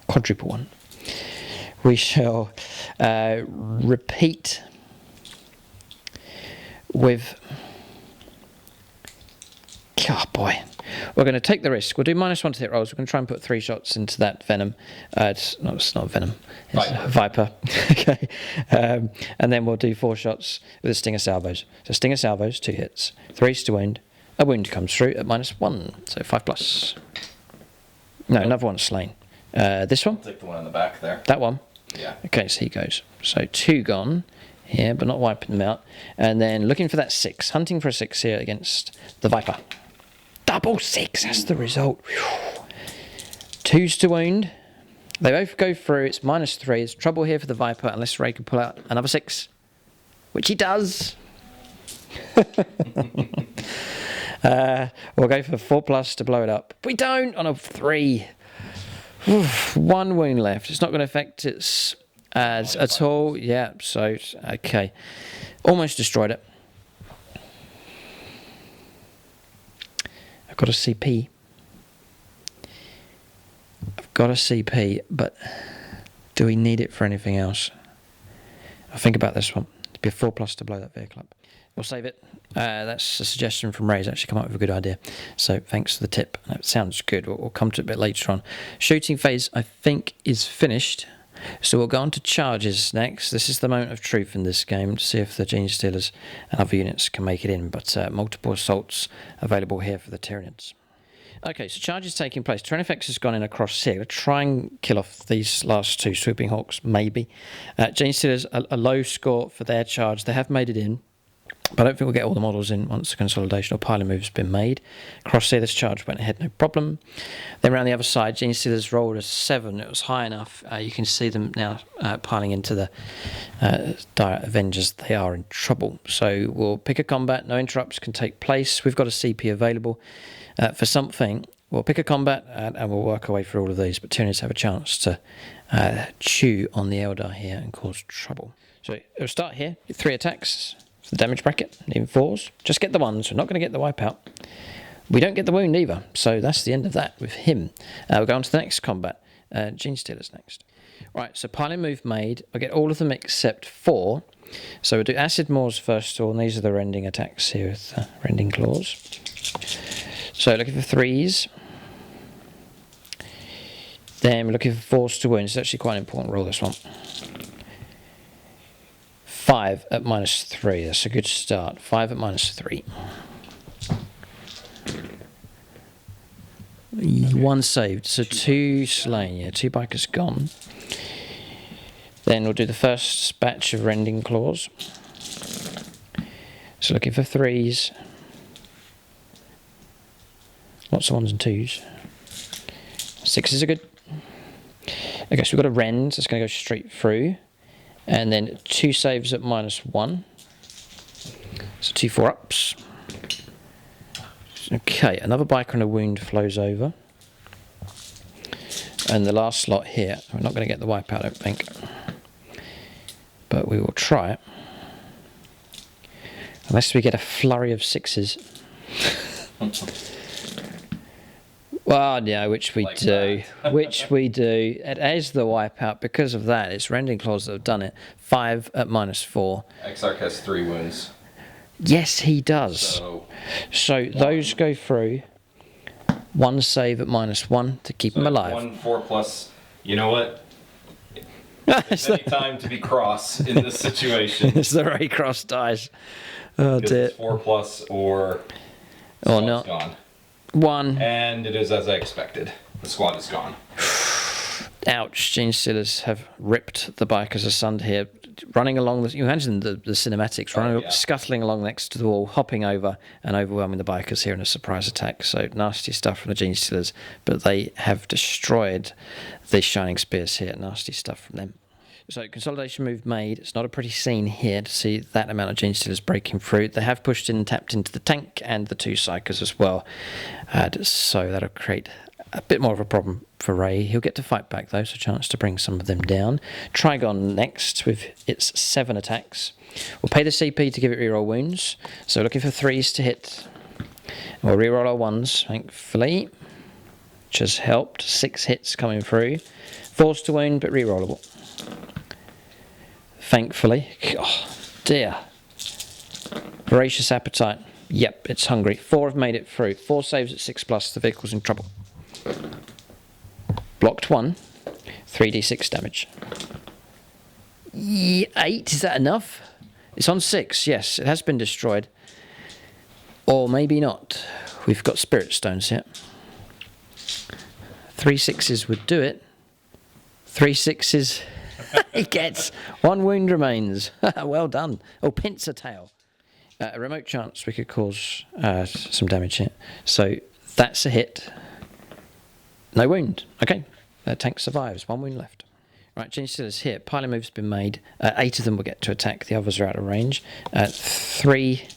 Speaker 1: Quadruple one. We shall repeat with... Oh boy. We're going to take the risk. We'll do -1 to hit rolls. We're going to try and put 3 shots into that Venom. It's not Venom. It's Viper. Okay. And then we'll do 4 shots with the Stinger Salvos. So Stinger Salvos, 2 hits. 3s to wound. A wound comes through at -1. So 5+. No, another one's slain. This one?
Speaker 3: I'll take the one in the back there.
Speaker 1: That one?
Speaker 3: Yeah.
Speaker 1: Okay, so he goes. So 2 gone here, but not wiping them out. And then looking for that 6. Hunting for a 6 here against the Viper. Double 6, that's the result. Whew. 2s to wound. They both go through. It's -3. There's trouble here for the Viper unless Ray can pull out another 6, which he does. We'll go for 4+ to blow it up. We don't on a 3. Oof, 1 wound left. It's not going to affect its ads at all. Yeah, so, okay. Almost destroyed it. I've got a CP. Got a CP, but do we need it for anything else? I'll think about this one. It'd be a 4+ to blow that vehicle up. We'll save it. That's a suggestion from Ray's actually come up with a good idea. So thanks for the tip. That sounds good. We'll come to it a bit later on. Shooting phase, I think, is finished. So we'll go on to charges next. This is the moment of truth in this game to see if the Gene Stealers and other units can make it in. But multiple assaults available here for the Tyranids. Okay, so charge is taking place. Tyrannifex has gone in across here. We'll try and kill off these last 2 Swooping Hawks, maybe. Gene Stealers, a low score for their charge. They have made it in, but I don't think we'll get all the models in once the consolidation or piling move's been made. Across here, this charge went ahead, no problem. Then around the other side, Gene Stealers rolled a 7. It was high enough. You can see them now piling into the Dire Avengers. They are in trouble. So we'll pick a combat. No interrupts can take place. We've got a CP available. For something, we'll pick a combat and we'll work our way through all of these, but Tyranids have a chance to chew on the Eldar here and cause trouble. So it'll start here, 3 attacks for the damage bracket, even 4s. Just get the 1s, we're not going to get the wipeout. We don't get the wound either, so that's the end of that with him. We'll go on to the next combat, Gene Stealers next. Right, so piling move made, I'll get all of them except 4. So we'll do Acid Maws first of all, and these are the rending attacks here with rending claws. So looking for 3s. Then we're looking for 4s to wound. It's actually quite an important roll, this one. 5 at -3. That's a good start. 5 at -3. 1 saved. So 2 slain. Yeah, 2 bikers gone. Then we'll do the first batch of rending claws. So looking for 3s. Lots of 1s and 2s. 6s are good. Okay, so we've got a rend. So it's going to go straight through. And then 2 saves at -1. So 2 4-ups. Okay, another biker and a wound flows over. And the last slot here, we're not going to get the wipeout, I don't think. But we will try it. Unless we get a flurry of 6s. Well, yeah, which we like do. Which we do. It is the wipeout because of that. It's rending claws that have done it. 5 at -4.
Speaker 2: Exarch has 3 wounds.
Speaker 1: Yes, he does. So those go through. 1 save at -1 to keep him alive.
Speaker 2: 1 4+. You know what? It's any time to be cross in this situation.
Speaker 1: It's the Ray Cross dice. Oh dear.
Speaker 2: It's 4+ or
Speaker 1: not.
Speaker 2: Gone.
Speaker 1: 1.
Speaker 2: And it is as I expected. The squad is gone.
Speaker 1: Ouch. Gene Stealers have ripped the bikers asunder here. Running along, you imagine the cinematics, scuttling along next to the wall, hopping over and overwhelming the bikers here in a surprise attack. So nasty stuff from the Gene Stealers, but they have destroyed the Shining Spears here. Nasty stuff from them. So consolidation move made. It's not a pretty scene here to see that amount of Gene Stealers breaking through. They have pushed in and tapped into the tank and the 2 Psychers as well. So that'll create a bit more of a problem for Ray. He'll get to fight back though, so a chance to bring some of them down. Trigon next with its 7 attacks. We'll pay the CP to give it reroll wounds. So looking for 3s to hit. We'll reroll our 1s, thankfully, which has helped. 6 hits coming through. 4s to wound, but rerollable. Thankfully. Oh, dear. Voracious appetite. Yep, it's hungry. 4 have made it through. 4 saves at 6+. The vehicle's in trouble. Blocked 1. 3d6 damage. 8, is that enough? It's on 6, yes. It has been destroyed. Or maybe not. We've got Spirit Stones here. 3 6s would do it. 3 6s... He gets 1 wound remains. Well done. Oh, pincer tail. A remote chance we could cause some damage here. So that's a hit. No wound. Okay. tank survives. 1 wound left. Right, Gene Stealer's here. Piling move's been made. 8 of them will get to attack. The others are out of range. 3.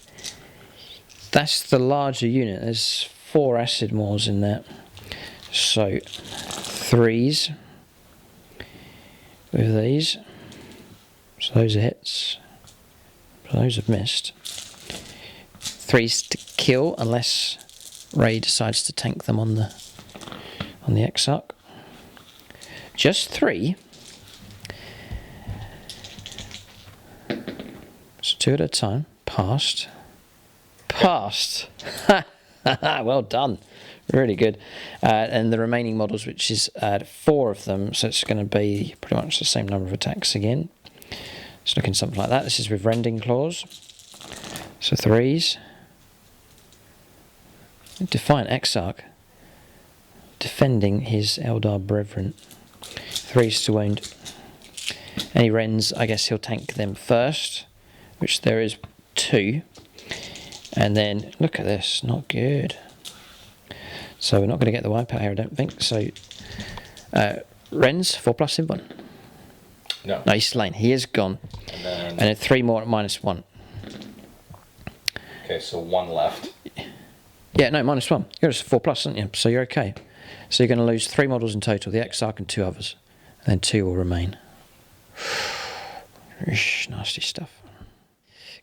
Speaker 1: That's the larger unit. There's 4 acid maws in there. So 3s with these. So those are hits. So those have missed. 3s to kill unless Ray decides to tank them on the Exarch. Just 3. So 2 at a time. Passed. Well done. Really good. And the remaining models, which is 4 of them, so it's going to be pretty much the same number of attacks again. It's looking something like that. This is with Rending Claws. So 3s. Defiant Exarch. Defending his Eldar brethren. 3s to wound. Any Rens, I guess he'll tank them first, which there is 2. And then, look at this, not good. So we're not going to get the wipeout here, I don't think. So, Rens, 4+ in 1.
Speaker 2: No.
Speaker 1: No, he's slain. He is gone. And then 3 more at -1.
Speaker 2: Okay, so 1 left.
Speaker 1: Yeah, no, -1. You're just 4+, aren't you? So you're okay. So you're going to lose 3 models in total, the Exarch and 2 others. And then 2 will remain. Nasty stuff.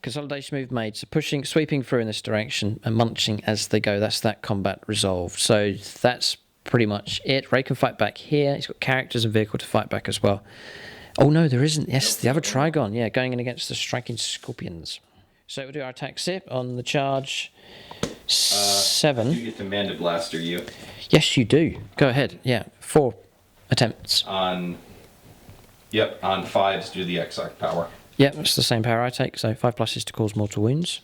Speaker 1: Consolidation move made. So pushing, sweeping through in this direction and munching as they go. That's that combat resolved. So that's pretty much it. Ray can fight back here. He's got characters and vehicle to fight back as well. Oh no, there isn't. Yes, the other Trigon. Yeah, going in against the striking scorpions. So we'll do our attack sip on the charge. 7.
Speaker 2: You get to Manda Blaster you.
Speaker 1: Yes, you do. Go ahead. Yeah, 4 attempts.
Speaker 2: On 5s do the Exarch power.
Speaker 1: Yep, it's the same power I take, so 5+ is to cause mortal wounds.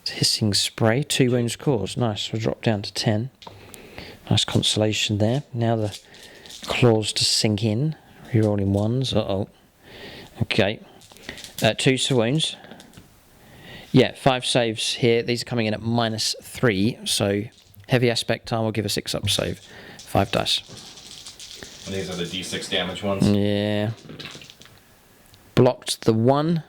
Speaker 1: It's hissing spray, 2 wounds caused. Nice, we'll drop down to 10. Nice consolation there. Now the claws to sink in. Rerolling 1s. Uh-oh. Okay. 2 to wounds. Yeah, 5 saves here. These are coming in at -3, so heavy aspect time will give a 6-up save. 5 dice.
Speaker 2: And these are the D6 damage ones?
Speaker 1: Yeah. Blocked the 1.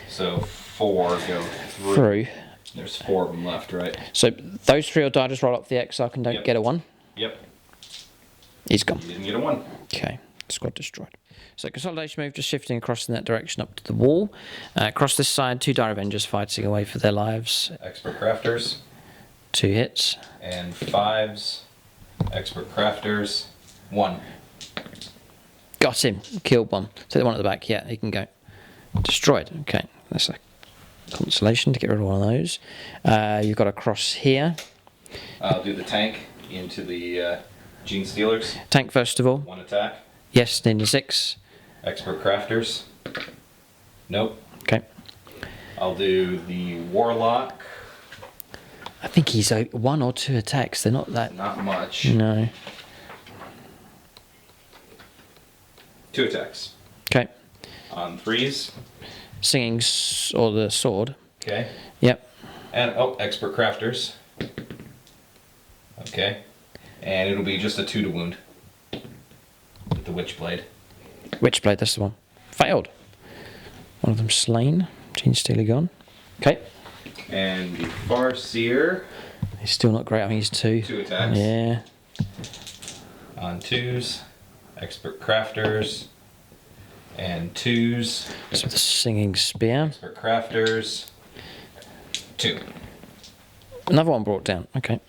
Speaker 2: So 4 go
Speaker 1: Through.
Speaker 2: There's 4 of them left, right?
Speaker 1: So those 3 will die. Just roll up the Exarch and don't get a 1.
Speaker 2: Yep.
Speaker 1: He's gone.
Speaker 2: You didn't get a 1.
Speaker 1: Okay. Squad destroyed. So consolidation move, just shifting across in that direction up to the wall. Across this side, 2 Dire Avengers fighting away for their lives.
Speaker 2: Expert Crafters.
Speaker 1: 2 hits.
Speaker 2: And 5s. Expert Crafters. 1.
Speaker 1: Got him. Killed 1. Take the one at the back. Yeah, he can go. Destroyed. Okay. That's a consolation to get rid of one of those. You've got a cross here.
Speaker 2: I'll do the tank into the Gene Stealers.
Speaker 1: Tank first of all.
Speaker 2: 1 attack.
Speaker 1: Yes, then the 6.
Speaker 2: Expert Crafters. Nope.
Speaker 1: Okay.
Speaker 2: I'll do the Warlock.
Speaker 1: I think he's 1 or 2 attacks. They're not that.
Speaker 2: Not much.
Speaker 1: No.
Speaker 2: 2 attacks.
Speaker 1: Okay.
Speaker 2: On 3s.
Speaker 1: Singing or the sword.
Speaker 2: Okay.
Speaker 1: Yep.
Speaker 2: And, Expert Crafters. Okay. And it'll be just a 2 to wound. With the Witchblade.
Speaker 1: Witchblade, that's the one. Failed. One of them slain. Gene Stealer gone. Okay.
Speaker 2: And the Farseer.
Speaker 1: He's still not great. I think he's 2.
Speaker 2: 2 attacks.
Speaker 1: Yeah.
Speaker 2: On 2s. Expert Crafters. And 2s.
Speaker 1: So the singing spear.
Speaker 2: Expert Crafters. 2.
Speaker 1: Another one brought down. Okay.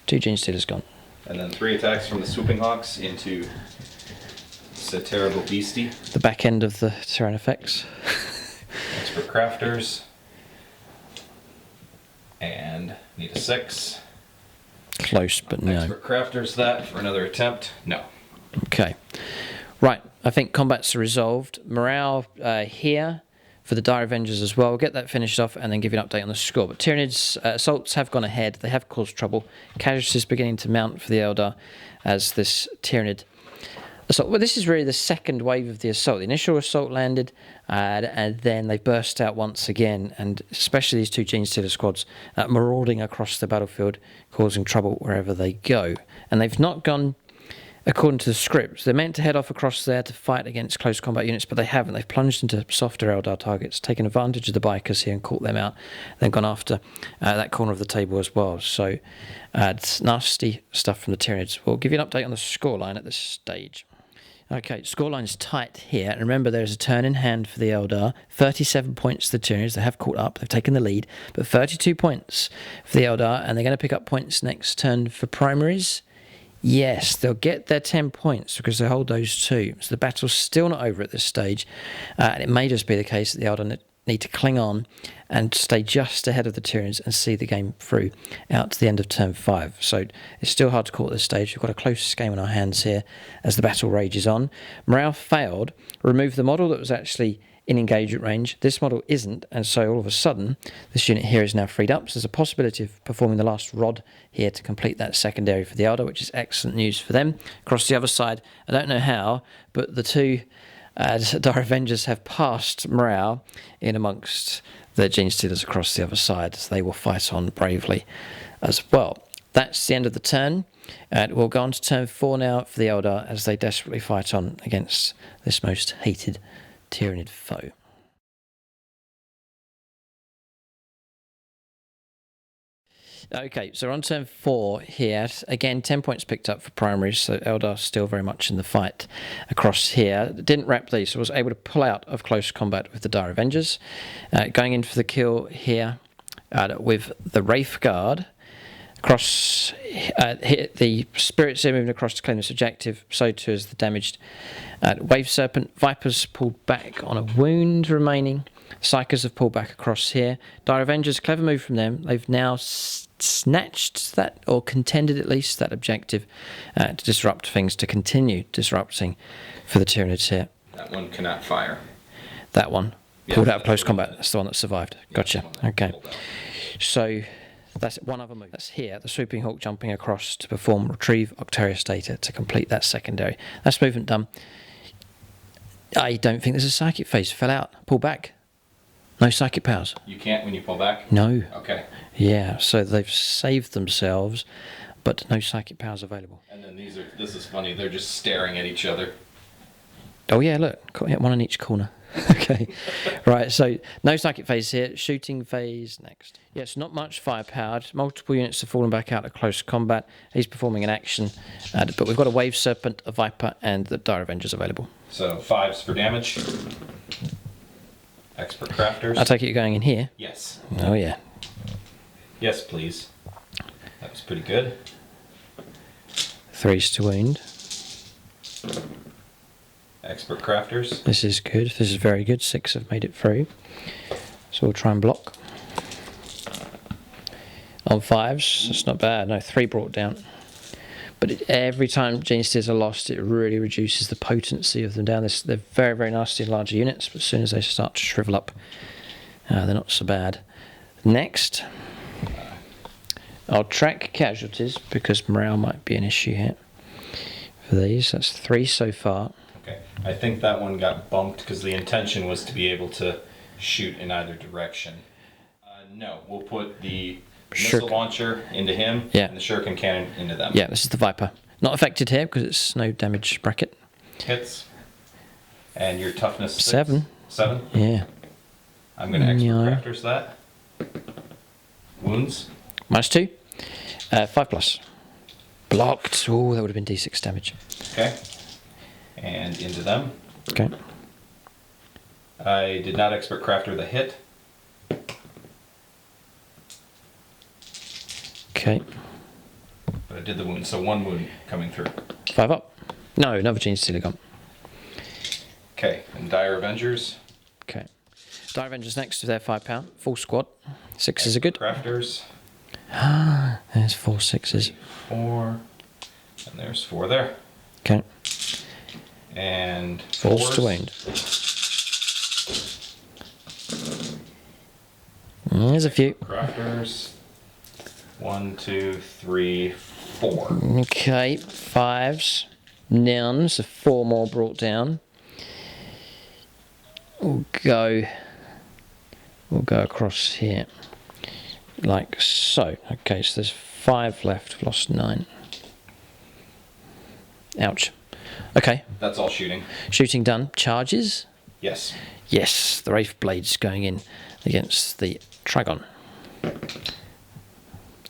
Speaker 1: 2 Gene Stealers gone.
Speaker 2: And then 3 attacks from the Swooping Hawks into the Terrible Beastie.
Speaker 1: The back end of the Terran effects.
Speaker 2: Expert Crafters. And need a 6.
Speaker 1: Close, but no.
Speaker 2: Expert Crafters that for another attempt. No.
Speaker 1: Okay. Right. I think combat's resolved. Morale here for the Dire Avengers as well. We'll get that finished off and then give you an update on the score. But Tyranids assaults have gone ahead. They have caused trouble. Casualties beginning to mount for the Eldar as this Tyranid assault. Well, this is really the second wave of the assault. The initial assault landed and then they burst out once again, and especially these 2 Gene Stealer squads marauding across the battlefield, causing trouble wherever they go. And they've not gone according to the script. They're meant to head off across there to fight against close combat units, but they haven't. They've plunged into softer Eldar targets, taken advantage of the bikers here and caught them out, then gone after that corner of the table as well. So it's nasty stuff from the Tyranids. We'll give you an update on the scoreline at this stage. Okay, scoreline's tight here, and remember there's a turn in hand for the Eldar. 37 points for the Tyranids. They have caught up, they've taken the lead, but 32 points for the Eldar, and they're going to pick up points next turn for primaries. Yes, they'll get their 10 points because they hold those two. So the battle's still not over at this stage, and it may just be the case that the Eldar need to cling on and stay just ahead of the Tyranids and see the game through out to the end of turn 5. So it's still hard to call at this stage. We've got a close game on our hands here as the battle rages on. Morale failed. Remove the model that was actually in engagement range. This model isn't, and so all of a sudden this unit here is now freed up. So there's a possibility of performing the last rod here to complete that secondary for the Eldar, which is excellent news for them. Across the other side, I don't know how, but the two Dire Avengers have passed morale in amongst the Gene Stealers across the other side, so they will fight on bravely as well. That's the end of the turn, and we'll go on to turn 4 now for the Eldar as they desperately fight on against this most hated Tyranid foe. Okay, so we're on turn 4 here. Again, 10 points picked up for primaries, so Eldar still very much in the fight across here. Didn't wrap these, so was able to pull out of close combat with the Dire Avengers. Going in for the kill here with the Wraith Guard. Across, the Spirits are moving across to claim this objective, so too is the damaged Wave Serpent. Vipers pulled back on a wound remaining. Psychers have pulled back across here. Dire Avengers, clever move from them. They've now snatched that, or contended at least, that objective to disrupt things, to continue disrupting for the Tyranids here.
Speaker 2: That one cannot fire.
Speaker 1: That one pulled out of close combat. That's the one that survived. Gotcha. Okay. So that's one other move. That's here, the Swooping Hawk jumping across to perform Retrieve Octarius data to complete that secondary. That's movement done. I don't think there's a psychic phase. Fell out. Pull back. No psychic powers.
Speaker 2: You can't when you pull back?
Speaker 1: No.
Speaker 2: Okay.
Speaker 1: Yeah, so they've saved themselves, but no psychic powers available.
Speaker 2: And then this is funny, they're just staring at each other.
Speaker 1: Oh yeah, look, one in each corner. Okay, right, so no psychic phase here, shooting phase next. Yes, not much firepower, multiple units have fallen back out of close combat. He's performing an action, but we've got a Wave Serpent, a Viper, and the Dire Avengers available.
Speaker 2: So 5s for damage. Expert Crafters.
Speaker 1: I take it you're going in here?
Speaker 2: Yes.
Speaker 1: Oh yeah.
Speaker 2: Yes, please. That was pretty good.
Speaker 1: 3s to wound.
Speaker 2: Expert Crafters.
Speaker 1: This is good. This is very good. 6 have made it through. So we'll try and block. On 5s, that's not bad. No, 3 brought down. But every time Gene Stealers are lost, it really reduces the potency of them down. They're very, very nasty in larger units, but as soon as they start to shrivel up, they're not so bad. Next, I'll track casualties because morale might be an issue here for these. That's 3 so far.
Speaker 2: Okay, I think that one got bumped because the intention was to be able to shoot in either direction. No, we'll put the missile launcher into him, and the shuriken cannon into them.
Speaker 1: Yeah, this is the Viper. Not affected here because it's no damage bracket.
Speaker 2: Hits. And your toughness
Speaker 1: 7.
Speaker 2: 7?
Speaker 1: Yeah.
Speaker 2: I'm going to expert crafters that. Wounds.
Speaker 1: -2. 5+. Blocked. Oh, that would have been D6 damage.
Speaker 2: Okay. And into them.
Speaker 1: Okay.
Speaker 2: I did not expert crafter the hit.
Speaker 1: Okay.
Speaker 2: But I did the wound, so 1 wound coming through.
Speaker 1: 5 up. No, another Gene Stealer gone.
Speaker 2: Okay, and Dire Avengers.
Speaker 1: Okay. Dire Avengers next with their 5 pound. Full squad. 6s are good.
Speaker 2: Crafters.
Speaker 1: There's 4 6s.
Speaker 2: 4. And there's 4 there.
Speaker 1: Okay.
Speaker 2: And
Speaker 1: 4s to wound. There's a few.
Speaker 2: Crafters. 1, 2, 3, 4.
Speaker 1: Okay, 5s. None, so 4 more brought down. We'll go across here. Like so. Okay, so there's 5 left. We've lost 9. Ouch. Okay.
Speaker 2: That's all shooting.
Speaker 1: Shooting done. Charges?
Speaker 2: Yes.
Speaker 1: Yes, the Wraith Blades going in against the Dragon.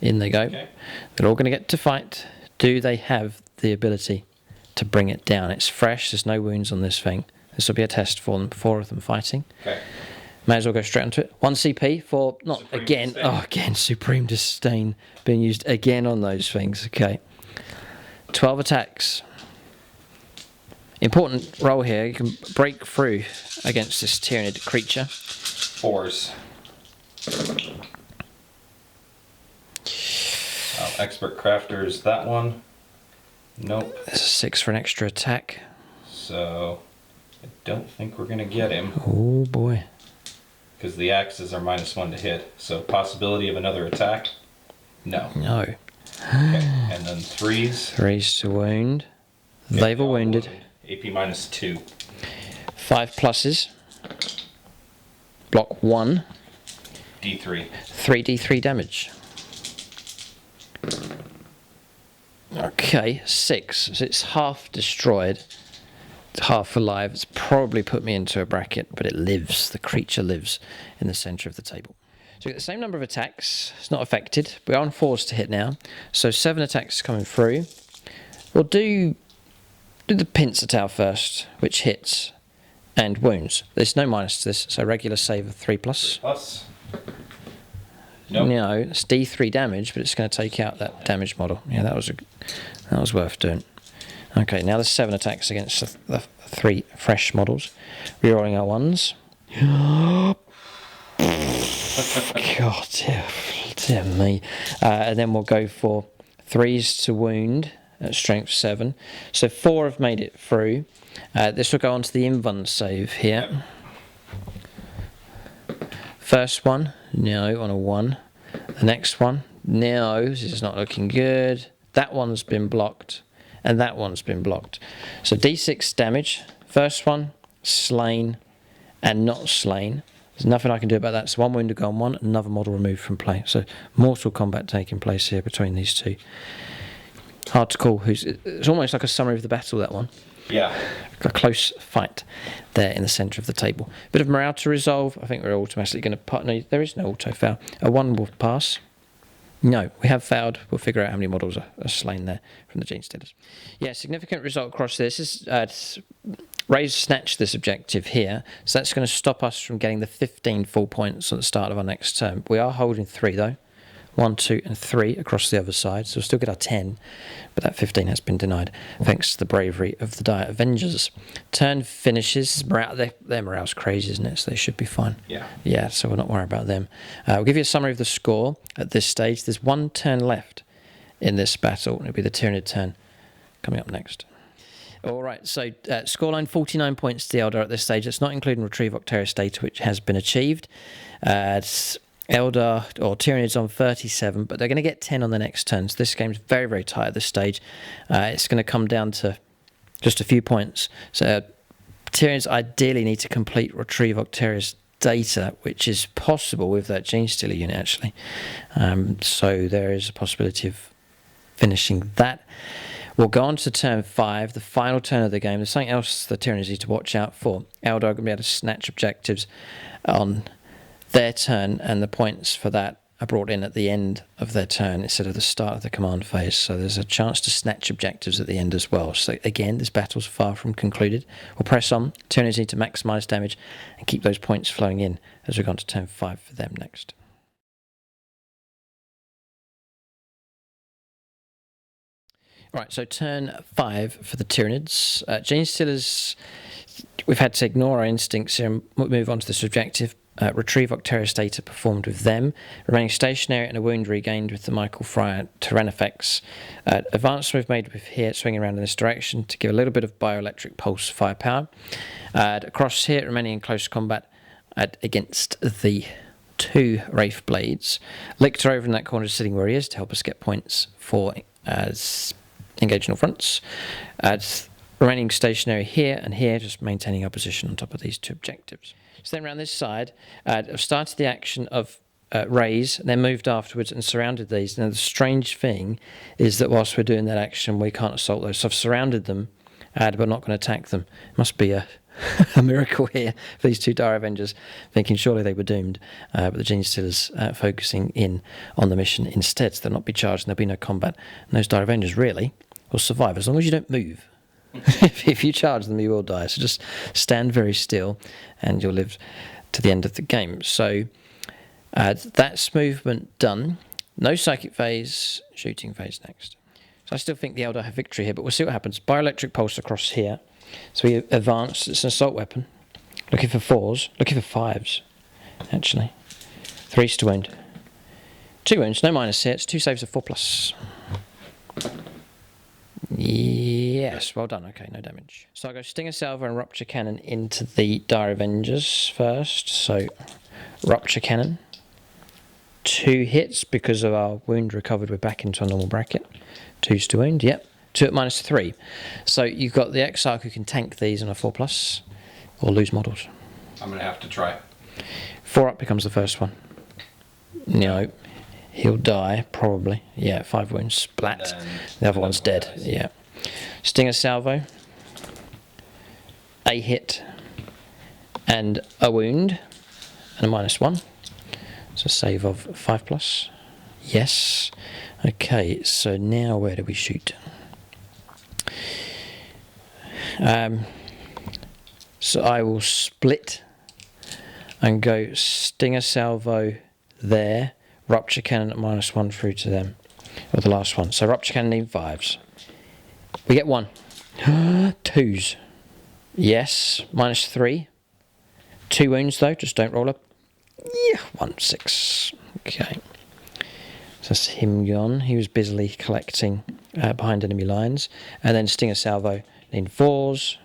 Speaker 1: In they go.
Speaker 2: Okay.
Speaker 1: They're all going to get to fight. Do they have the ability to bring it down? It's fresh. There's no wounds on this thing. This will be a test for them. 4 of them fighting.
Speaker 2: Okay.
Speaker 1: May as well go straight onto it. 1 CP for, not
Speaker 2: Supreme
Speaker 1: again,
Speaker 2: Disdain.
Speaker 1: oh, again, Supreme Disdain being used again on those things. Okay. 12 attacks. Important roll here. You can break through against this Tyranid creature.
Speaker 2: 4s. Expert Crafters, that one. Nope.
Speaker 1: There's a 6 for an extra attack.
Speaker 2: So, I don't think we're going to get him.
Speaker 1: Oh boy.
Speaker 2: Because the axes are -1 to hit. So, possibility of another attack? No.
Speaker 1: No.
Speaker 2: Okay. And then 3s.
Speaker 1: 3s to wound. They've all wounded.
Speaker 2: AP -2.
Speaker 1: 5 pluses. Block 1.
Speaker 2: D3.
Speaker 1: 3d3 damage. Okay, 6. So it's half destroyed. It's half alive. It's probably put me into a bracket, but it lives. The creature lives in the centre of the table. So we get the same number of attacks. It's not affected. We're on 4s to hit now. So 7 attacks coming through. We'll do the pincer tail first, which hits and wounds. There's no minus to this, so regular save of 3+.
Speaker 2: Plus. Nope.
Speaker 1: No, it's D3 damage, but it's going to take out that damage model. Yeah, that was worth doing. Okay, now there's 7 attacks against the 3 fresh models. Rerolling our 1s. God, dear me. And then we'll go for 3s to wound at strength 7. So 4 have made it through. This will go on to the invuln save here. First one, no, on a 1. The next one, no, this is not looking good. That one's been blocked, and that one's been blocked. So D6 damage. First one, slain, and not slain. There's nothing I can do about that. So 1 wound to go on 1, another model removed from play. So mortal combat taking place here between these two. Hard to call who's. It's almost like a summary of the battle, that one.
Speaker 2: Yeah.
Speaker 1: A close fight there in the centre of the table. Bit of morale to resolve. I think we're automatically going to... No, there is no auto fail. A 1 will pass. No, we have failed. We'll figure out how many models are slain there from the Gene Stealers. Yeah, significant result across this. Raise snatched this objective here, so that's going to stop us from getting the 15 full points at the start of our next turn. We are holding 3 though. 1, 2 and 3 across the other side, so we'll still get our 10, but that 15 has been denied thanks to the bravery of the Dire Avengers. Turn finishes. Their morale's crazy, isn't it? So they should be fine. Yeah, so we'll not worry about them. We'll give you a summary of the score at this stage. There's 1 turn left in this battle. It'll be the Tyranid turn coming up next. All right, so scoreline 49 points to the Eldar at this stage. It's not including Retrieve Octarius data, which has been achieved. It's Eldar or Tyranids on 37, but they're going to get 10 on the next turn. So this game's very, very tight at this stage. It's going to come down to just a few points. So Tyranids ideally need to complete Retrieve Octarius data, which is possible with that Gene Stealer unit, actually. So there is a possibility of finishing that. We'll go on to turn 5, the final turn of the game. There's something else the Tyranids need to watch out for. Eldar are going to be able to snatch objectives on their turn, and the points for that are brought in at the end of their turn instead of the start of the command phase. So there's a chance to snatch objectives at the end as well. So again, this battle's far from concluded. We'll press on. Tyranids need to maximise damage and keep those points flowing in as we go on to turn 5 for them next. Right, so turn 5 for the Tyranids. Gene Stealers, we've had to ignore our instincts here and move on to this objective. Retrieve Octarius data performed with them. Remaining stationary and a wound regained with the Michael Fryer Tyrannifex. Advanced move made with here, swinging around in this direction to give a little bit of bioelectric pulse firepower. Across here, remaining in close combat against the 2 Wraith Blades. Lictor over in that corner, sitting where he is to help us get points for engaging all fronts. Remaining stationary here and here, just maintaining our position on top of these 2 objectives. So then around this side, I've started the action of Rays, then moved afterwards and surrounded these. Now the strange thing is that whilst we're doing that action, we can't assault those. So I've surrounded them, but not going to attack them. Must be a a miracle here for these two Dire Avengers, thinking surely they were doomed, but the Genius Stealers focusing in on the mission instead, so they'll not be charged and there'll be no combat. And those Dire Avengers really will survive as long as you don't move. If you charge them, you will die. So just stand very still and you'll live to the end of the game. So that's movement done. No psychic phase, shooting phase next. So I still think the Eldar have victory here, but we'll see what happens. Bioelectric pulse across here. So we advance. It's an assault weapon. Looking for 4s. Looking for 5s, actually. 3s to wound. 2 wounds, no minus here. It's 2 saves of 4+. Yes, well done. Okay, no damage. So I go Stinger Salvo and Rupture Cannon into the Dire Avengers first. So Rupture Cannon. 2 hits because of our wound recovered. We're back into a normal bracket. 2s to wound, yep. 2 at -3. So you've got the Exarch who can tank these on a 4+, or lose models.
Speaker 2: I'm going to have to try.
Speaker 1: 4 up becomes the first one. No, he'll die, probably. Yeah, 5 wounds, splat. The other one's dead, yeah. Stinger Salvo. A hit. And a wound. And a -1. So save of 5+. Yes. Okay, so now where do we shoot? So I will split and go Stinger Salvo there, Rupture Cannon at -1 through to them, or the last one. So Rupture Cannon need 5s. We get 1. 2s. Yes, -3. 2 wounds though, just don't roll up. Yeah, 1, 6. Okay. So that's him gone. He was busily collecting behind enemy lines. And then Stinger Salvo in 4s.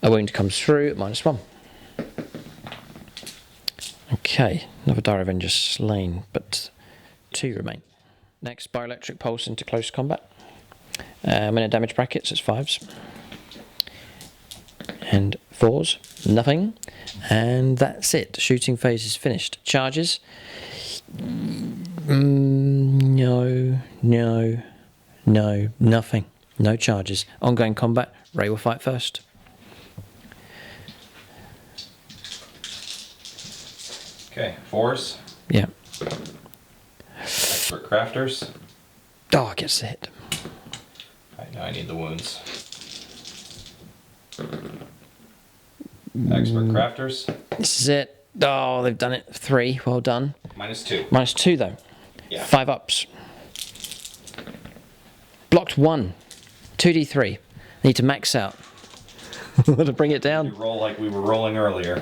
Speaker 1: A wound comes through at -1. Okay, another Dire Avenger slain, but 2 remain. Next, Bioelectric Pulse into close combat. I'm in a damage bracket, so it's 5s. And 4s, nothing. And that's it. Shooting phase is finished. Charges. No, nothing. No charges. Ongoing combat. Ray will fight first.
Speaker 2: Okay, 4s.
Speaker 1: Yeah.
Speaker 2: Expert Crafters.
Speaker 1: Oh, gets the hit.
Speaker 2: Right, now I need the wounds. Expert Crafters.
Speaker 1: This is it. Oh, they've done it. 3. Well done.
Speaker 2: -2.
Speaker 1: -2 though.
Speaker 2: Yeah.
Speaker 1: 5 ups. Blocked 1. 2d3. Need to max out. Want to bring it
Speaker 2: You
Speaker 1: down?
Speaker 2: roll like we were rolling earlier.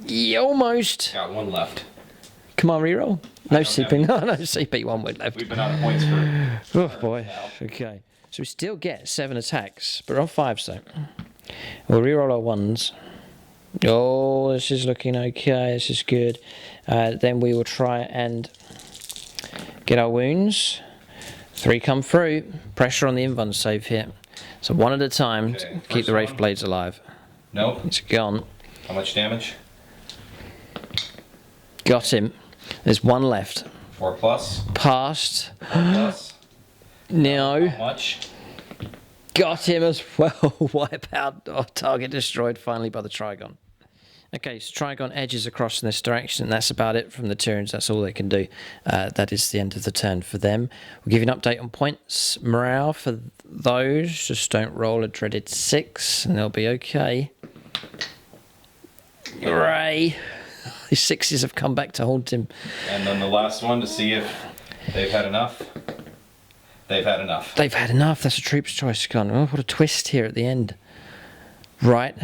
Speaker 1: Yeah, almost.
Speaker 2: Got 1 left.
Speaker 1: Come on, reroll. No
Speaker 2: don't
Speaker 1: CP. No, no CP. 1 word left.
Speaker 2: We've been out of points for...
Speaker 1: Oh boy. Okay. So we still get 7 attacks, but we're on 5s though. We'll reroll our 1s. Oh, this is looking okay. This is good. Then we will try and get our wounds. 3 come through. Pressure on the invuln save here. So 1 at a time to
Speaker 2: Okay,
Speaker 1: keep the
Speaker 2: first
Speaker 1: Wraith
Speaker 2: one.
Speaker 1: Blades alive.
Speaker 2: Nope.
Speaker 1: It's gone.
Speaker 2: How much damage?
Speaker 1: Got him. There's 1 left.
Speaker 2: 4+.
Speaker 1: Passed.
Speaker 2: 4+.
Speaker 1: No.
Speaker 2: How much?
Speaker 1: Got him as well. Wipe out. Oh, target destroyed finally by the Trigon. Okay, so Trigon edges across in this direction, and that's about it from the Tyranids. That's all they can do. That is the end of the turn for them. We'll give you an update on points. Morale for those. Just don't roll a dreaded 6, and they'll be okay. Hooray. These 6s have come back to haunt him.
Speaker 2: And then the last one to see if they've had enough. They've had enough.
Speaker 1: They've had enough. That's a troop's choice gone. Oh, what a twist here at the end. Right.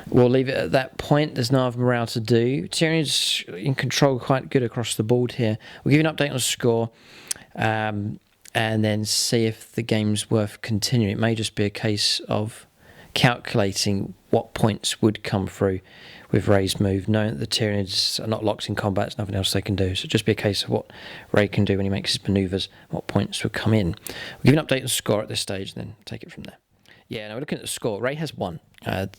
Speaker 1: We'll leave it at that point. There's no other morale to do. Tyranids in control quite good across the board here. We'll give you an update on score and then see if the game's worth continuing. It may just be a case of calculating what points would come through with Ray's move, knowing that the Tyranids are not locked in combat. There's nothing else they can do. So it'll just be a case of what Ray can do when he makes his manoeuvres, what points will come in. We'll give you an update on score at this stage and then take it from there. Yeah, now we're looking at the score. Ray has won.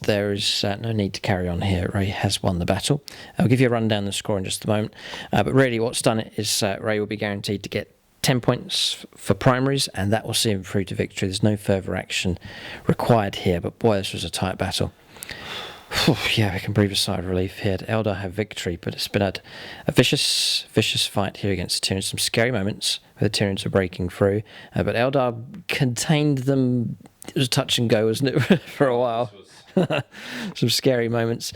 Speaker 1: There is no need to carry on here. Ray has won the battle. I'll give you a rundown of the score in just a moment. But really what's done it is Ray will be guaranteed to get 10 points for primaries, and that will see him through to victory. There's no further action required here, but boy, this was a tight battle. Yeah, we can breathe a sigh of relief here. Eldar have victory, but it's been a vicious fight here against the Tyranids. Some scary moments where the Tyranids are breaking through, but Eldar contained them. It was touch and go, wasn't it, for a while? Some scary moments.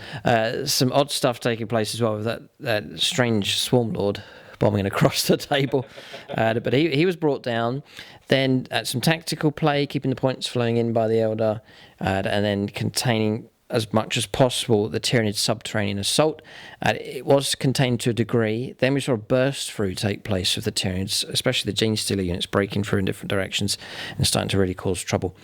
Speaker 1: Some odd stuff taking place as well with that strange Swarm Lord bombing across the table. But he was brought down. Then some tactical play, keeping the points flowing in by the Eldar, and then containing as much as possible the Tyranid subterranean assault. It was contained to a degree. Then we saw a burst through take place with the Tyranids, especially the Gene Stealer units breaking through in different directions and starting to really cause trouble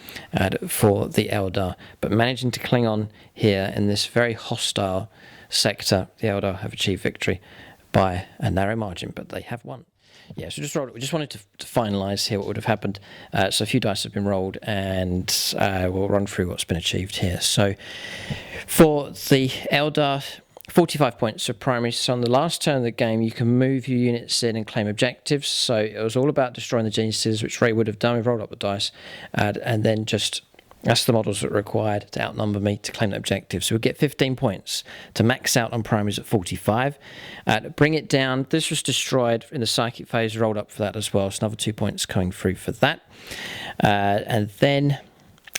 Speaker 1: for the Eldar. But managing to cling on here in this very hostile sector, the Eldar have achieved victory by a narrow margin, but they have won. Yeah, so we just wanted to finalise here what would have happened. So a few dice have been rolled, and we'll run through what's been achieved here. So for the Eldar, 45 points of primary. So on the last turn of the game, you can move your units in and claim objectives. So it was all about destroying the Gene Stealers, which Ray would have done. We've rolled up the dice, and then just... That's the models that are required to outnumber me to claim the objective. So we'll get 15 points to max out on primaries at 45. To bring it down, this was destroyed in the psychic phase, rolled up for that as well. So another 2 points coming through for that. And then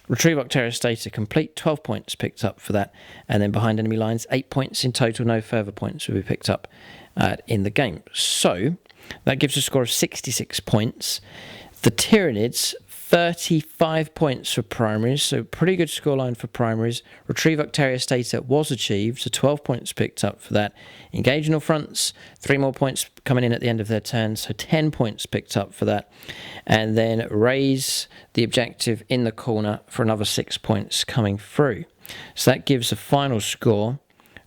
Speaker 1: Retrieve Octarius Data complete, 12 points picked up for that. And then behind enemy lines, 8 points in total. No further points will be picked up in the game. So that gives a score of 66 points. The Tyranids, 35 points for primaries, so pretty good scoreline for primaries. Retrieve Octarius Data was achieved, so 12 points picked up for that. Engage in all fronts, 3 more points coming in at the end of their turn, so 10 points picked up for that. And then raise the objective in the corner for another 6 points coming through. So that gives a final score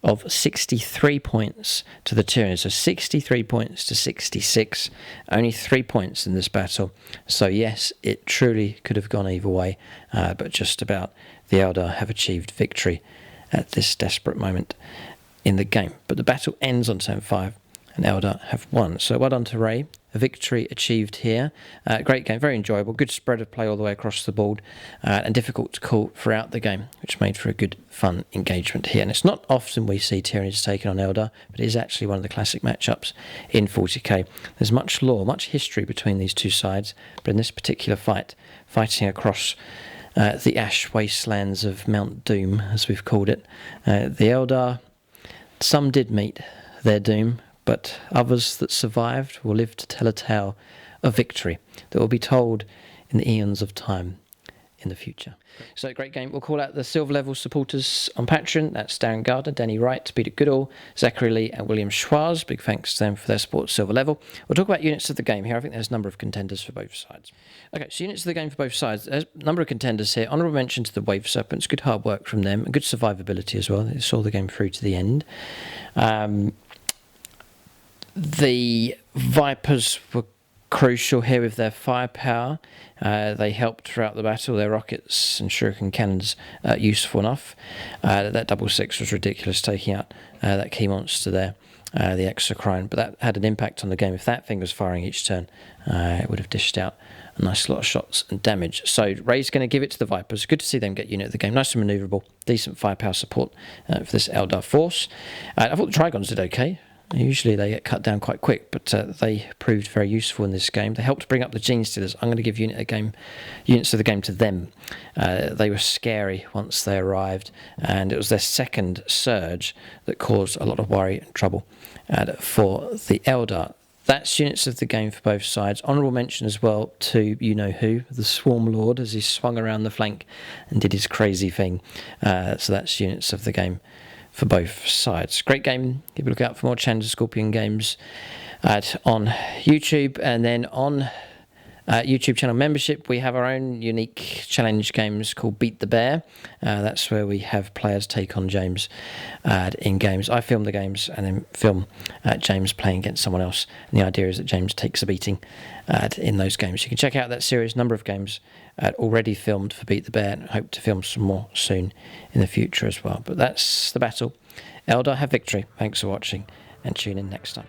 Speaker 1: of 63 points to the Tyranids. So 63 points to 66. Only 3 points in this battle. So yes, it truly could have gone either way. But just about the Eldar have achieved victory at this desperate moment in the game. But the battle ends on turn 5 and Eldar have won. So well done to Ray. A victory achieved here. Great game, very enjoyable. Good spread of play all the way across the board, and difficult to call throughout the game, which made for a good, fun engagement here. And it's not often we see Tyranids taking on Eldar, but it is actually one of the classic matchups in 40k. There's much lore, much history between these two sides, but in this particular fight, fighting across the ash wastelands of Mount Doom, as we've called it, the Eldar, some did meet their doom, but others that survived will live to tell a tale of victory that will be told in the eons of time in the future. So great game. We'll call out the silver level supporters on Patreon. That's Darren Gardner, Danny Wright, Peter Goodall, Zachary Lee and William Schwaz. Big thanks to them for their support silver level. We'll talk about units of the game here. I think there's a number of contenders for both sides. Okay, so units of the game for both sides. There's a number of contenders here. Honourable mention to the Wave Serpents. Good hard work from them. And good survivability as well. They saw the game through to the end. The Vipers were crucial here with their firepower. They helped throughout the battle. Their rockets and shuriken cannons useful enough. That 6 was ridiculous, taking out that key monster there, the Exocrine. But that had an impact on the game. If that thing was firing each turn, it would have dished out a nice lot of shots and damage. So Ray's going to give it to the Vipers. Good to see them get unit of the game. Nice and manoeuvrable. Decent firepower support for this Eldar force. I thought the Trigons did okay. Usually they get cut down quite quick, but they proved very useful in this game. They helped bring up the Gene Stealers. I'm going to give units of the game to them. They were scary once they arrived, and it was their second surge that caused a lot of worry and trouble for the Eldar. That's units of the game for both sides. Honourable mention as well to you-know-who, the Swarm Lord, as he swung around the flank and did his crazy thing. So that's units of the game for both sides. Great game. Keep a look out for more Challenger Scorpion games on YouTube, and then on YouTube channel membership, we have our own unique challenge games called Beat the Bear. That's where we have players take on James in games. I film the games and then film James playing against someone else. And the idea is that James takes a beating in those games. You can check out that series, number of games already filmed for Beat the Bear, and hope to film some more soon in the future as well. But that's the battle. Eldar have victory. Thanks for watching, and tune in next time.